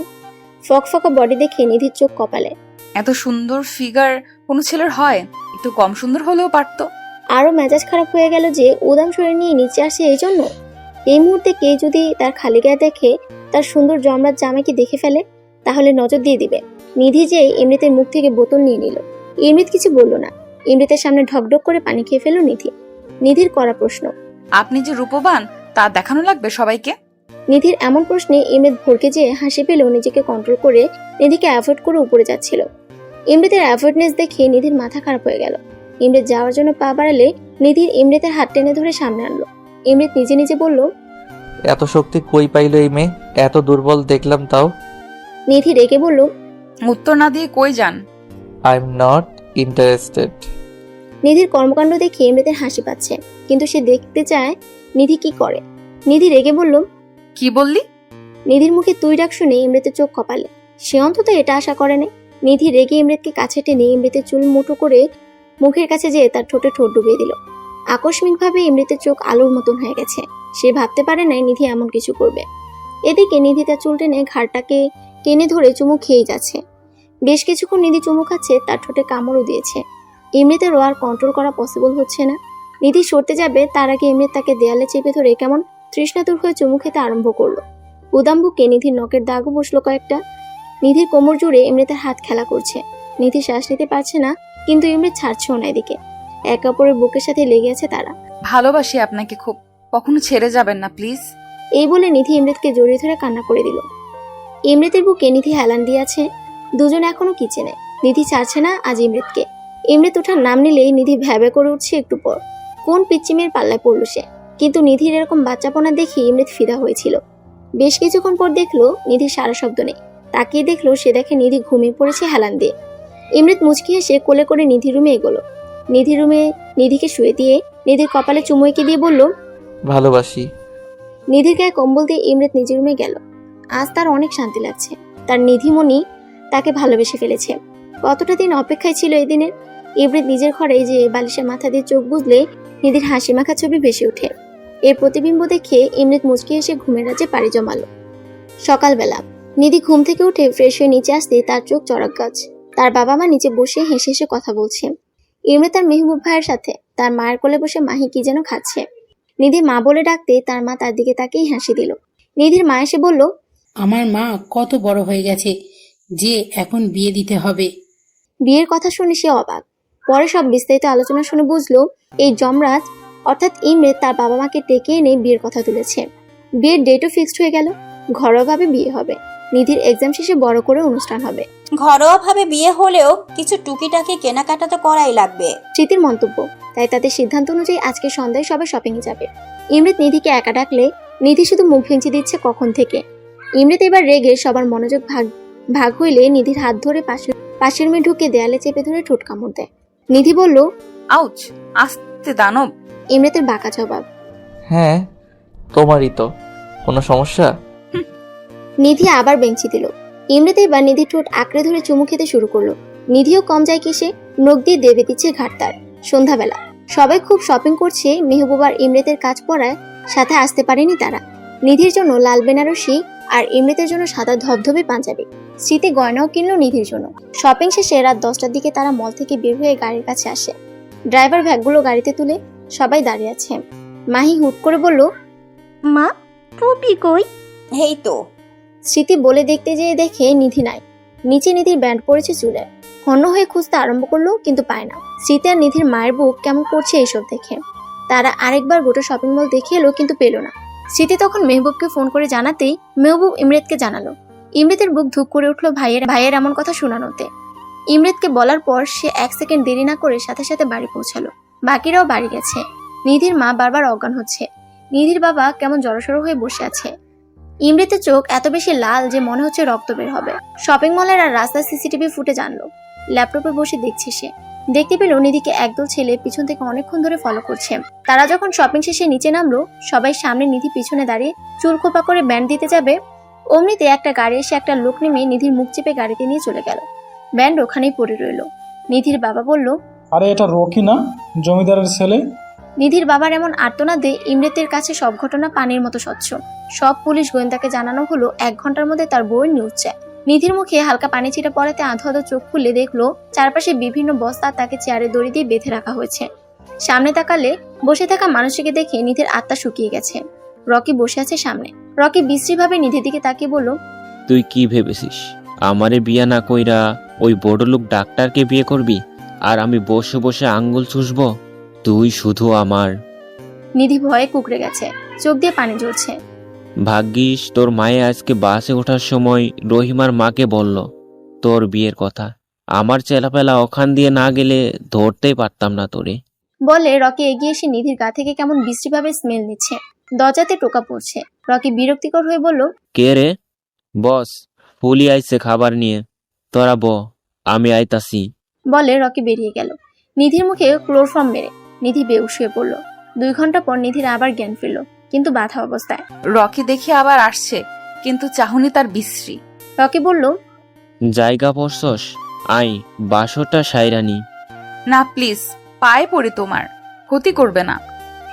ফকফকা বডি দেখে নিধির চোখ কপালে। এত সুন্দর ফিগার কোনো ছেলের হয়? একটু কম সুন্দর হলেও পারতো। আরো মেজাজ খারাপ হয়ে গেল যে উদাম শরীর নিয়ে নিচে আসে এই জন্য। এই মুহূর্তে কে যদি তার খালি গায়ে দেখে, তার সুন্দর জমরাত জামাইকে দেখে ফেলে, তাহলে নজর দিয়ে দিবে। নিধি যে ইমরিতের মুখ থেকে বোতল নিয়ে নিল। ইমরিত কিছু বলল না। ইমরিতের সামনে ঢকঢক করে পানি খেয়ে ফেলল নিধি। নিধির করা প্রশ্ন, আপনি যে রূপবান তা দেখানো লাগবে সবাইকে? নিধির এমন প্রশ্নে ইমরিত ভরকে যেয়ে হাসি পেলেও নিজেকে কন্ট্রোল করে নিধিকে অ্যাভয়েড করে উপরে যাচ্ছিল। ইমরিতের অ্যাভয়েডনেস দেখে নিধির মাথা খারাপ হয়ে গেল। ইমরিত যাওয়ার জন্য পা বাড়ালে নিধির ইমরিতের হাত টেনে ধরে সামনে আনলো। ইমরিত নিজে নিজে বলল, এত শক্তি কই পাইল এই মেয়ে? এত দুর্বল দেখলাম তাও। নিধি রেগে বলল, উত্তর না দিয়ে কই যান? I am not interested. নিধির কর্মকাণ্ড দেখে ইমরিতের হাসি পাচ্ছে, কিন্তু সে দেখতে চায় নিধি কি করে। নিধি রেগে বলল, কি বললি? নিধির মুখে তুই ডাক শুনে ইমরিতের চোখ কপালে। সে অন্তত এটা আশা করেনি। নিধি রেগে ইমরিতকে কাছে টেনে ইমরিতের চুল মুঠো করে মুখের কাছে যেয়ে তার ঠোঁটে ঠোঁট ডুবিয়ে দিল। আকস্মিকভাবে ইমরিতের চোখ আলোর মতন হয়ে গেছে। সে ভাবতে পারে নাই নিধি এমন কিছু করবে। এদিকে নিধি তার চুল টেনে ঘাড়টাকে টেনে ধরে চুমু খেয়েই যাচ্ছে। বেশ কিছুক্ষণ নিধি চুমু খাচ্ছে, তার ঠোঁটে কামড়ও দিয়েছে। ইমরিতেরও আর কন্ট্রোল করা পসিবল হচ্ছে না। নিধি সরতে যাবে, তার আগে ইমরিত তাকে দেয়ালে চেপে ধরে কেমন তৃষ্ণাতুর হয়ে চুমু খেতে আরম্ভ করলো। উদাম বুকে নিধির নখের দাগও বসলো কয়েকটা। নিধির কোমর জুড়ে ইমরিতের হাত খেলা করছে। নিধি শ্বাস নিতে পারছে না, কিন্তু ইমরিত ছাড়ছেও না। এদিকে একে অপরের বুকের সাথে লেগে আছে তারা। ভালোবাসি আপনাকে খুব, কখনো ছেড়ে যাবেন না প্লিজ। এই বলে নিধি ইমরিতকে জড়িয়ে ধরে কান্না করে দিল। ইমরিতের বুকে নিধি হেলান দিয়ে আছে। দুজন এখনো কিচেনে। নিধি ছাড়ছে না আজ ইমরিতকে। ইমরিত ওঠার নাম নিলেই নিধি ভ্যাবে করে উঠছে একটু পর। কোন পিচ্চিমের পাল্লায় পড়ল সে। কিন্তু নিধির এরকম বাচ্চাপনা দেখে ইমরিত ফিদা হয়েছিল। বেশ কিছুক্ষণ পর দেখলো নিধির সারা শব্দ নেই। তাকিয়ে দেখলো, সে দেখে নিধি ঘুমিয়ে পড়েছে হেলান দিয়ে। ইমরিত মুচকি হেসে কোলে করে নিধির রুমে এগোলো। নিধির রুমে নিধিকে শুয়ে দিয়ে নিধির কপালে চুমু এঁকে দিয়ে বলল, ভালোবাসি। নিধির গায়ে কম্বল দিয়ে ইমরিত নিজের রুমে গেল। আজ তার অনেক শান্তি লাগছে। তার নিধিমণি তাকে ভালোবেসে ফেলেছে। কতটা দিন অপেক্ষায় ছিল এই দিনের। ইমরিত নিজের ঘরে যে বালিশের মাথা দিয়ে চোখ বুঝলে নিধির হাসি মাখা ছবি ভেসে ওঠে। এর প্রতিবিম্ব দেখে ইমরিত মুচকি এসে ঘুমের রাজ্যে পাড়ি জমালো। সকালবেলা নিধি ঘুম থেকে উঠে ফ্রেশ হয়ে নিচে আসতে তার চোখ চড়ক গাছ। তার বাবা মা নিচে বসে হেসে হেসে কথা বলছে। ইমরিত তার মেহবুব ভাইয়ের সাথে তার মায়ের কোলে বসে মাহি কি যেন খাচ্ছে। নিধি মা বলে ডাকতে তার মা তার দিকে তাকিয়ে হাসি দিল। নিধির মা এসে বলল, আমার মা কত বড় হয়ে গেছে যে এখন বিয়ে দিতে হবে। বিয়ের কথা শুনে সে অবাক। পরে সব বিস্তারিত আলোচনা শুনে বুঝলো এই যমরাজ অর্থাৎ ইমরিত তার বাবা মাকে ডেকে এনে বিয়ের কথা তুলেছে। বিয়ের ডেটও ফিক্সড হয়ে গেল। ঘরোয়াভাবে বিয়ে হবে। নিধির এক্সাম শেষে বড় করে অনুষ্ঠান হবে। ঘরোয়াভাবে বিয়ে হলেও কিছু টুকিটাকি কেনাকাটা তো করাই লাগবে। স্মৃতির মন্তব্য, তাই তাদের সিদ্ধান্ত অনুযায়ী আজকে সন্ধ্যায় সবাই শপিং এ যাবে। ইমরিত নিধিকে একা ডাকলে নিধি শুধু মুখ ভেঙচি দিচ্ছে কখন থেকে। ইমরিত এবার রেগে সবার মনোযোগ ভাগ হইলে নিধির হাত ধরে পাশের রুমে ঢুকে দেয়ালে চেপে ধরে ঠোঁট কামড় দেয়। নিধি বলল, আউচ, আস্তে দানব। ইমরিতের বাঁকা জবাব, হ্যাঁ তোমারই তো। কোনো সমস্যা? নিধি আবার বেঞ্চি দিল। ইমরিত এবার নিধির ঠোঁট আঁকড়ে ধরে চুমু খেতে শুরু করলো। নিধিও কম যায় কিসে, নখ দিয়ে দেবে দিচ্ছে ঘাটতার। সন্ধ্যাবেলা সবাই খুব শপিং করছে। মেহবুবার ইমরিতের কাজ পড়ায় সাথে আসতে পারেনি তারা। নিধির জন্য লাল বেনারসি আর ইমরিতের জন্য সাদা ধবধবে পাঞ্জাবি। স্মৃতি গয়নাও কিনলো নিধির জন্য। শপিং শেষে রাত 10টার দিকে তারা মল থেকে বের হয়ে গাড়ির কাছে আসে। ড্রাইভার ব্যাগগুলো গাড়িতে তুলে সবাই দাঁড়িয়ে আছে। মাহি হুট করে বলল, মা পুপি কই? এই তো স্মৃতি বলে দেখতে যেয়ে দেখে নিধি নাই। নিচে নিধির ব্যান্ড পড়েছে চুলে। হন্য হয়ে খুঁজতে আরম্ভ করলো, কিন্তু পায় না। স্মৃতি আর নিধির মায়ের বুক কেমন করছে এইসব দেখে। তারা আরেকবার গোটা শপিং মল দেখে এলো, কিন্তু পেল না। স্মৃতি তখন মেহবুবকে ফোন করে জানাতেই মেহবুব ইমরেতকে জানালো। ইমরেতের বুক ধুপ করে উঠলো ভাইয়ের এমন কথা শোনানোতে। ইমরেতকে বলার পর সে 1 সেকেন্ড দেরি না করে সাথে সাথে বাড়ি পৌঁছালো। বাকিরাও বাড়ি গেছে। নিধির মা বারবার অজ্ঞান হচ্ছে। নিধির বাবা কেমন জড়সড় হয়ে বসে আছে। ইমরেতের চোখ এত বেশি লাল যে মনে হচ্ছে রক্ত বের হবে। শপিং মলের আর রাস্তার সিসিটিভি ফুটেজ আনলো। ল্যাপটপে বসে দেখছে সে। দেখতে পেল নিধিকে একদল ছেলে পিছন থেকে অনেকক্ষণ ধরে ফলো করছে। তারা যখন শপিং শেষে নিচে নামলো, সবাই সামনে নিধি পিছনে দাঁড়িয়ে চুল খোপা করে ব্যান্ড দিতে যাবে, অমনিতে একটা গাড়ি এসে একটা লোক নেমে নিধির মুখ চেপে গাড়িতে নিয়ে চলে গেল। ব্যান্ড ওখানেই পড়ে রইল। নিধির বাবা বলল, আরে এটা রকি না, জমিদারের ছেলে? নিধির বাবার এমন আর্তনাদে ইমরেতের কাছে সব ঘটনা পানির মতো স্বচ্ছ। সব পুলিশ গোয়েন্দাকে জানানো হলো 1 ঘন্টার মধ্যে তার বউয়ের নিউজ চায়। নিধির মুখে হালকা পানি ছিটা পড়াতে আধো আধো চোখ খুলে দেখলো চারপাশে বিভিন্ন বস্তা তাকে চেয়ারে দড়ি দিয়ে বেঁধে রাখা হয়েছে। সামনে তাকালে বসে থাকা মানুষটিকে দেখে নিধির আত্মা শুকিয়ে গেছে। রকি বসে আছে সামনে। রকি বিশ্রীভাবে নিধির দিকে তাকিয়ে বলল, তুই কি ভেবেছিস আমারে বিয়া না কইরা ওই বড়লোক ডাক্তারকে বিয়ে করবি আর আমি বসে বসে আঙ্গুল চুষব? তুই শুধু আমার। নিধি ভয়ে কুকড়ে গেছে, চোখ দিয়ে পানি ঝরছে। ভাগ্যিস তোর মায়ে আজকে বাসে ওঠার সময় রহিমার মাকে বলল তোর বিয়ের কথা। আমার চেলাপেলা ওখান দিয়ে না গেলে ধরতেই পারতাম না তোরে। বলে রকি এগিয়ে এসে নিধির গা থেকে কেমন বিশ্রীভাবে স্মেল নিচ্ছে। দরজাতে টোকা পড়ছে। রকি বিরক্তিকর হয়ে বলল, কে রে? বস, ফুলি আইছে খাবার নিয়ে, তোরা ব, আমি আইতাছি। বলে রকি বেরিয়ে গেল। নিধির মুখে ক্লোরফর্ম মেরে নিধি বেহুশ হয়ে পড়ল। 2 ঘন্টা পর নিধির আবার জ্ঞান ফিরল, কিন্তু বাধা অবস্থায়। রকি দেখি আবার আসছে, কিন্তু চাহনি তার বিশ্রী। রকি বলল, জায়গা পড়ছস, আই বাসরটা সাইরানি। না প্লিজ, পায়ে পড়ে, তোমার ক্ষতি করবে না।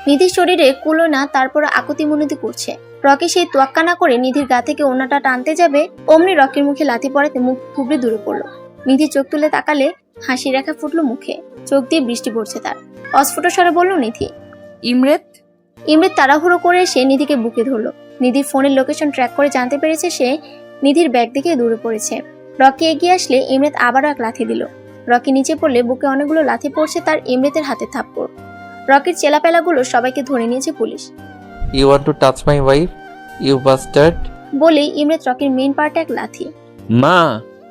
নিধির শরীরে কুলো না, তারপর আকুতি মুনতি করছে। রকি সেই তোয়াক্কা না করে নিধির গা থেকে ওনাটা টানতে যাবে, অমনি রকির মুখে লাথি পড়াতে মুখ থুবড়ে দূরে পড়লো। নিধি চোখ তুলে তাকালে হাসি রেখা ফুটলো মুখে, চোখ দিয়ে বৃষ্টি পড়ছে তার। অস্ফুট স্বরে বলল, নিধি। ইমরেত তাড়াহুড়ো করে এসে নিধিকে বুকে ধরলো। নিধির ফোনের লোকেশন ট্র্যাক করে জানতে পেরেছে সে নিধির ব্যাগ দেখে দূরে পড়েছে। রকি এগিয়ে আসলে ইমরেত আবারও এক লাথি দিল। রকি নিচে পড়লে বুকে অনেকগুলো লাথি পড়ছে তার। ইমরেতের হাতে থাপ্পড়। রকির চেলাপেলাগুলো সবাইকে ধরে নিয়েছে police. You want to touch my wife, you bastard? বলেই ইমরেত রকির মেইন পার্টে এক লাথি মা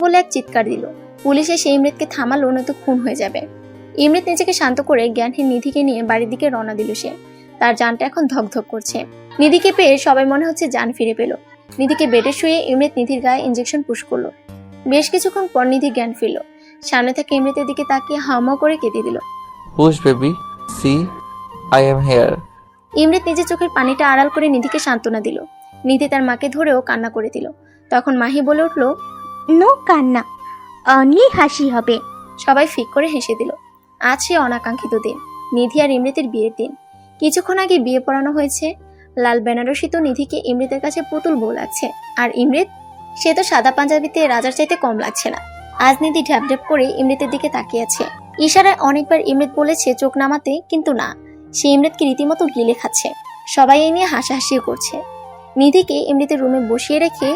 বলে এক চিৎকার দিল। পুলিশ এসে ইমরেতকে থামালো, নয়তো খুন হয়ে যাবে। ইমরেত নিজেকে শান্ত করে জ্ঞানহীন নিধিকে নিয়ে বাড়ির দিকে রওনা দিল সে। তার জানটা এখন ধকধক করছে। নিধিকে পেয়ে সবাই মনে হচ্ছে জান ফিরে পেল। নিধিকে বেডে শুয়ে ইমরেত নিধির গায়ে ইঞ্জেকশন পুশ করলো। বেশ কিছুক্ষণ পর নিধি জ্ঞান ফিরল। সামনে থেকে ইমরেতের দিকে তাকিয়ে হাউমাউ করে কেঁদে দিল। Hush baby, see I am here. Imret নিজের চোখের পানিটা আড়াল করে নিধিকে সান্ত্বনা দিল। নিধি তার মাকে ধরেও কান্না করে দিল। তখন মাহি বলে উঠল, নো কান্না, অনলি হাসি হবে। সবাই ফিক করে হেসে দিল। আজ সে অনাকাঙ্ক্ষিত দিন, নিধি আর ইমরেতের বিয়ের দিন। কিছুক্ষণ আগে বিয়ে পড়ানো হয়েছে। লাল বেনারসি তো নিধিকে ইমরেতের কাছে পুতুল বউ লাগছে। আর ইমরেত, সে তো সাদা পাঞ্জাবিতে রাজার চাইতে কম লাগছে না। আজ নিধি ঢ্যাপ ঢ্যাপ করে ইমরেতের দিকে তাকিয়ে আছে। ইশারায় অনেকবার ইমরেত বলেছে চোখ নামাতে, কিন্তু না, সে ইমরেতকে রীতিমতো গিলে খাচ্ছে। সবাই এই নিয়ে হাসাহাসিও করছে। নিধিকে ইমরেতের রুমে বসিয়ে রেখে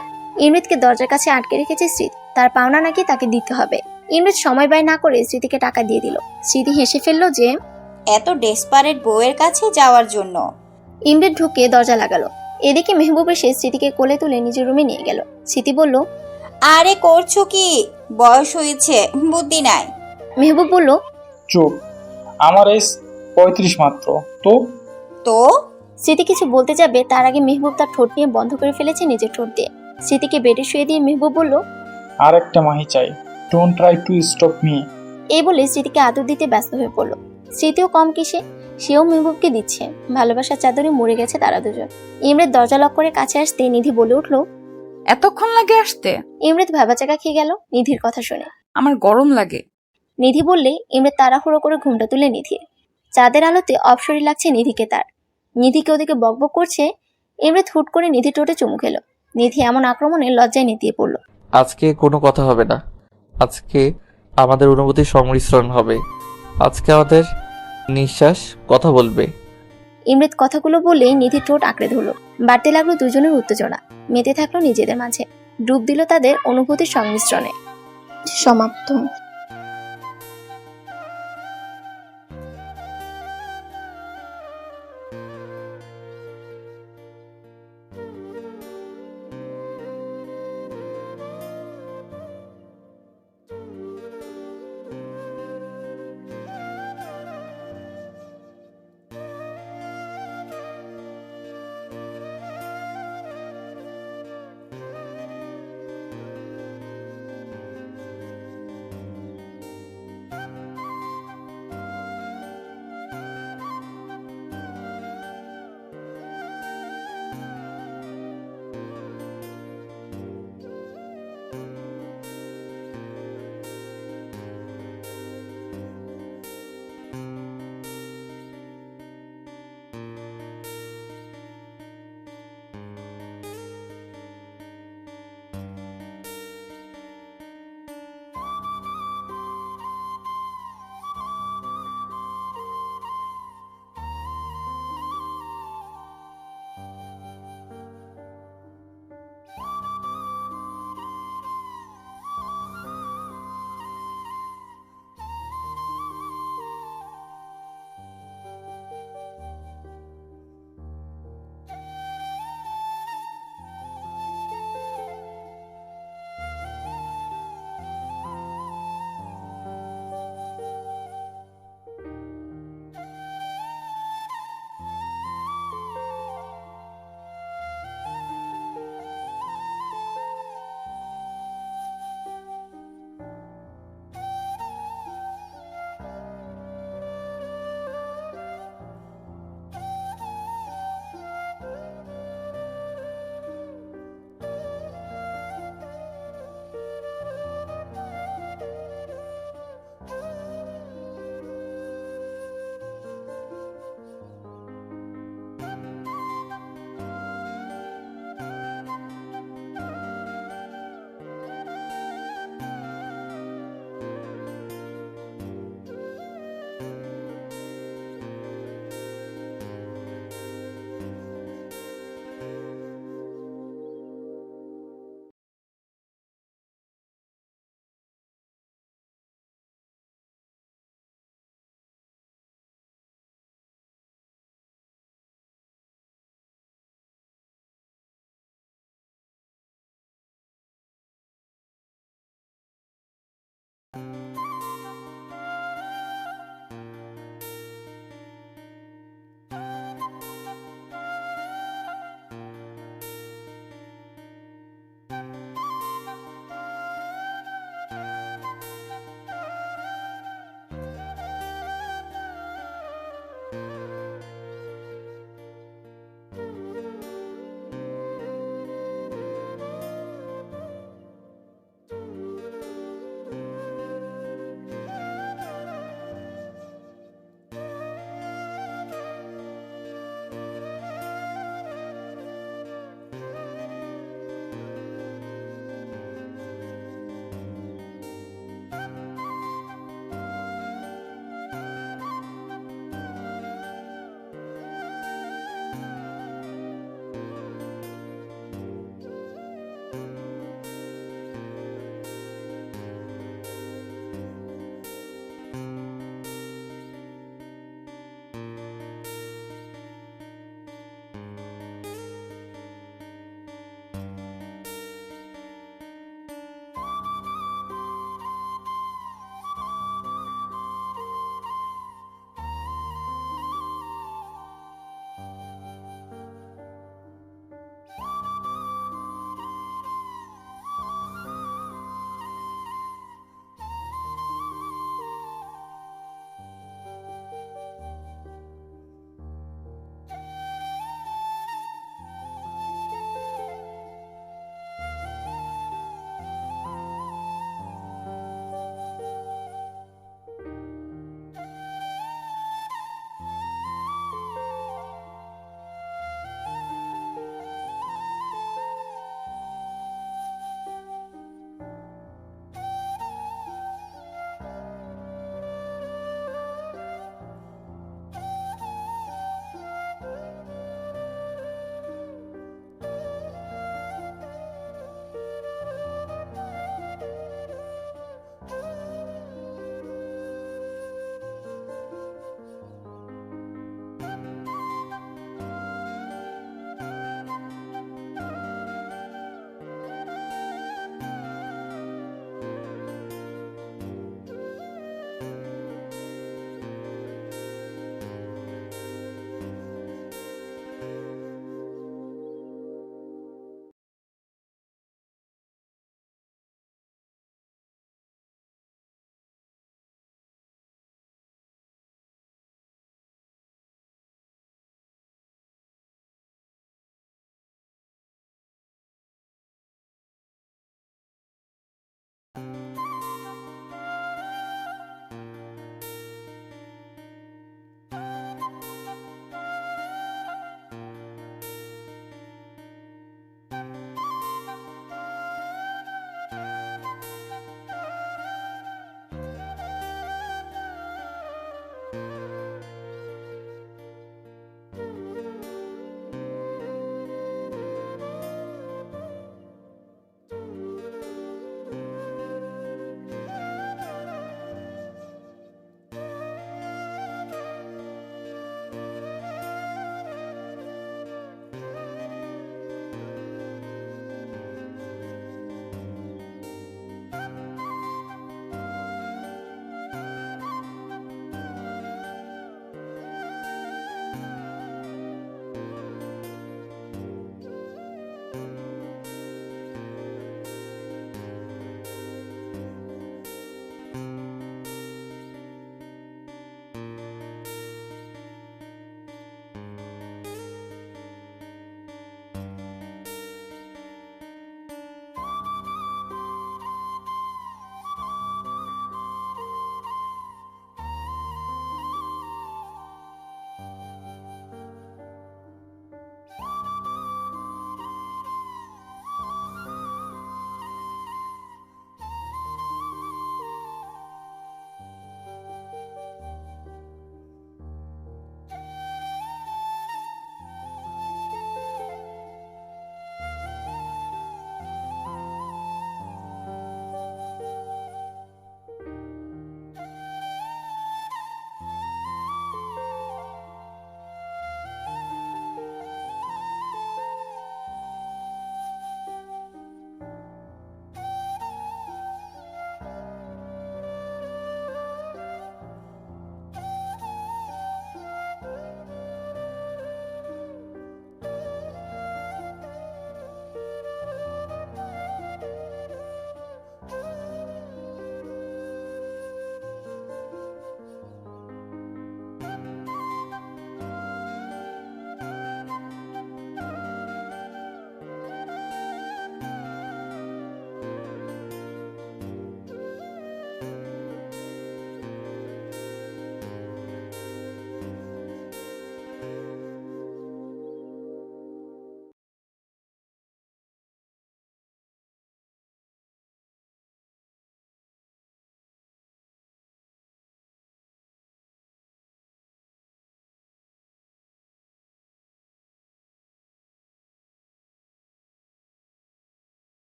ইমরেতকে দরজার কাছে আটকে রেখেছে স্মৃতি। তার পাওনা নাকি তাকে দিতে হবে। ইমরেত সময় ব্যয় না করে স্মৃতিকে টাকা দিয়ে দিল। স্মৃতি হেসে ফেললো যে এত ডেসপারেট বউয়ের কাছে যাওয়ার জন্য। ইমরেত ঢুকে দরজা লাগালো। এদিকে মেহবুব এসে স্মৃতিকে কোলে তুলে নিজের রুমে নিয়ে গেল। স্মৃতি বলল, আরে করছো কি? বয়স হয়েছে, বুদ্ধি নাই। মেহবুব বলল, চুপ, আমার এজ 35 মাত্র। তো তো স্মৃতি কিছু বলতে যাবে, তার আগে মেহবুব তার ঠোঁট নিয়ে বন্ধ করে ফেলেছে নিজের ঠোঁট দিয়ে। স্মৃতিকে বেডে শুয়ে দিয়ে মেহবুব বলল, আর একটা মাহি চাই, don't try to stop me. এই বলে স্মৃতিকে আদর দিতে ব্যস্ত হয়ে পড়লো। স্মৃতিও কম কিসে, সেও মেহবুবকে দিচ্ছে। ভালোবাসার চাদরে মরে গেছে তারা দুজন। ইমরেত দরজা লক করে কাছে আসতে নিধি বলে উঠলো, এতক্ষণ লাগে আসতে? ইমরেত ভেবাচাকা খেয়ে গেল নিধির কথা শুনে। আমার গরম লাগে। নিধি বললে ইমরেত তাড়াহুড়ো করে ঘুমটা তুলে নিধির। চাঁদের আলোতে অপসরি লাগছে নিধিকে তার। নিধিকে ওদিকে বকবক করছে। ইমরেত হুট করে নিধি টোটে চুমু খেলো। নিধি এমন আক্রমণে লজ্জায় নেতিয়ে পড়লো। আজকে কোনো কথা হবে না, আজকে আমাদের অনুভূতির সংমিশ্রণ হবে। আজকে আমাদের নিঃশ্বাস কথা বলবে। ইমরেদ কথাগুলো বললেই নিধি ঠোঁট আঁকড়ে ধরলো। বাড়তে লাগলো দুজনের উত্তেজনা, মেতে থাকলো নিজেদের মাঝে, ডুব দিল তাদের অনুভূতির সংমিশ্রণে। সমাপ্ত।